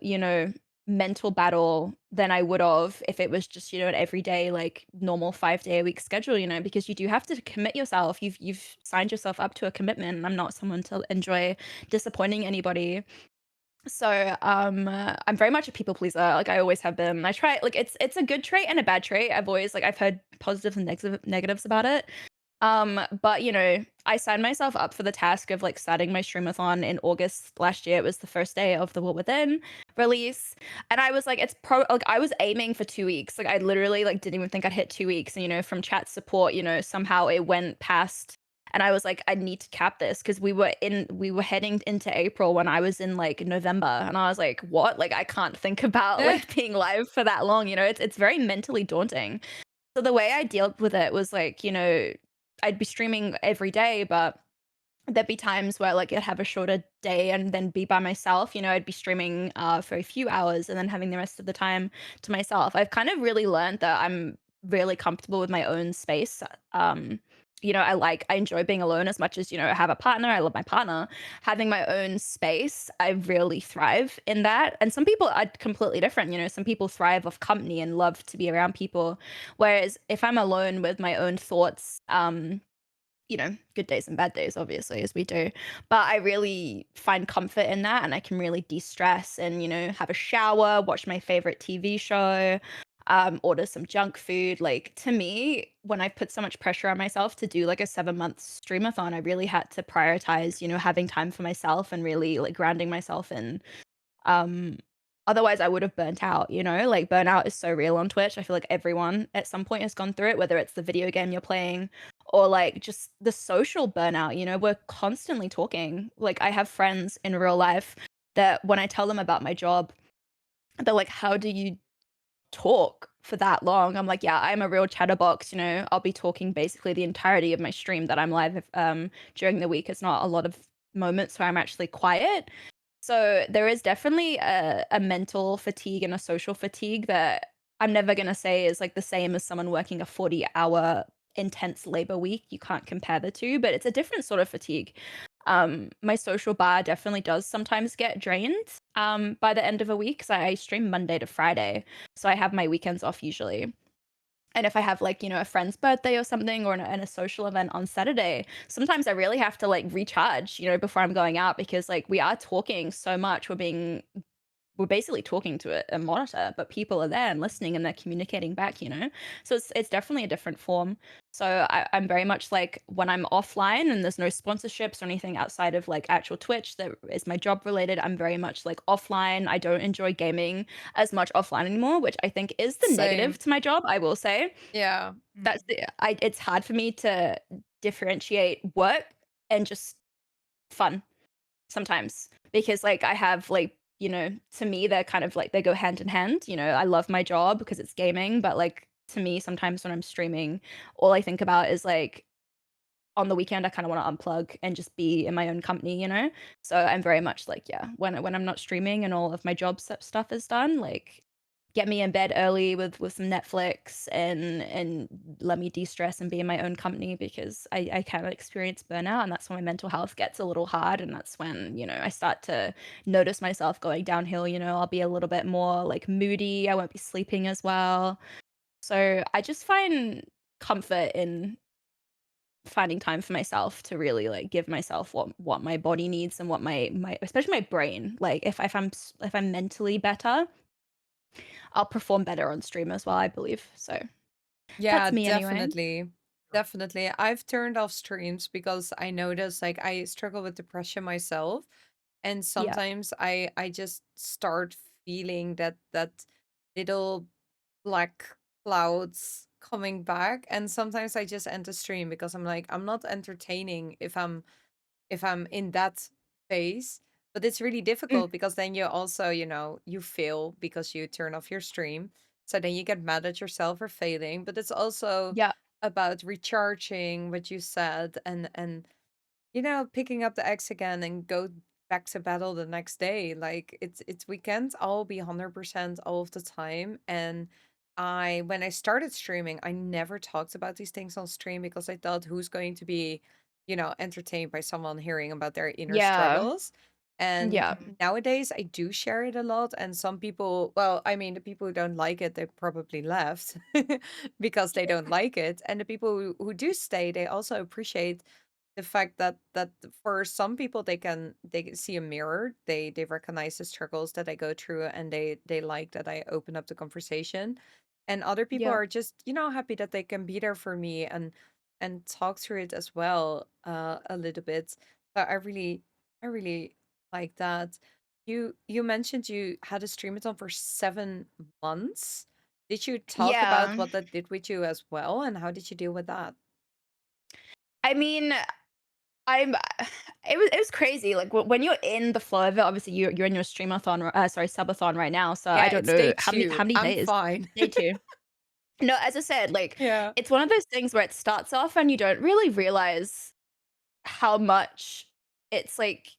mental battle than I would have if it was just, an everyday, like normal 5 day a week schedule, because you do have to commit yourself. You've signed yourself up to a commitment. And I'm not someone to enjoy disappointing anybody. So, I'm very much a people pleaser, like I always have been. I try like it's a good trait and a bad trait. I've always like I've heard positives and negatives about it. But I signed myself up for the task of like starting my streamathon in August last year. It was the first day of the Will Within release. And I was like, like I was aiming for 2 weeks. Like I literally like didn't even think I'd hit 2 weeks. And from chat support, somehow it went past and I was like, I need to cap this because we were heading into April when I was in like November. And I was like, what? Like I can't think about like being live for that long. It's very mentally daunting. So the way I dealt with it was like, I'd be streaming every day, but there'd be times where like I'd have a shorter day and then be by myself. I'd be streaming for a few hours and then having the rest of the time to myself. I've kind of really learned that I'm really comfortable with my own space. Um, I enjoy being alone as much as, I have a partner. I love my partner. Having my own space, I really thrive in that. And some people are completely different. Some people thrive off company and love to be around people. Whereas if I'm alone with my own thoughts, good days and bad days, obviously, as we do. But I really find comfort in that and I can really de stress and, have a shower, watch my favorite TV show, order some junk food. Like, to me, when I put so much pressure on myself to do like a 7 month streamathon, I really had to prioritize, having time for myself and really like grounding myself in um, otherwise I would have burnt out, Like burnout is so real on Twitch. I feel like everyone at some point has gone through it, whether it's the video game you're playing or like just the social burnout, We're constantly talking. Like I have friends in real life that when I tell them about my job, they're like, "How do you talk for that long?" I'm like, "Yeah, I'm a real chatterbox, I'll be talking basically the entirety of my stream that I'm live during the week. It's not a lot of moments where I'm actually quiet. So there is definitely a mental fatigue and a social fatigue that I'm never gonna say is like the same as someone working a 40-hour intense labor week. You can't compare the two, but it's a different sort of fatigue. My social bar definitely does sometimes get drained by the end of a week because I stream Monday to Friday, so I have my weekends off usually. And if I have like, a friend's birthday or something or and a social event on Saturday, sometimes I really have to like recharge, before I'm going out because like we are talking so much. We're basically talking to a monitor, but people are there and listening and they're communicating back. So it's definitely a different form. So I'm very much like when I'm offline and there's no sponsorships or anything outside of like actual Twitch that is my job related, I'm very much like offline. I don't enjoy gaming as much offline anymore, which I think is the negative Same. to my job, I will say. Yeah. It's hard for me to differentiate work and just fun sometimes because like I have like to me they're kind of like they go hand in hand. I love my job because it's gaming, but like to me sometimes when I'm streaming all I think about is like on the weekend I kind of want to unplug and just be in my own company. So I'm very much like yeah, when I'm not streaming and all of my job stuff is done, like get me in bed early with some Netflix and let me de-stress and be in my own company because I kind of experience burnout and that's when my mental health gets a little hard and that's when, I start to notice myself going downhill, I'll be a little bit more like moody, I won't be sleeping as well. So I just find comfort in finding time for myself to really like give myself what my body needs and what my especially my brain like if I'm mentally better I'll perform better on stream as well, I believe. So Yeah, that's me anyway. definitely. Definitely. I've turned off streams because I notice like I struggle with depression myself. And Yeah. sometimes I just start feeling that little black clouds coming back. And sometimes I just end the stream because I'm like, I'm not entertaining if I'm in that phase. But it's really Mm, difficult because then you also, you fail because you turn off your stream. So then you get mad at yourself for failing. But it's also yeah. about recharging what you said and picking up the axe again and go back to battle the next day. Like it's we can't all be 100% all of the time. And when I started streaming, I never talked about these things on stream because I thought who's going to be, entertained by someone hearing about their inner Yeah. struggles. And Yeah. nowadays I do share it a lot. And some people, well, I mean, the people who don't like it, they probably left because they don't like it. And the people who do stay, they also appreciate the fact that for some people they can see a mirror, they recognize the struggles that I go through and they like that I open up the conversation, and other people Yeah. are just happy that they can be there for me and talk through it as well, a little bit. So I really like that. You mentioned you had a streamathon for 7 months. Did you talk about Yeah. what that did with you as well, and how did you deal with that? I mean, I'm it was crazy. Like when you're in the flow of it, obviously you're in your streamathon, sorry, subathon right now. So I Yeah, don't it's day know how many two. I'm days. fine. Day two. No, as I said, like, Yeah. it's one of those things where it starts off and you don't really realize how much it's like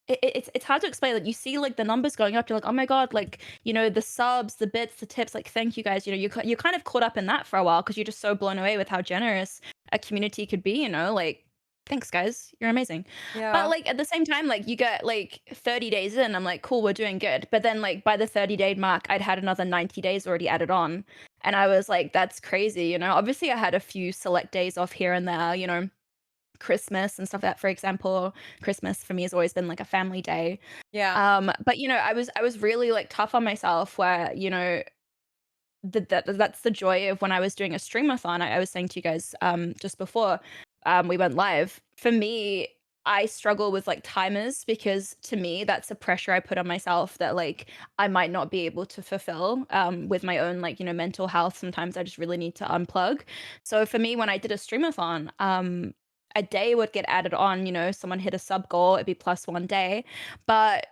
it's hard to explain. Like, you see, like, the numbers going up, you're like, "Oh my god," like, the subs, the bits, the tips, like, "Thank you guys." You're kind of caught up in that for a while because 'cause you're just so blown away with how generous a community could be, like, "Thanks, guys. You're amazing." But, Yeah. like, at the same time, like, you get, like, 30 days in, I'm like, "Cool, we're doing good." But then, like, by the 30-day mark, I'd had another 90 days already added on, and I was like, "That's crazy." Obviously, I had a few select days off here and there, Christmas and stuff like that, for example. Christmas for me has always been like a family day. Yeah. But I was really like tough on myself where, that's the joy of when I was doing a streamathon. I was saying to you guys just before we went live. For me, I struggle with like timers because to me that's a pressure I put on myself that like I might not be able to fulfill with my own like mental health. Sometimes I just really need to unplug. So for me, when I did a streamathon, a day would get added on. Someone hit a sub goal, it'd be plus 1 day, but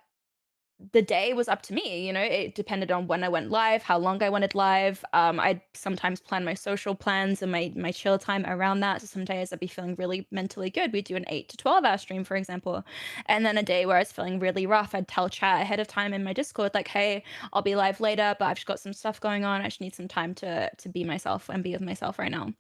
the day was up to me. It depended on when I went live, how long I wanted live. I'd sometimes plan my social plans and my chill time around that. So some days I'd be feeling really mentally good. We'd do an 8 to 12 hour stream, for example. And then a day where I was feeling really rough, I'd tell chat ahead of time in my Discord, like, hey, I'll be live later, but I've just got some stuff going on. I just need some time to be myself and be with myself right now.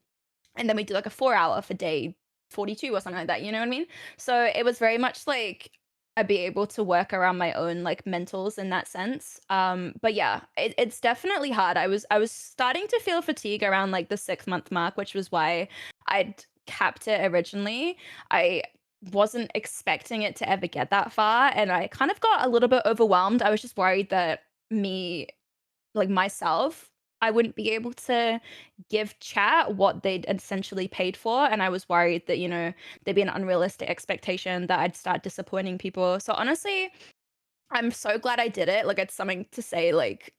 And then we do like a 4 hour for day 42 or something like that, you know what I mean? So it was very much like I'd be able to work around my own like mentals in that sense. But yeah, it's definitely hard. I was starting to feel fatigue around like the 6 month mark, which was why I'd capped it originally. I wasn't expecting it to ever get that far, and I kind of got a little bit overwhelmed. I was just worried that me like myself, I wouldn't be able to give chat what they'd essentially paid for. And I was worried that, there'd be an unrealistic expectation that I'd start disappointing people. So honestly, I'm so glad I did it. Like, it's something to say, like,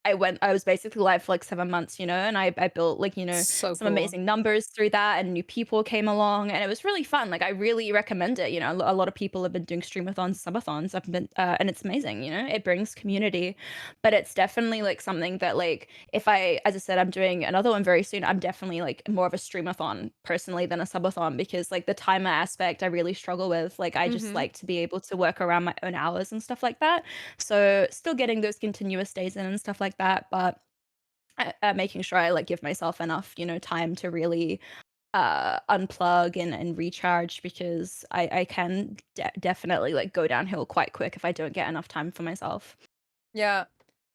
I was basically live for like 7 months, and I built like, So some cool. amazing numbers through that and new people came along and it was really fun. Like I really recommend it. A lot of people have been doing streamathons, subathons. I've been and it's amazing, it brings community. But it's definitely like something that like if I as I said, I'm doing another one very soon. I'm definitely like more of a streamathon personally than a subathon because like the timer aspect I really struggle with. Like I just Mhm. like to be able to work around my own hours and stuff like that. So still getting those continuous days in and stuff like that, but making sure I like give myself enough, time to really unplug and recharge because I can definitely like go downhill quite quick if I don't get enough time for myself. Yeah.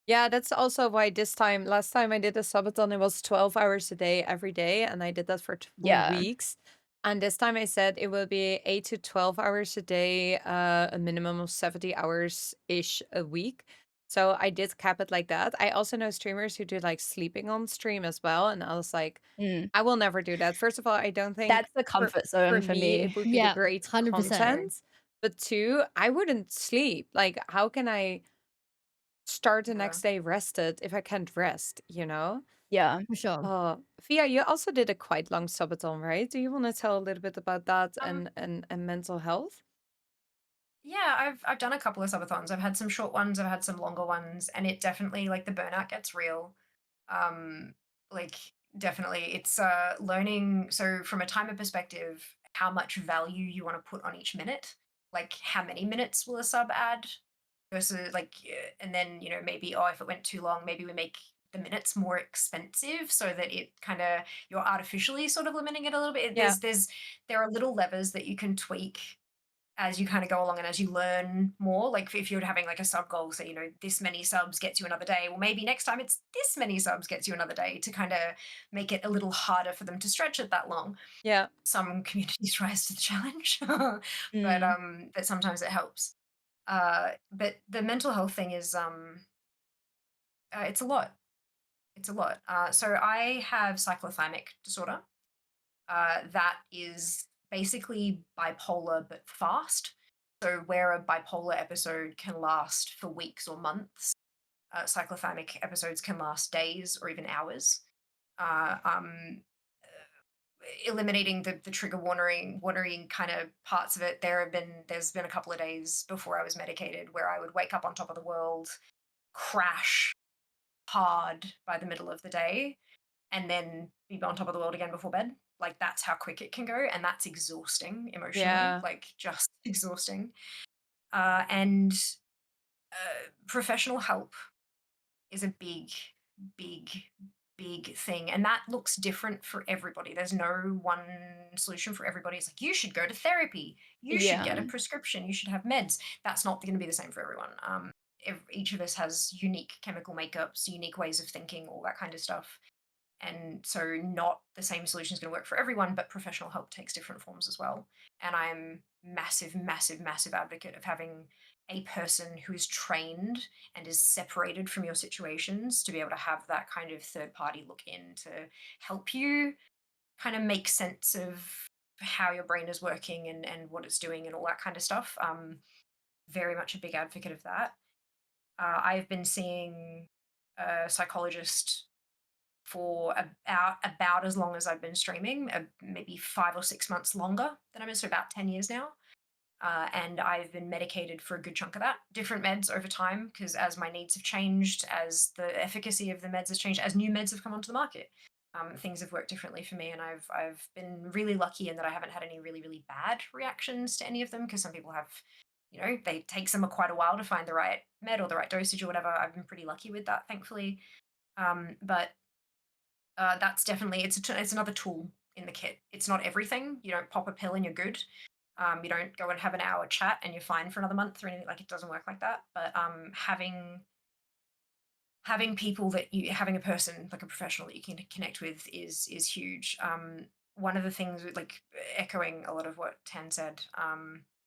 Yeah, that's also why last time I did a subathon, it was 12 hours a day every day, and I did that for 2 Yeah. weeks. And this time I said it will be 8 to 12 hours a day, a minimum of 70 hours ish a week. So I did cap it like that. I also know streamers who do like sleeping on stream as well. And I was like, Mm. I will never do that. First of all, I don't think That's the comfort for zone for me me. it would be the Yeah, great 100%. content. But two, I wouldn't sleep. Like, how can I start the Yeah. next day rested if I can't rest, you know? Yeah. For sure. Via, you also did a quite long subathon, right? Do you want to tell a little bit about that Um, and mental health? yeah, I've done a couple of subathons. I've had some short ones, I've had some longer ones, and it definitely like the burnout gets real. Um, like definitely it's learning so from a timer perspective, how much value you want to put on each minute. Like how many minutes will a sub add versus like and then, maybe if it went too long, maybe we make the minutes more expensive so that it kind of you're artificially sort of limiting it a little bit. Yeah, There are little levers that you can tweak as you kind of go along and as you learn more. Like if you're having like a sub goal, so this many subs gets you another day, well maybe next time it's this many subs gets you another day to kind of make it a little harder for them to stretch it that long. yeah, Some communities rise to the challenge, Mm. but sometimes it helps. But the mental health thing is it's a lot. It's a lot. So I have cyclothymic disorder. That is basically bipolar but fast. So where a bipolar episode can last for weeks or months, cyclothymic episodes can last days or even hours. Uh, um, Eliminating the trigger warning kind of parts of it. There's been a couple of days before I was medicated where I would wake up on top of the world, crash hard by the middle of the day, and then be on top of the world again before bed. Like that's how quick it can go, and that's exhausting emotionally, Yeah. like just exhausting. And professional help is a big, big, big thing. And that looks different for everybody. There's no one solution for everybody. It's like, you should go to therapy. You should Yeah. get a prescription. You should have meds. That's not going to be the same for everyone. Each of us has unique chemical makeups, unique ways of thinking, all that kind of stuff. And so, not the same solution is going to work for everyone, but professional help takes different forms as well. And I'm massive, massive, massive advocate of having a person who is trained and is separated from your situations to be able to have that kind of third party look in to help you kind of make sense of how your brain is working and what it's doing and all that kind of stuff. Very much a big advocate of that. I've been seeing a psychologist for about as long as I've been streaming, maybe 5 or 6 months longer than I've been, so about 10 years now. And I've been medicated for a good chunk of that. Different meds over time, because as my needs have changed, as the efficacy of the meds has changed, as new meds have come onto the market, things have worked differently for me. And I've been really lucky in that I haven't had any really, really bad reactions to any of them, because some people have, they takes them quite a while to find the right med or the right dosage or whatever. I've been pretty lucky with that, thankfully. But that's definitely it's another tool in the kit. It's not everything. You don't pop a pill and you're good. You don't go and have an hour chat and you're fine for another month or anything. Like, it doesn't work like that. But having people that you having a person like a professional that you can connect with is huge. One of the things with, like, echoing a lot of what Tan said,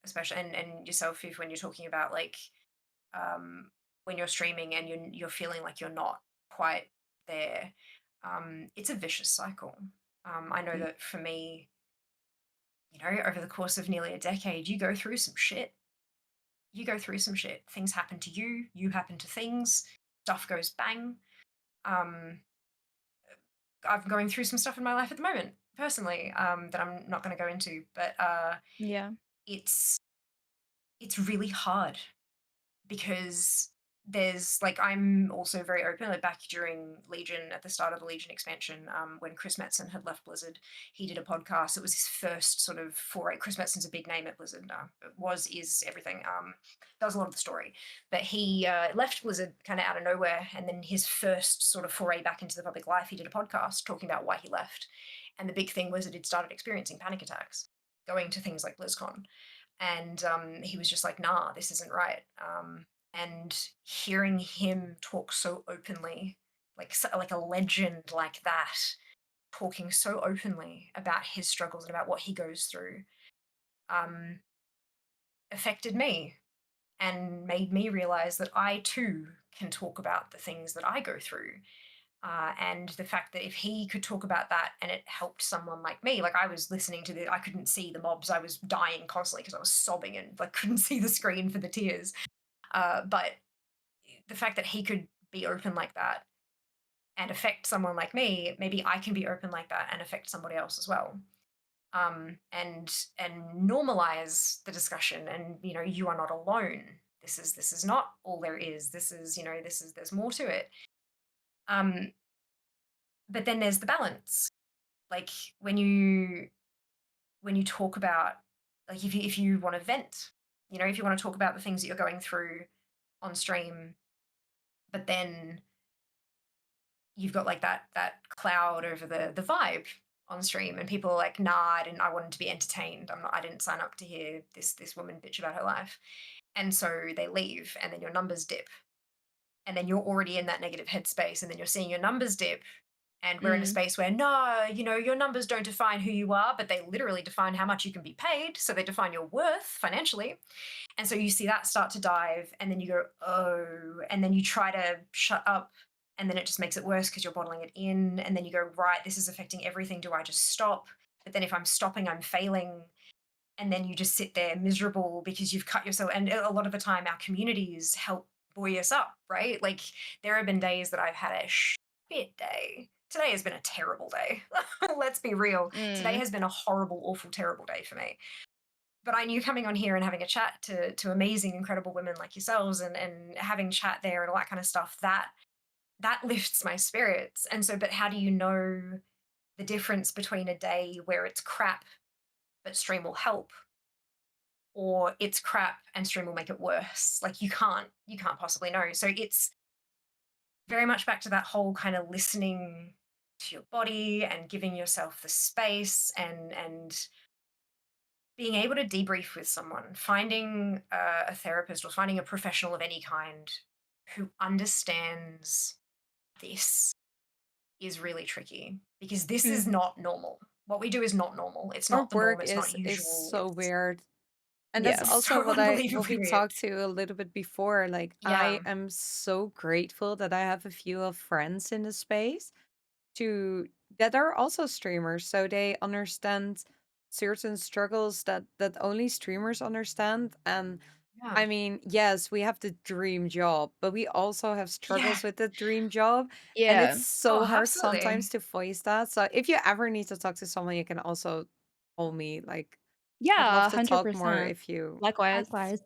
especially and yourself, if when you're talking about like when you're streaming and you're feeling like you're not quite there, it's a vicious cycle. I know Mm. that for me, over the course of nearly a decade, you go through some shit. You go through some shit. Things happen to you. You happen to things. Stuff goes bang. Um, I'm going through some stuff in my life at the moment, personally, that I'm not going to go into. But Yeah. it's it's really hard because there's like I'm also very open. Like back during Legion, at the start of the Legion expansion, when Chris Metzen had left Blizzard, he did a podcast. It was his first sort of foray. Chris Metzen's a big name at Blizzard. Is everything. Does a lot of the story, but he left Blizzard kind of out of nowhere, and then his first sort of foray back into the public life, he did a podcast talking about why he left, and the big thing was that he'd started experiencing panic attacks, going to things like BlizzCon, and he was just like, "Nah, this isn't right." And hearing him talk so openly, like a legend like that, talking so openly about his struggles and about what he goes through, um, affected me and made me realize that I too can talk about the things that I go through. And the fact that if he could talk about that and it helped someone like me, like I was listening to I couldn't see the mobs, I was dying constantly because I was sobbing and like couldn't see the screen for the tears. But the fact that he could be open like that and affect someone like me, maybe I can be open like that and affect somebody else as well. And normalize the discussion, and you are not alone. This is not all there is. This is there's more to it. Um, but then there's the balance. Like when you talk about, like, if you want to vent, if you want to talk about the things that you're going through on stream, but then you've got like that cloud over the vibe on stream, and people are like, nah, I wanted to be entertained. I didn't sign up to hear this woman bitch about her life. And so they leave, and then your numbers dip, and then you're already in that negative headspace, and then you're seeing your numbers dip, and we're in a Mm. space where, no, your numbers don't define who you are, but they literally define how much you can be paid, so they define your worth financially. And so you see that start to dive, and then you go, oh, and then you try to shut up, and then it just makes it worse because you're bottling it in. And then you go, right, this is affecting everything. Do I just stop? But then if I'm stopping, I'm failing. And then you just sit there miserable because you've cut yourself. And a lot of the time, our communities help buoy us up, right? Like, there have been days that I've had a shit day. Today has been a terrible day. Let's be real. Today Mm. has been a horrible, awful, terrible day for me. But I knew coming on here and having a chat to amazing, incredible women like yourselves, and having chat there and all that kind of stuff, that that lifts my spirits. And so, but how do you know the difference between a day where it's crap but stream will help, or it's crap and stream will make it worse? Like you can't possibly know. So it's very much back to that whole kind of listening to your body and giving yourself the space, and being able to debrief with someone, finding a therapist or finding a professional of any kind who understands this is really tricky, because this is Mm. not normal. What we do is not normal. It's Our not the norm. work It's not is usual. so weird. And that's Yeah. It's also so what we unbelievably weird. talked to a little bit before. Like, I Yeah. am so grateful that I have a few of friends in the space to that are also streamers, so they understand certain struggles that only streamers understand. And Yeah. I mean, yes, we have the dream job, but we also have Yeah. struggles with the dream job. And it's Yeah. so Oh, hard sometimes absolutely. to voice that. So if you ever need to talk to someone, you can also call me. Like, I'd love Yeah, to talk more 100%. if you. Likewise. Likewise.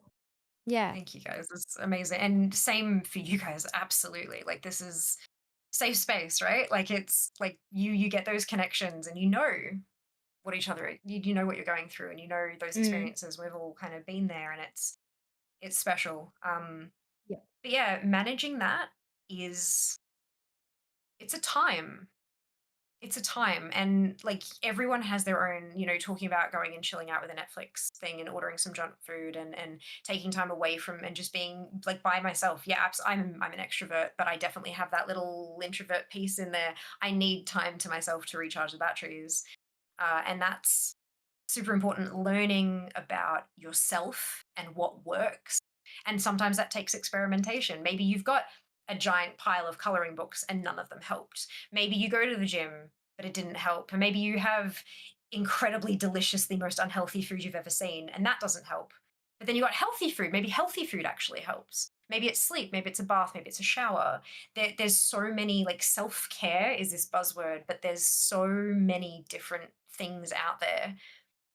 Yeah. Thank you guys. It's amazing. And same for you guys. Absolutely. Like, this is safe space, right? Like, it's like you get those connections, and you know what each other, you know what you're going through, and you know those Mm. experiences. We've all kind of been there, and it's special. Yeah. But yeah, managing that is, it's a time. It's a time, and like everyone has their own, talking about going and chilling out with a Netflix thing and ordering some junk food, and taking time away from, and just being like by myself. Yeah, I'm an extrovert, but I definitely have that little introvert piece in there. I need time to myself to recharge the batteries, and that's super important. Learning about yourself and what works. And sometimes that takes experimentation. Maybe you've got a giant pile of coloring books and none of them helped. Maybe you go to the gym, but it didn't help. And maybe you have incredibly delicious, the most unhealthy food you've ever seen, and that doesn't help. But then you got healthy food. Maybe healthy food actually helps. Maybe it's sleep, maybe it's a bath, maybe it's a shower. There's so many, like, self care is this buzzword, but there's so many different things out there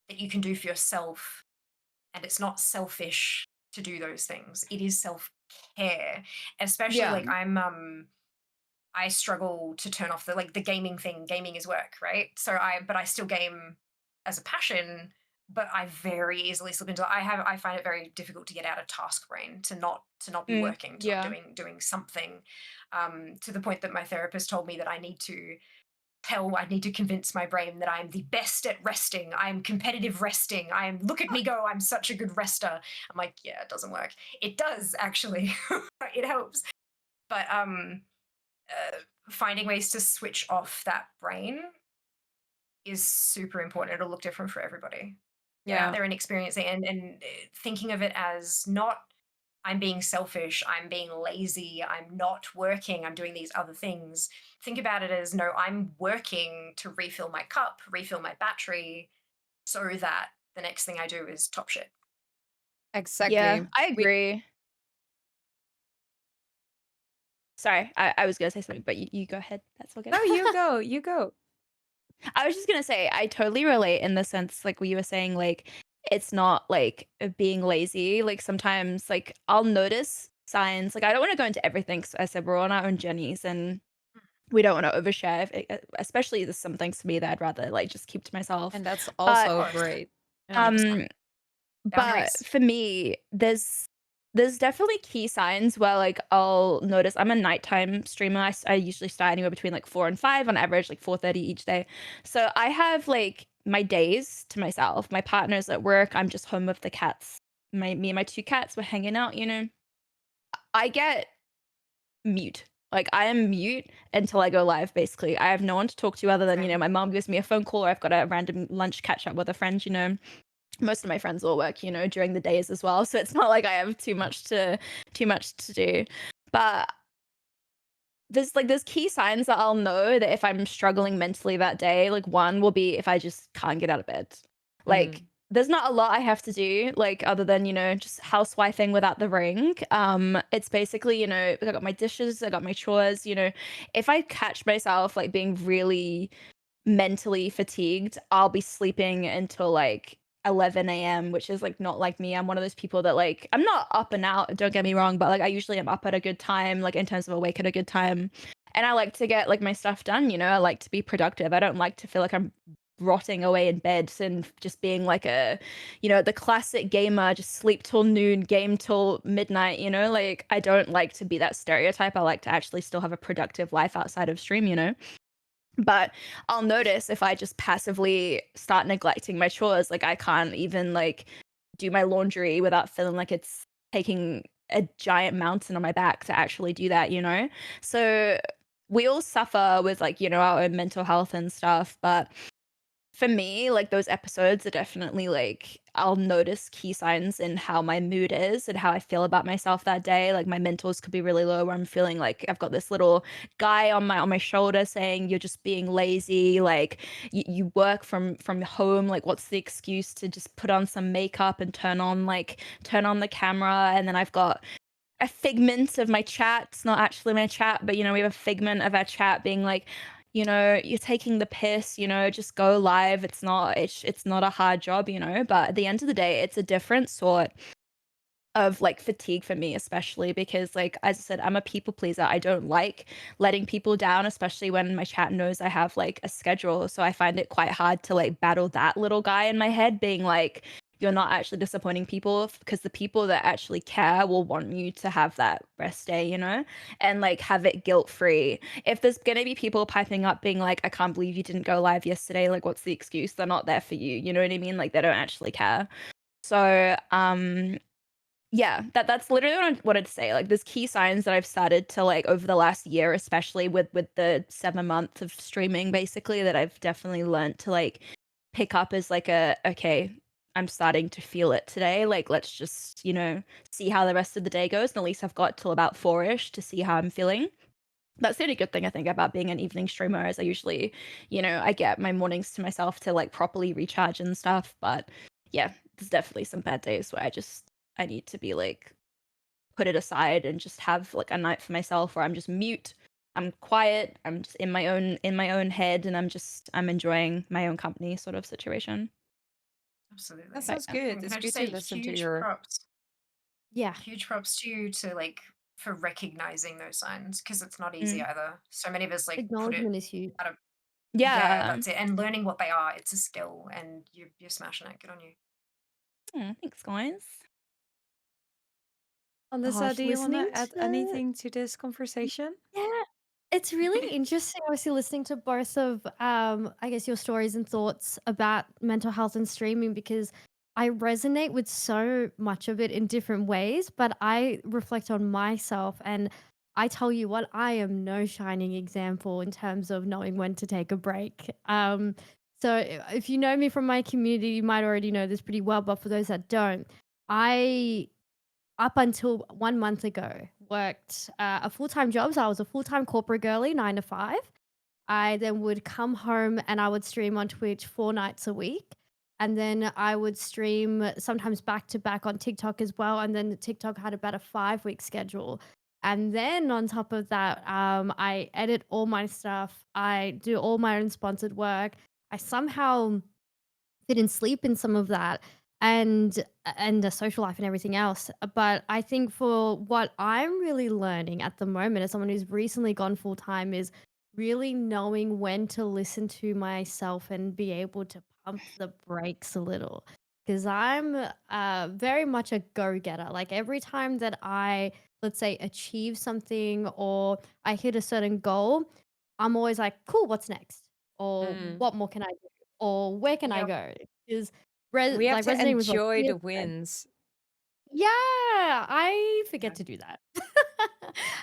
that you can do for yourself, and it's not selfish to do those things. It is self-care. Especially, Yeah. like, I struggle to turn off the gaming thing. Gaming is work, right? But I still game as a passion, but I very easily slip into, I find it very difficult to get out of task brain, to not be Mm. working, to not Yeah. doing something, to the point that my therapist told me that I need to convince my brain that I'm the best at resting. I'm competitive resting. Look at me go. I'm such a good rester. I'm like, yeah, it doesn't work. It does actually. It helps. But finding ways to switch off that brain is super important. It'll look different for everybody. Get out Yeah, there and experiencing, and thinking of it as not, I'm being selfish, I'm being lazy, I'm not working, I'm doing these other things. Think about it as, no, I'm working to refill my cup, refill my battery, so that the next thing I do is top shit. Yeah, exactly. I We agree. Sorry, I was gonna say something, but you go ahead. That's all good. No, you go, you go. I was just gonna say I totally relate in the sense like what you were saying, like it's not like being lazy. Like sometimes like I'll notice signs. Like I don't want to go into everything. 'Cause I said we're on our own journeys and we don't want to overshare. Especially there's some things to me that I'd rather like just keep to myself. And that's Of But also course, great. Yeah. $100. um but Boundaries. for me, there's definitely key signs where like I'll notice I'm a nighttime streamer. I usually start anywhere between like 4 and 5 on average, like 4:30 each day. So I have like my days to myself. My partner's at work. I'm just home with the cats. Me and my two cats were hanging out, you know. I get mute. Like I am mute until I go live basically. I have no one to talk to other than, you know, Same. my mom gives me a phone call or I've got a random lunch catch up with a friend, you know. Most of my friends all work, you know, during the days as well. So it's not like I have too much to do. But there's key signs that I'll know that if I'm struggling mentally that day, like one will be if I just can't get out of bed. Like Mm. there's not a lot I have to do, like other than, you know, just housewifing without the ring. It's basically, you know, I got my dishes, I got my chores, you know. If I catch myself like being really mentally fatigued, I'll be sleeping until like 11 a.m., which is like not like me. I'm one of those people that like I'm not up and out, don't get me wrong, but like I usually am up at a good time, like in terms of awake at a good time. And I like to get like my stuff done, you know. I like to be productive. I don't like to feel like I'm rotting away in bed and just being like a, the classic gamer, just sleep till noon, game till midnight, you know? Like I don't like to be that stereotype. I like to actually still have a productive life outside of stream, you know? But I'll notice if I just passively start neglecting my chores, like I can't even like do my laundry without feeling like it's taking a giant mountain on my back to actually do that, you know? So we all suffer with like, our own mental health and stuff, but for me, like those episodes are definitely like I'll notice key signs in how my mood is and how I feel about myself that day. Like my mentals could be really low where I'm feeling like I've got this little guy on my shoulder saying you're just being lazy, like you work from home, like what's the excuse to just put on some makeup and turn on the camera. And then I've got a figment of my chat. It's not actually my chat, but we have a figment of our chat being like, you're taking the piss, just go live. It's not a hard job, but at the end of the day, it's a different sort of like fatigue for me, especially because like as I said, I'm a people pleaser. I don't like letting people down, especially when my chat knows I have like a schedule. So I find it quite hard to like battle that little guy in my head being like, you're not actually disappointing people because the people that actually care will want you to have that rest day, and like have it guilt free. If there's gonna be people piping up being like, I can't believe you didn't go live yesterday, like what's the excuse? They're not there for you. You know what I mean? Like they don't actually care. So yeah, that's literally what I wanted to say. Like, there's key signs that I've started to like over the last year, especially with the 7 months of streaming, basically, that I've definitely learned to like pick up as like a okay, I'm starting to feel it today. Like, let's just see how the rest of the day goes. And at least I've got till about 4ish to see how I'm feeling. That's the only good thing I think about being an evening streamer is I usually, I get my mornings to myself to like properly recharge and stuff. But yeah, there's definitely some bad days where I need to be like put it aside and just have like a night for myself where I'm just mute. I'm quiet. I'm just in my own head and I'm enjoying my own company sort of situation. That Absolutely. But sounds yeah. good. And can It's I good just to say listen to your Yeah. huge props to you to like for recognizing those signs because it's not easy Mm. either. So many of us like put it Acknowledgement is huge. at a yeah, Yeah. that's it. And learning what they are, it's a skill and you're smashing it. Good on you. Thanks, guys. Alyssa, Gosh, do you want listening to add to anything to this conversation? yeah, it's really interesting, obviously, listening to both of, I guess, your stories and thoughts about mental health and streaming because I resonate with so much of it in different ways, but I reflect on myself and I tell you what, I am no shining example in terms of knowing when to take a break. So if you know me from my community, you might already know this pretty well, but for those that don't, I up until 1 month ago, worked, a full-time job, so I was a full-time corporate girly, 9 to 5. I then would come home and I would stream on Twitch 4 nights a week, and then I would stream sometimes back to back on TikTok as well, and then TikTok had about a 5-week schedule. And then on top of that, I edit all my stuff, I do all my own sponsored work. I somehow didn't sleep in some of that and the social life and everything else. But I think for what I'm really learning at the moment as someone who's recently gone full time is really knowing when to listen to myself and be able to pump the brakes a little. Because I'm very much a go getter. Like every time that I, let's say, achieve something or I hit a certain goal, I'm always like, cool, what's next? Or Mm. what more can I do? Or where can I Yep. go? Is We have like, to resonating with what enjoy Sophia the said. wins. Yeah, I Yeah. forget to do that.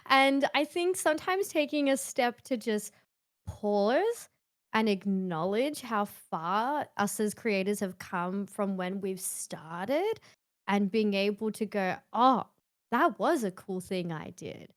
And I think sometimes taking a step to just pause and acknowledge how far us as creators have come from when we've started and being able to go, "Oh, that was a cool thing I did."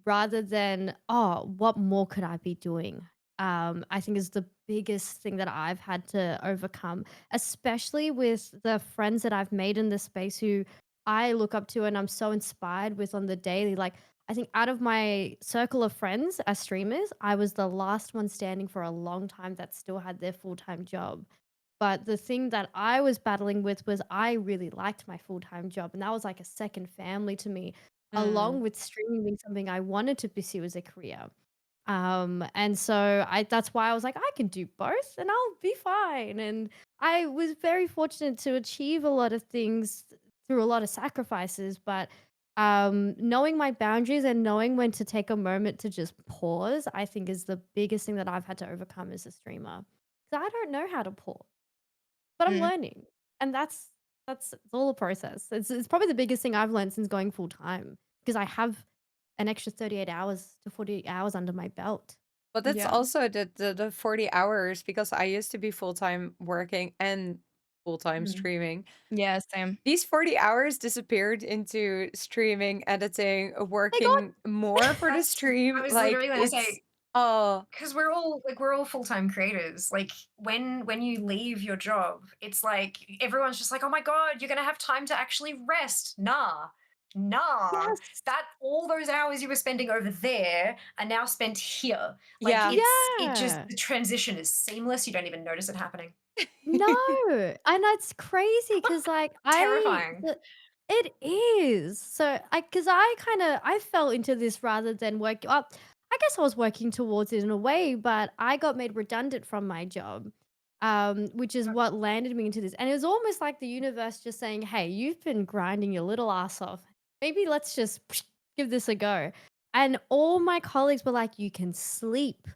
Rather than, "Oh, what more could I be doing?" I think is the biggest thing that I've had to overcome, especially with the friends that I've made in this space who I look up to and I'm so inspired with on the daily. Like, I think out of my circle of friends as streamers, I was the last one standing for a long time that still had their full-time job. But the thing that I was battling with was I really liked my full-time job, and that was like a second family to me, along Mm. with streaming being something I wanted to pursue as a career. And so I that's why I was like, "I can do both and I'll be fine." And I was very fortunate to achieve a lot of things through a lot of sacrifices, but, knowing my boundaries and knowing when to take a moment to just pause, I think is the biggest thing that I've had to overcome as a streamer. 'Cause I don't know how to pause, but I'm Mm. learning, and that's it's all a process. It's probably the biggest thing I've learned since going full time because I have an extra 38 hours to 40 hours under my belt. But that's Yeah. also the 40 hours because I used to be full-time working and full-time Mm. streaming. Yeah, same. These 40 hours disappeared into streaming, editing, They working more got for the I stream. was Like literally gonna it's say, oh, because we're all full-time creators. Like when you leave your job, it's like everyone's just like, oh my god, you're gonna have time to actually rest. Nah, yes. that all those hours you were spending over there are now spent here. Like yeah. it just, Yeah. the transition is seamless, you don't even notice it happening. No, and that's crazy because like, Terrifying. it is. So because I kinda I fell into this rather than work I guess I was working towards it in a way, but I got made redundant from my job, which is what landed me into this, and it was almost like the universe just saying, "Hey, you've been grinding your little ass off. Maybe let's just give this a go." And all my colleagues were like, "You can sleep.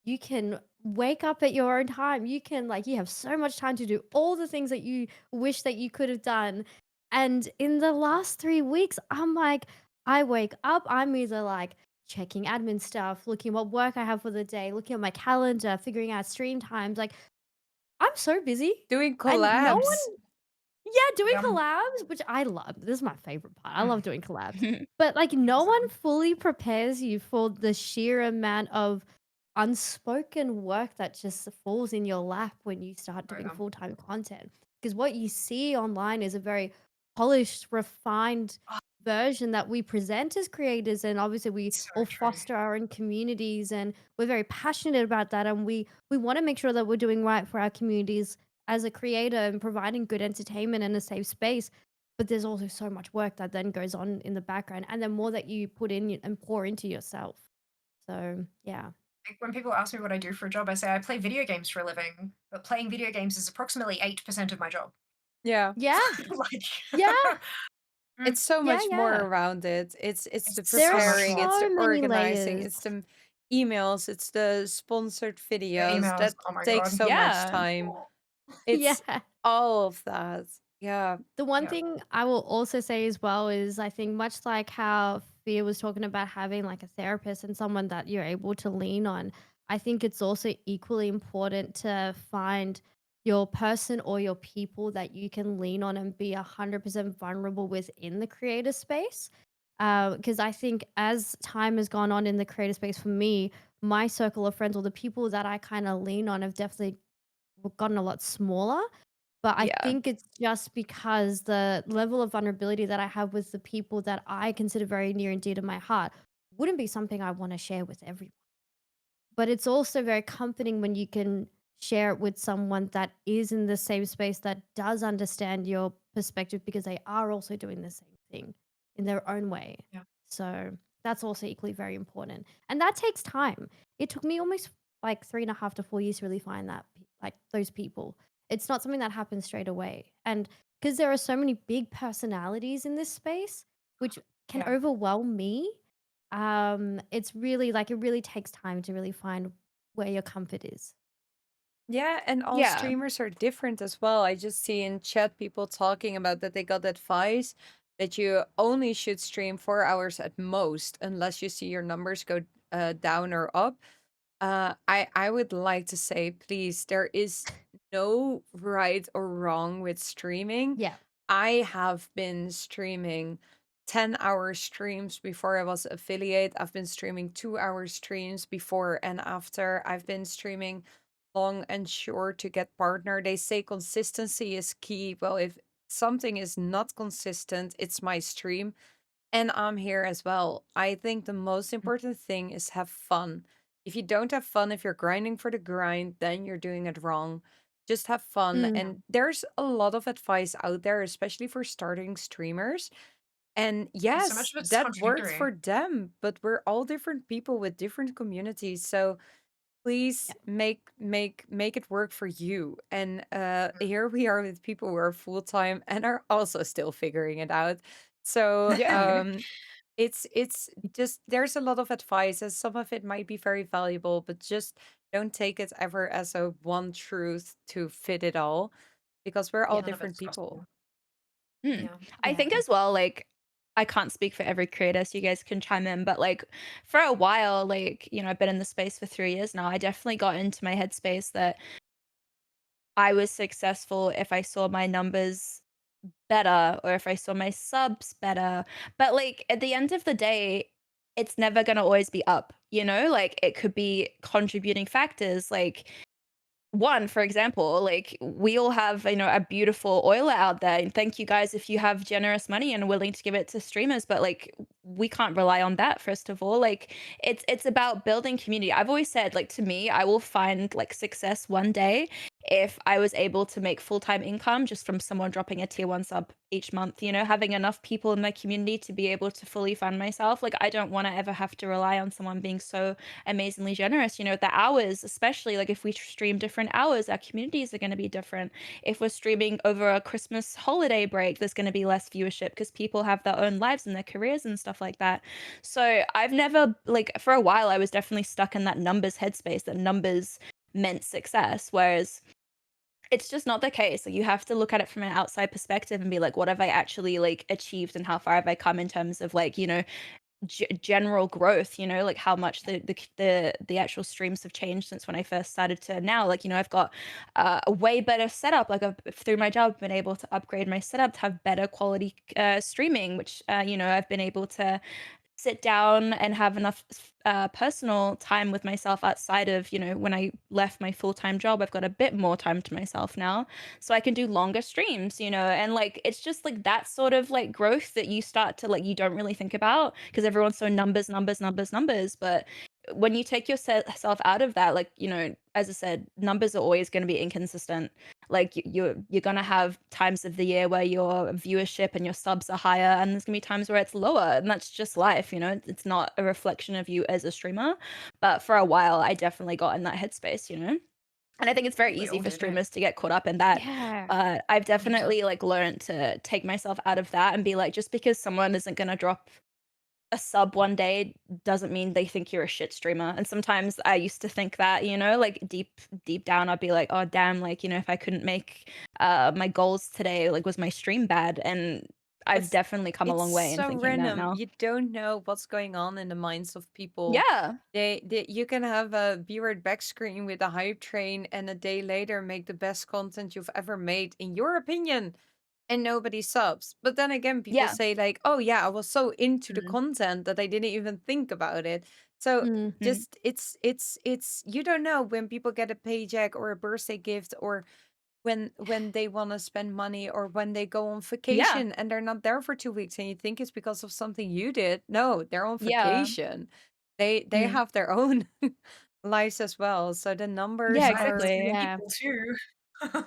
You can wake up at your own time. You can like you have so much time to do all the things that you wish that you could have done." And in the last 3 weeks, I'm like, I wake up, I'm either like checking admin stuff, looking what work I have for the day, looking at my calendar, figuring out stream times. Like, I'm so busy Doing and no one collabs. yeah, doing Yum. collabs, which I love. This is my favorite part. I Mm, love doing collabs. But like no one same. fully prepares you for the sheer amount of unspoken work that just falls in your lap when you start Oh, doing yeah. full-time content. Because what you see online is a very polished, refined Oh, version that we present as creators. And obviously we so all true. foster our own communities and we're very passionate about that. And we want to make sure that we're doing right for our communities as a creator and providing good entertainment and a safe space. But there's also so much work that then goes on in the background, and the more that you put in and pour into yourself. So yeah. Like when people ask me what I do for a job, I say I play video games for a living, but playing video games is approximately 8% of my job. Yeah. Yeah. Like, Yeah. mm, It's so Yeah. much more Yeah. around it. It's it's the There are so much preparing, more. it's the so many organizing, layers. it's the emails, it's the sponsored The videos. emails, That oh my takes god. so much Yeah. time. Yeah. It's all of that. Yeah. The one Yeah, thing I will also say as well is I think much like how Fia was talking about having like a therapist and someone that you're able to lean on, I think it's also equally important to find your person or your people that you can lean on and be 100% vulnerable within the creator space. Because I think as time has gone on in the creator space for me, my circle of friends or the people that I kind of lean on have definitely gotten a lot smaller, but I Yeah. think it's just because the level of vulnerability that I have with the people that I consider very near and dear to my heart wouldn't be something I want to share with everyone. But it's also very comforting when you can share it with someone that is in the same space that does understand your perspective because they are also doing the same thing in their own way. yeah. So that's also equally very important. And that takes time. It took me almost like 3.5 to 4 years to really find that, like those people. It's not something that happens straight away. And because there are so many big personalities in this space, which can Yeah. overwhelm me, it's really like it really takes time to really find where your comfort is. Yeah, and all Yeah. streamers are different as well. I just see in chat people talking about that they got advice that you only should stream 4 hours at most, unless you see your numbers go down or up. I would like to say, please, there is no right or wrong with streaming. Yeah. I have been streaming 10-hour streams before I was affiliate. I've been streaming 2-hour streams before and after. I've been streaming long and short to get partner. They say consistency is key. Well, if something is not consistent, it's my stream. And I'm here as well. I think the most important thing is have fun. If you don't have fun, if you're grinding for the grind, then you're doing it wrong. just have fun. Mm, And there's a lot of advice out there, especially for starting streamers. And And so much yes, of it's that works contradictory. for them, but we're all different people with different communities. So please yeah. make it work for you. And here we are with people who are full-time and are also still figuring it out. So Yeah. it's just there's a lot of advice, and some of it might be very valuable, but just don't take it ever as a one truth to fit it all, because we're all None of different it's people. possible. Mm. Yeah. I Yeah. think as well, like, I can't speak for every creator, so you guys can chime in, but like for a while, like, I've been in the space for 3 years now. I definitely got into my headspace that I was successful if I saw my numbers better or if I saw my subs better. But like at the end of the day, it's never going to always be up, Like it could be contributing factors like one, for example, like we all have, a beautiful oiler out there. And thank you guys if you have generous money and willing to give it to streamers. But like we can't rely on that, first of all. Like it's about building community. I've always said, like to me, I will find like success one day if I was able to make full-time income just from someone dropping a tier one sub each month, having enough people in my community to be able to fully fund myself. Like I don't want to ever have to rely on someone being so amazingly generous. The hours, especially like if we stream different hours, our communities are going to be different. If we're streaming over a Christmas holiday break, there's going to be less viewership because people have their own lives and their careers and stuff like that. So I've never, like, for a while, I was definitely stuck in that numbers headspace, that numbers meant success. Whereas it's just not the case. Like you have to look at it from an outside perspective and be like, what have I actually like achieved and how far have I come in terms of like, general growth, like how much the actual streams have changed since when I first started to now. Like, I've got a way better setup. Like through my job, I've been able to upgrade my setup to have better quality streaming, which I've been able to sit down and have enough personal time with myself outside of, when I left my full-time job. I've got a bit more time to myself now. So I can do longer streams, and like it's just like that sort of like growth that you start to like you don't really think about because everyone's so numbers, numbers, numbers, numbers. But when you take yourself out of that, like, as I said, numbers are always going to be inconsistent. Like you're gonna have times of the year where your viewership and your subs are higher, and there's gonna be times where it's lower, and that's just life. It's not a reflection of you as a streamer. But for a while, I definitely got in that headspace. And I think it's I very think we easy all for do though. streamers to get caught up in that. Yeah. But I've 100%. definitely like learned to take myself out of that and be like, just because someone isn't gonna drop a sub one day doesn't mean they think you're a shit streamer. And sometimes I used to think that, like deep down I'd be like, oh damn, like, if I couldn't make my goals today, like was my stream bad? And I've It's definitely come a it's long way in so thinking that random. now. You don't know what's going on in the minds of people. Yeah. They you can have a be right back screen with a hype train, and a day later make the best content you've ever made, in your opinion, and nobody subs. But then again, people Yeah. say like, "Oh yeah, I was so into the Mm. content that I didn't even think about it." So Mm, Mm. just it's you don't know when people get a paycheck or a birthday gift, or when they want to spend money, or when they go on Yeah. vacation and they're not there for 2 weeks, and you think it's because of something you did. No, they're on Yeah. vacation. They Mm. have their own lives as well, so the numbers Yeah, Lives are. of exactly. yeah. people too.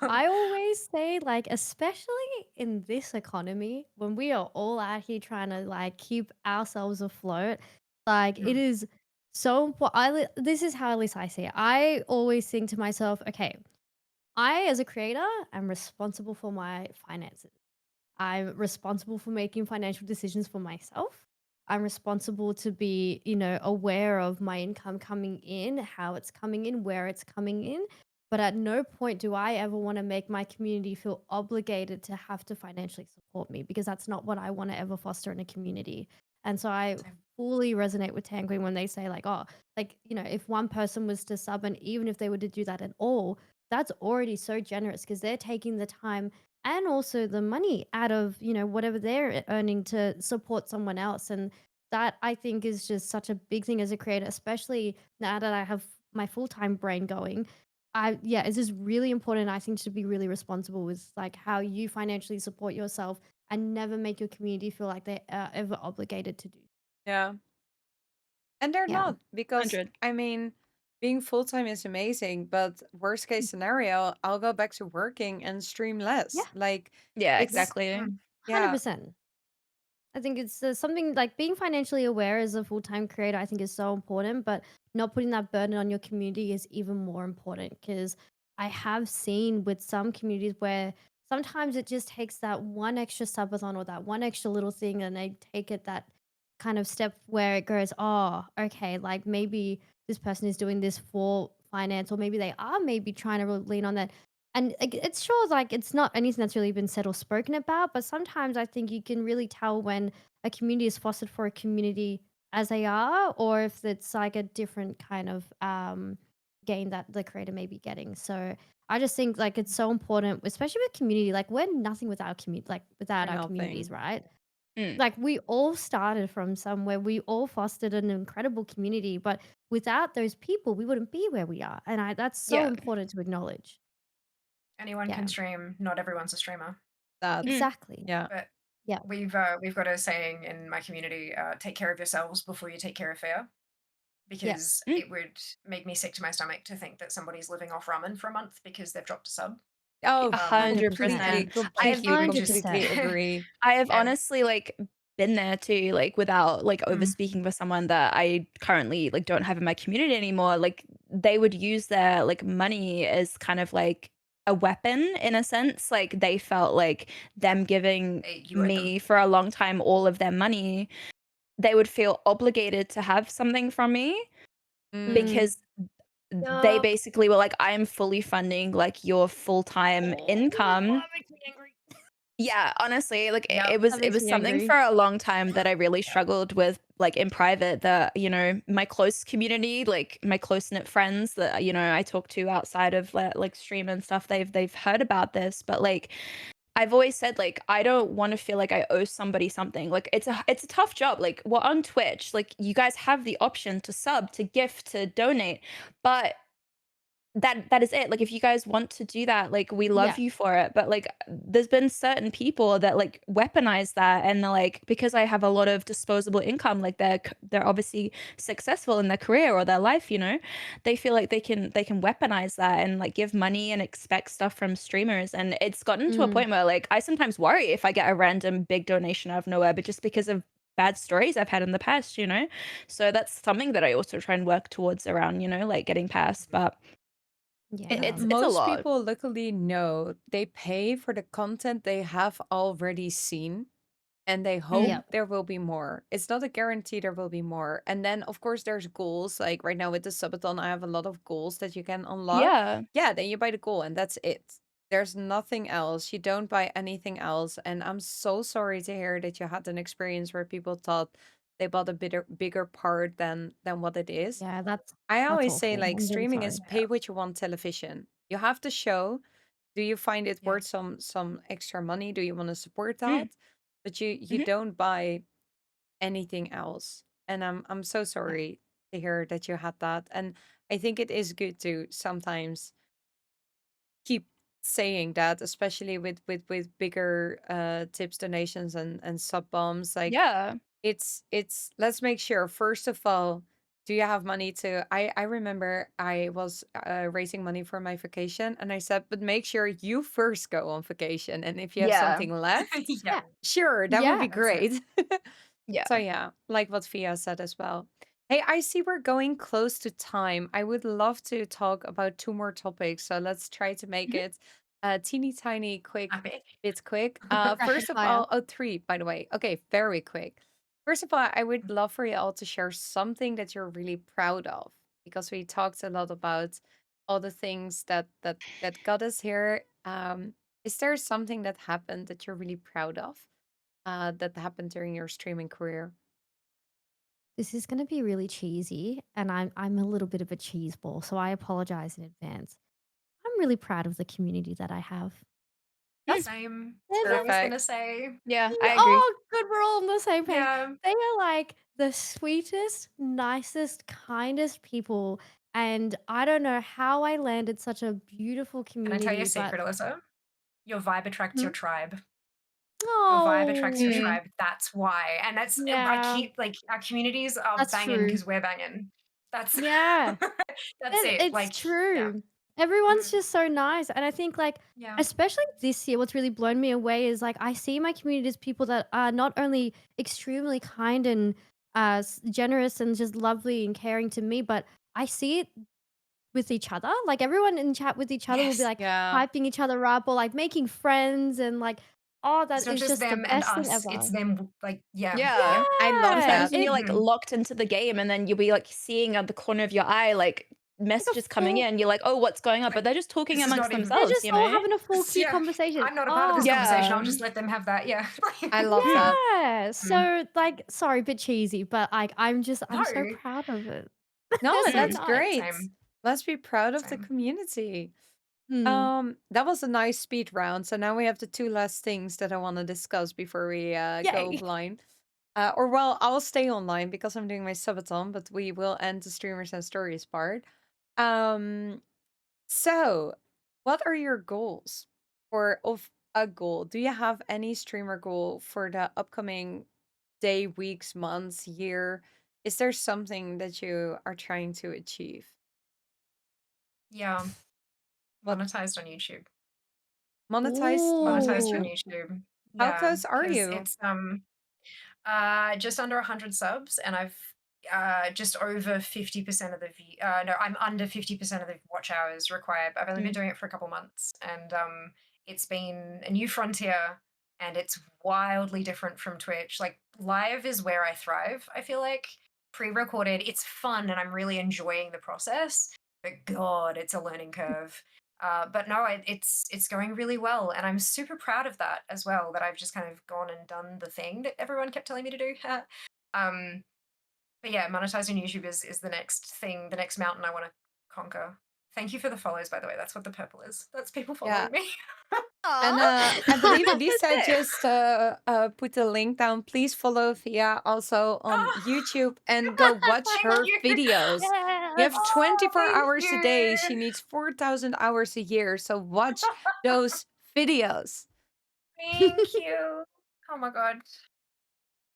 I always say, like, especially in this economy, when we are all out here trying to like keep ourselves afloat, like it Mm. is so important. This is how at least I see it. I always think to myself, okay, I as a creator am responsible for my finances. I'm responsible for making financial decisions for myself. I'm responsible to be, aware of my income coming in, how it's coming in, where it's coming in. But at no point do I ever want to make my community feel obligated to have to financially support me, because that's not what I want to ever foster in a community. And so I Same. fully resonate with TanQueen when they say, like, oh, like, if one person was to sub, and even if they were to do that at all, that's already so generous because they're taking the time and also the money out of, whatever they're earning to support someone else. And that, I think, is just such a big thing as a creator, especially now that I have my full-time brain going. Yeah, it's just really important, I think, to be really responsible with like how you financially support yourself, and never make your community feel like they're ever obligated to do. Yeah, and they're Yeah. not, because 100. I mean, being full time is amazing, but worst case scenario, I'll go back to working and stream Yeah, less. Like Yeah, it's exactly. Mm. yeah, 100%. I think it's something like being financially aware as a full time creator, I think is so important, but not putting that burden on your community is even more important because I have seen with some communities where sometimes it just takes that one extra subathon or that one extra little thing and they take it that kind of step where it goes, oh, okay, like maybe this person is doing this for finance, or maybe they are maybe trying to lean on that. And like, it's sure like it's not anything that's really been said or spoken about, but sometimes I think you can really tell when a community is fostered for a community as they are, or if it's like a different kind of gain that the creator may be getting. So I just think like it's so important, especially with community. Like we're nothing without community, like or without our communities, nothing. right? Mm, Like we all started from somewhere. We all fostered an incredible community, but without those people, we wouldn't be where we are. And that's so yeah. important to acknowledge. Anyone can Yeah, stream. Not everyone's a streamer. That Mm, exactly. yeah. But Yeah, we've got a saying in my community: take care of yourselves before you take care of fear. yeah. Because mm. it would make me sick to my stomach to think that somebody's living off ramen for a month because they've dropped a sub. Oh, A Um, hundred and 100%. completely, percent. then I've you would just, completely 100%. agree. I have yeah, honestly, like, been there too, like, without, like, over mm, speaking with someone that I currently, like, don't have in my community anymore. Like, they would use their, like, money as kind of like a weapon in a sense. Like, they felt like them giving you owed them. me for a long time all of their money, they would feel obligated to have something from me Mm, Mm. because they Yup. basically were like, "I am fully funding, like, your full-time Oh, income." that makes me angry. Yeah, honestly, like, it Yep. it was That it makes was me something angry. for a long time that I really struggled with, like, in private that, my close community, like, my close-knit friends that, I talk to outside of, like, stream and stuff, they've heard about this, but, like, I've always said, like, I don't wanna feel like I owe somebody something. Like, it's a tough job, like, we're on Twitch, like, you guys have the option to sub, to gift, to donate, but that is it. Like, if you guys want to do that, like, we love Yeah. you for it, but, like, there's been certain people that, like, weaponize that, and they're like, because I have a lot of disposable income, like, they're obviously successful in their career or their life, they feel like they can weaponize that and, like, give money and expect stuff from streamers, and it's gotten to a Mm. point where, like, I sometimes worry if I get a random big donation out of nowhere, but just because of bad stories I've had in the past, So that's something that I also try and work towards around, like, getting past, but it Yeah. it's a most lot. people luckily know they pay for the content they have already seen and they hope Mhm. Yep. there will be more. It's not a guarantee there will be more. And then of course there's goals. Like right now with the subathon, I have a lot of goals that you can unlock. Yeah. Yeah, then you buy the goal and that's it. There's nothing else. You don't buy anything else. And I'm so sorry to hear that you had an experience where people thought they bought a bigger part than what it is. Yeah, I that's always say awful. like I'm really streaming sorry. is pay what you want television. You have to show, do you find it Yeah. worth some extra money? Do you want to support Mm, that? But you mhm. don't buy anything else. And I'm so Yeah. sorry to hear that you had that. And I think it is good to sometimes keep saying that, especially with bigger tips, donations and sub bombs. Like Yeah. it's let's make sure first of all, do you have money to I remember I was raising money for my vacation and I said, but make sure you first go on vacation and if you have Yeah. something left, Yeah, Yeah. sure, that would Yeah. be that's it. great. Yeah. So yeah, like what Fia said as well. Hey, I see we're going close to time. I would love to talk about two more topics, so let's try to make Mhm. it teeny tiny quick Happy. bit quick. Rapid First of fire. all, oh, three, by the way. Okay, very quick. First of all, I would love for you all to share something that you're really proud of because we talked a lot about all the things that got us here. Is there something that happened that you're really proud of? That happened during your streaming career? This is gonna be really cheesy, and I'm a little bit of a cheese ball, so I apologize in advance. I'm really proud of the community that I have. Mm. That's Same. That's what I was gonna Perfect. say. Yeah, yeah, I agree. oh, good, we're all on the same page. Yeah. They are, like, the sweetest, nicest, kindest people, and I don't know how I landed such a beautiful Can I tell you a community, but secret, Alyssa? Your vibe attracts hmm? your tribe. Your vibe attracts your Oh, Mm. tribe. That's why. And that's I yeah, keep like our communities are that's banging true. because we're banging. That's Yeah. that's And it. it's Like, yeah. true. Everyone's Mhm. just so nice, and I think, like, Yeah. especially this year, what's really blown me away is, like, I see my community as people that are not only extremely kind and, generous and just lovely and caring to me, but I see it with each other. Like, everyone in chat with each other will be, Yes. like, Yeah. hyping each other up or, like, making friends and, like, oh, It's that not is just just the them and best thing us, it's ever. them, like, yeah. Yeah. I love Yeah, Sometimes that. when you're, it like, Mhm. locked into the game and then you'll be, like, seeing at the corner of your eye, like, like a messages coming full in, you're like, "Oh, what's going on?" But Like, they're just talking this is amongst not even they're themselves, just you all know? having a full it's cute yeah. conversation. I'm not a part of this Oh. conversation, I'll Yeah. just let them have that, yeah. I love that. Yeah, Mm. so, like, sorry, bit cheesy, but, like, I'm so No. proud of it. No, They're so that's Mm. nice. great. Same, Let's be proud of the same. community. Hmm. That was a nice speed round. So now we have the two last things that I want to discuss before we go Yay. blind. Or well, I'll stay online because I'm doing my subathon, but we will end the streamers and stories part. Um, so what are your goals or of a goal? Do you have any streamer goal for the upcoming day, weeks, months, year? Is there something that you are trying to achieve? Yeah, What monetized on YouTube. monetized on Monetized on YouTube? Ooh. YouTube. How Yeah, close are because you? it's, just under 100 subs, and I've just over 50% of the no, I'm under 50% of the watch hours required. I've only been Mm. doing it for a couple months, and it's been a new frontier, and it's wildly different from Twitch. Like, live is where I thrive, I feel like. Pre-recorded, it's fun, and I'm really enjoying the process. But God, it's a learning curve. But no, it's going really well, and I'm super proud of that as well. That I've just kind of gone and done the thing that everyone kept telling me to do. um, but yeah, monetizing YouTube is the next thing, the next mountain I want to conquer. Thank you for the follows, by the way. That's what the purple is. That's people Yeah. following me. And Aw. I believe That's Lisa it. just put the link down. Please follow Via also on Oh, YouTube and go watch thank her you. videos. You have Yes. 24 Thank hours a day. She you. needs 4,000 hours a year. So watch those videos. Thank you. Oh my god.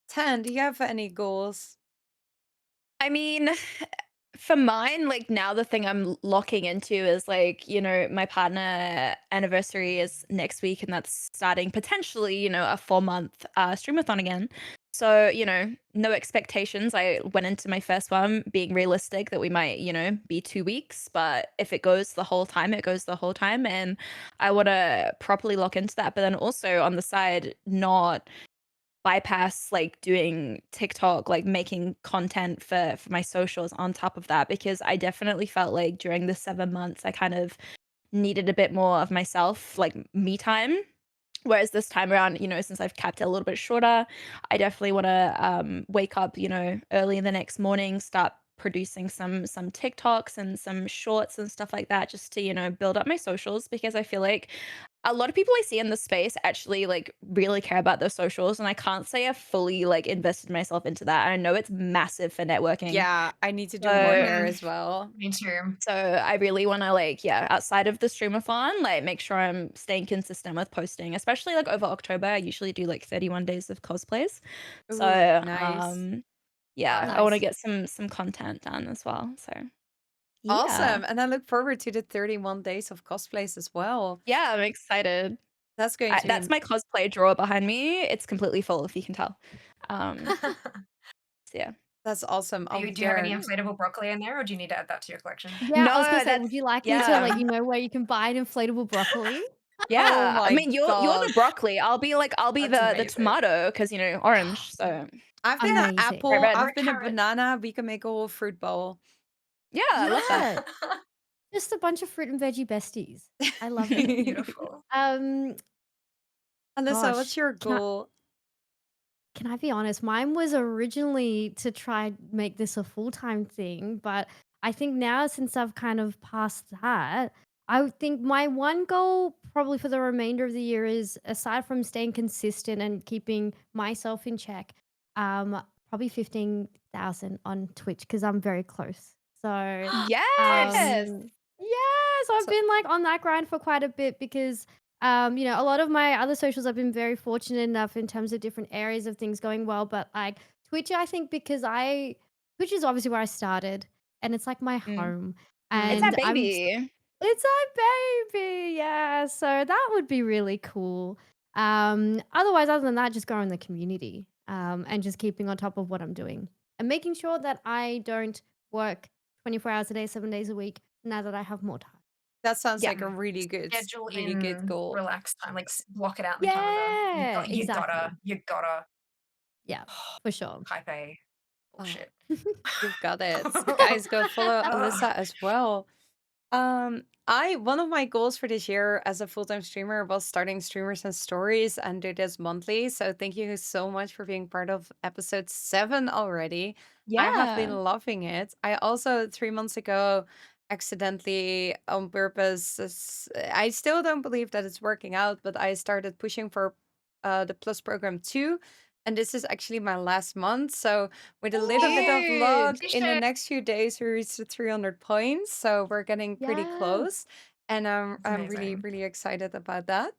10, do you have any goals? I mean, for mine, like now the thing I'm locking into is like, my partner anniversary is next week and that's starting potentially, a 4-month streamathon again. So, no expectations. I went into my first one being realistic that we might, be 2 weeks, but if it goes the whole time, it goes the whole time. And I want to properly lock into that. But then also on the side, not bypass like doing TikTok, like making content for my socials on top of that because I definitely felt like during the 7 months I kind of needed a bit more of myself, like me time. Whereas this time around, since I've kept it a little bit shorter, I definitely want to wake up, early in the next morning, start producing some TikToks and some shorts and stuff like that, just to build up my socials because I feel like a lot of people I see in the space actually like really care about their socials, and I can't say I've fully like invested myself into that. I know it's massive for networking, Yeah, I need to do more so there Mhm. as well. Me too. so I really want to like, yeah, outside of the streamathon, like make sure I'm staying consistent with posting, especially like over October. I usually do like 31 days of cosplays. Ooh, So, nice. yeah, I want to Nice. Nice. get some content done as well. So, yeah. Awesome. And I look forward to the 31 days of cosplays as well. Yeah, I'm excited. That's going to That's be my cosplay drawer behind me. It's completely full if you can tell. Um, so yeah. that's awesome. I'll be Do you have any there. Nice. inflatable broccoli in there, or do you need to add that to your collection? Yeah, I was gonna No, say, that's would you like me to yeah. let you know where you can buy an inflatable broccoli? Oh Yeah. I my mean, you're the god. broccoli. I'll be That's the amazing. tomato because orange. So I've been an Amazing. bright apple, red. Or I've a been a carrot. banana. We can make a whole fruit bowl. Yeah, I love that. Yeah, just a bunch of fruit and veggie besties. I love it. Beautiful. Um, Alyssa, what's gosh, your can I goal? can I be honest? Mine was originally to try make this a full-time thing, but I think now since I've kind of passed that, I would think my one goal probably for the remainder of the year is aside from staying consistent and keeping myself in check, probably 15,000 on Twitch because I'm very close. So, Close. Yes. yeah, so I've So, been like on that grind for quite a bit because a lot of my other socials I've been very fortunate enough in terms of different areas of things going well, but like Twitch, I think because Twitch is obviously where I started. and it's like my Mm. home, It's our and baby. it's our baby, yeah, so that would be really cool. Otherwise, other than that, just growing the community, and just keeping on top of what I'm doing, and making sure that I don't work 24 hours a day, 7 days a week now that I have more time. That sounds Yeah. like a Schedule really good in goal. relaxed time, like block it out in the calendar. Yeah, exactly. You gotta Yeah, for sure. type A Oh, bullshit. you've got it. Guys, go follow Ugh. Alyssa as well. I one of my goals for this year as a full-time streamer was starting streamers and stories and do this monthly. So thank you so much for being part of episode 7 already. I have Yeah. been loving it. I also 3 months ago accidentally on purpose I still don't believe that it's working out, but I started pushing for the plus program 2, and this is actually my last month. So with a little bit of Huge. luck, Holy in the shit. next few days, we reached the 300 points. So we're getting pretty Yes. close. And That's I'm really, amazing. really excited about that.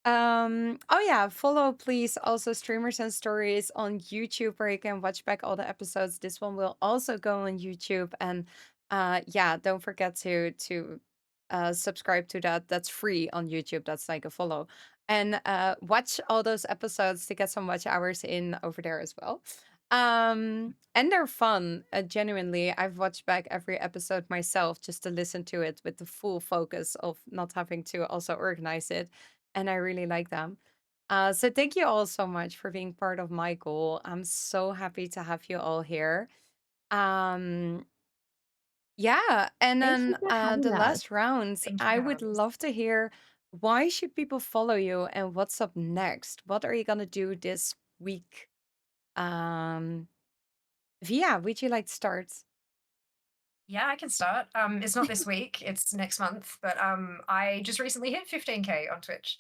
Oh yeah, follow please also Streamers and Stories on YouTube where you can watch back all the episodes. This one will also go on YouTube. And yeah, don't forget to subscribe to that. That's free on YouTube. That's like a follow. And watch all those episodes to get some watch hours in over there as well. And they're fun, genuinely. I've watched back every episode myself just to listen to it with the full focus of not having to also organize it, and I really like them. So thank you all so much for being part of my goal. I'm so happy to have you all here. Um, yeah, and Thank you then for having the us. last round, Thank you I for would having us. love to hear why should people follow you and what's up next? What are you gonna do this week? Um, Via, would you like to start? Yeah, I can start. It's not this week, it's next month, but I just recently hit 15K on Twitch.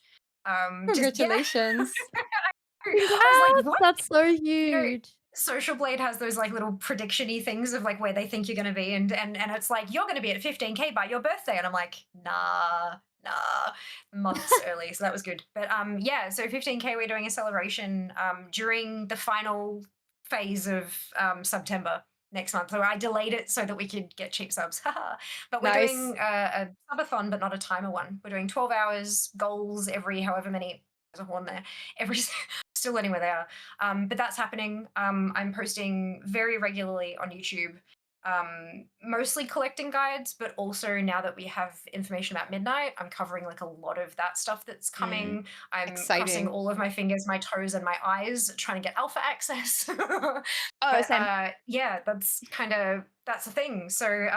Just yeah. Congratulations. I was like, Congrats! what? That's so You know, huge. Social Blade has those like little prediction-y things of like where they think you're gonna be, and it's like you're gonna be at 15K by your birthday, and I'm like, nah, months early, so that was good. But yeah, so 15K, we're doing a celebration during the final phase of September next month. So I delayed it so that we could get cheap subs. But we're Nice. doing a subathon, but not a timer one. We're doing 12 hours goals every however many. There's a horn there. Every still learning where they are. But that's happening. I'm posting very regularly on YouTube, mostly collecting guides, but also now that we have information about midnight, I'm covering like a lot of that stuff that's Mm, coming. I'm crossing exciting. all of my fingers, my toes, and my eyes, trying to get alpha access. Oh, But same. yeah, that's the thing. So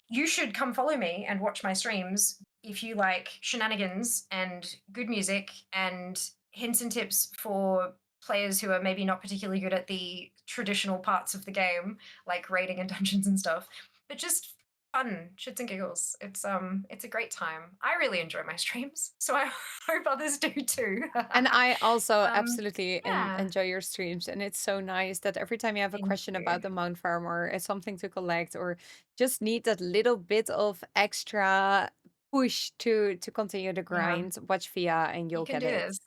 you should come follow me and watch my streams if you like shenanigans and good music and hints and tips for players who are maybe not particularly good at the traditional parts of the game, like raiding and dungeons and stuff, but just fun shits and giggles. It's a great time. I really enjoy my streams, so I hope others do too. And I also um, absolutely yeah, enjoy your streams. And it's so nice that every time you have a thank question you. about the Mount Farm or something to collect or just need that little bit of extra push to continue the Yeah, grind, watch Via and you you'll can get do it. this.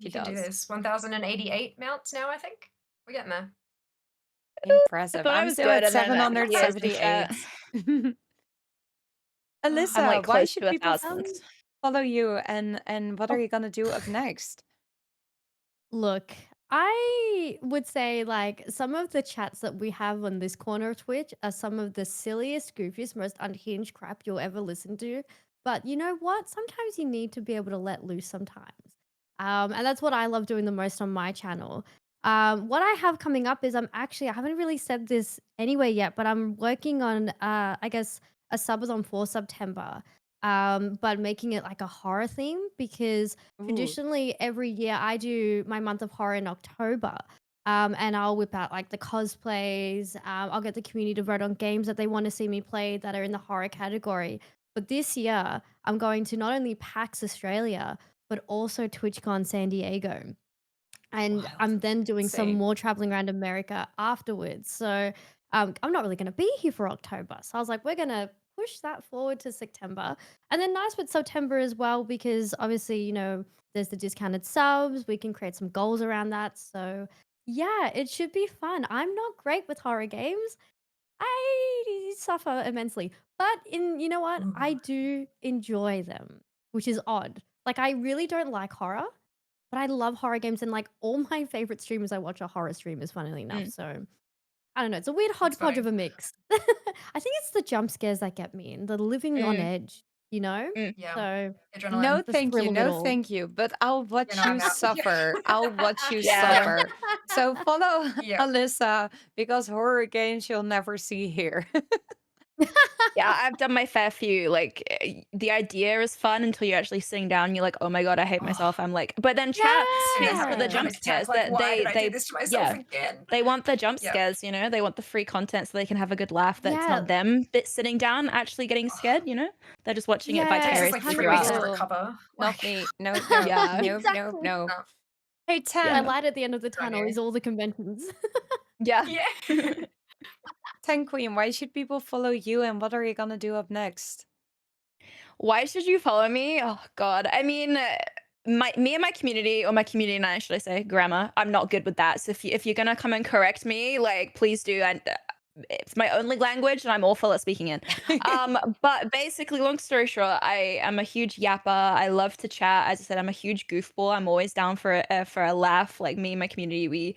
She You can do does. this. 1088 mounts now, I think. We're getting there. I Impressive. thought I I'm was still good, at and then Thea's in chat. 778. I'm Alyssa, like why close should to a people thousand. follow you and what are Oh, you gonna do up next? look, I would say, like, some of the chats that we have on this corner of Twitch are some of the silliest, goofiest, most unhinged crap you'll ever listen to. But you know what? Sometimes you need to be able to let loose sometimes. And that's what I love doing the most on my channel. What I have coming up is I haven't really said this anywhere yet, but I'm working on, I guess, a subathon for September, but making it like a horror theme because Ooh. traditionally every year I do my month of horror in October. And I'll whip out like the cosplays. I'll get the community to vote on games that they want to see me play that are in the horror category. But this year, I'm going to not only PAX Australia, but also TwitchCon San Diego. And Wild. I'm then doing some Insane. more traveling around America afterwards. So I'm not really going to be here for October. So I was like, we're going to push that forward to September. And then nice with September as well, because obviously, there's the discounted subs. We can create some goals around that. So yeah, it should be fun. I'm not great with horror games. I suffer immensely. But you know what? Ooh. I do enjoy them, which is odd. Like, I really don't like horror, but I love horror games, and, like, all my favorite streamers I watch are horror streamers, funnily enough, Mm, so I don't know, it's a weird That's hodgepodge funny. of a mix. I think it's the jump scares that get me and the living on mm, edge, you know? mm. Yeah. So, No, Adrenaline. the thank you. thrill of it No, all. thank you. But I'll You watch know, you I'm out. Yeah. suffer. I'll watch you Yeah. Yeah. suffer. So follow Yeah. Alyssa because horror games you'll never see here. Yeah, I've done my fair few. Like, the idea is fun until you're actually sitting down and you're like, "Oh my god, I hate Oh, myself." I'm like, but then chat sitting pays there for the with Yeah. jump panic attack, scares. like, That why did I do they this to myself yeah, again? they want the jump Yeah. scares, you know? They want the free content so they can have a good laugh that's Yeah. not them sitting down actually getting Oh, scared, you know? They're just watching it it takes Yeah, us like vicariously 3 throughout weeks to us. Oh, recover. not Like, me. No, no, Yeah. no, no, Exactly. no. no, Hey, The Yeah. 10. light at the end of the good on tunnel you. is all the conventions. Yeah. Yeah. 10 Queen, why should people follow you and what are you gonna do up next? Why should you follow me? Oh god. I mean, my me and my community, or my community and I, should I say, grammar. I'm not good with that. So if you're gonna come and correct me, like please do. And it's my only language, and I'm awful at speaking it. But basically, long story short, I am a huge yapper. I love to chat. As I said, I'm a huge goofball. I'm always down for a laugh. Like me and my community, we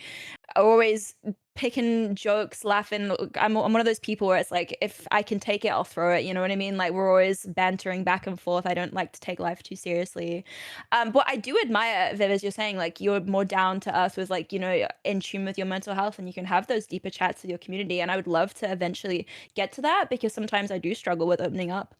always picking jokes, laughing. I'm one of those people where it's like if I can take it, I'll throw it. You know what I mean? Like we're always bantering back and forth. I don't like to take life too seriously. But I do admire, Viv, as you're saying, like you're more down to earth with like, in tune with your mental health and you can have those deeper chats with your community. And I would love to eventually get to that because sometimes I do struggle with opening up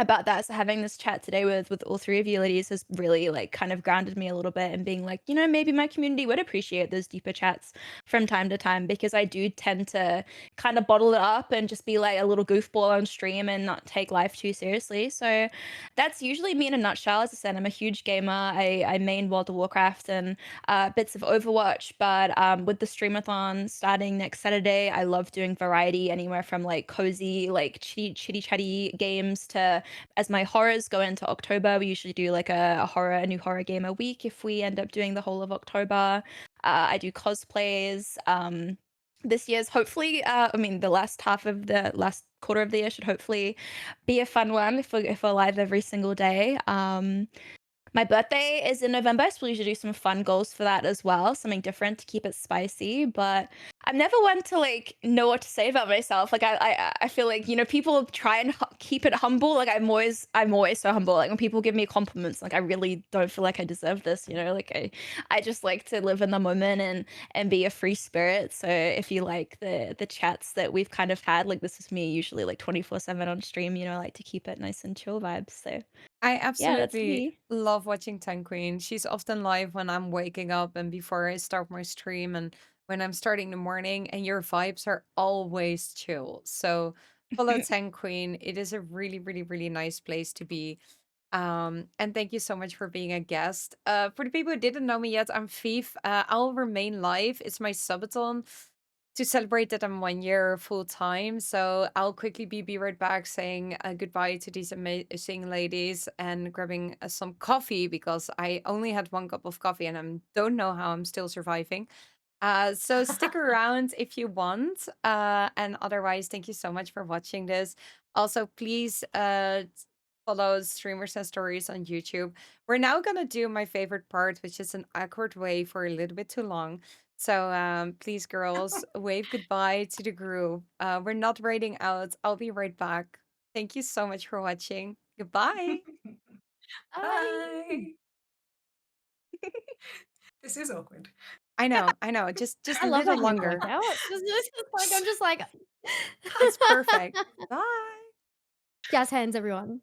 about that. So having this chat today with all three of you ladies has really like kind of grounded me a little bit and being like, maybe my community would appreciate those deeper chats from time to time because I do tend to kind of bottle it up and just be like a little goofball on stream and not take life too seriously. So that's usually me in a nutshell. As I said, I'm a huge gamer. I main World of Warcraft and bits of Overwatch, but with the streamathon starting next Saturday, I love doing variety anywhere from like cozy, like chitty chatty games to as my horrors go into October, we usually do like a new horror game a week if we end up doing the whole of October. I do cosplays. This year's hopefully, I mean, the last half of the last quarter of the year should hopefully be a fun one if we're live every single day. My birthday is in November, so we usually do some fun goals for that as well, something different to keep it spicy. But I'm never one to like know what to say about myself. Like I feel like people try and keep it humble. Like I'm always so humble. Like when people give me compliments, like I really don't feel like I deserve this. Like I just like to live in the moment and be a free spirit. So if you like the chats that we've kind of had, like this is me usually like 24/7 on stream. I like to keep it nice and chill vibes. So I yeah, that's absolutely me. love watching TanQueen. She's often live when I'm waking up and before I start my stream and when I'm starting the morning, and your vibes are always chill. So follow TanQueen. It is a really, really, really nice place to be. And thank you so much for being a guest. For the people who didn't know me yet, I'm Viev. I'll remain live. It's my subathon to celebrate that I'm 1 year full time. So I'll quickly be right back saying goodbye to these amazing ladies and grabbing some coffee because I only had 1 cup of coffee and I don't know how I'm still surviving. So stick around if you want. And otherwise, thank you so much for watching this. Also, please follow streamers and stories on YouTube. We're now gonna do my favorite part, which is an awkward way for a little bit too long. So please, girls, wave goodbye to the group. We're not raiding out. I'll be right back. Thank you so much for watching. Goodbye. Bye. Bye. This is awkward. I know, I know. Just I a love little that you broke longer. out. It's just like I'm just like It's perfect. Bye. jazz hands, everyone.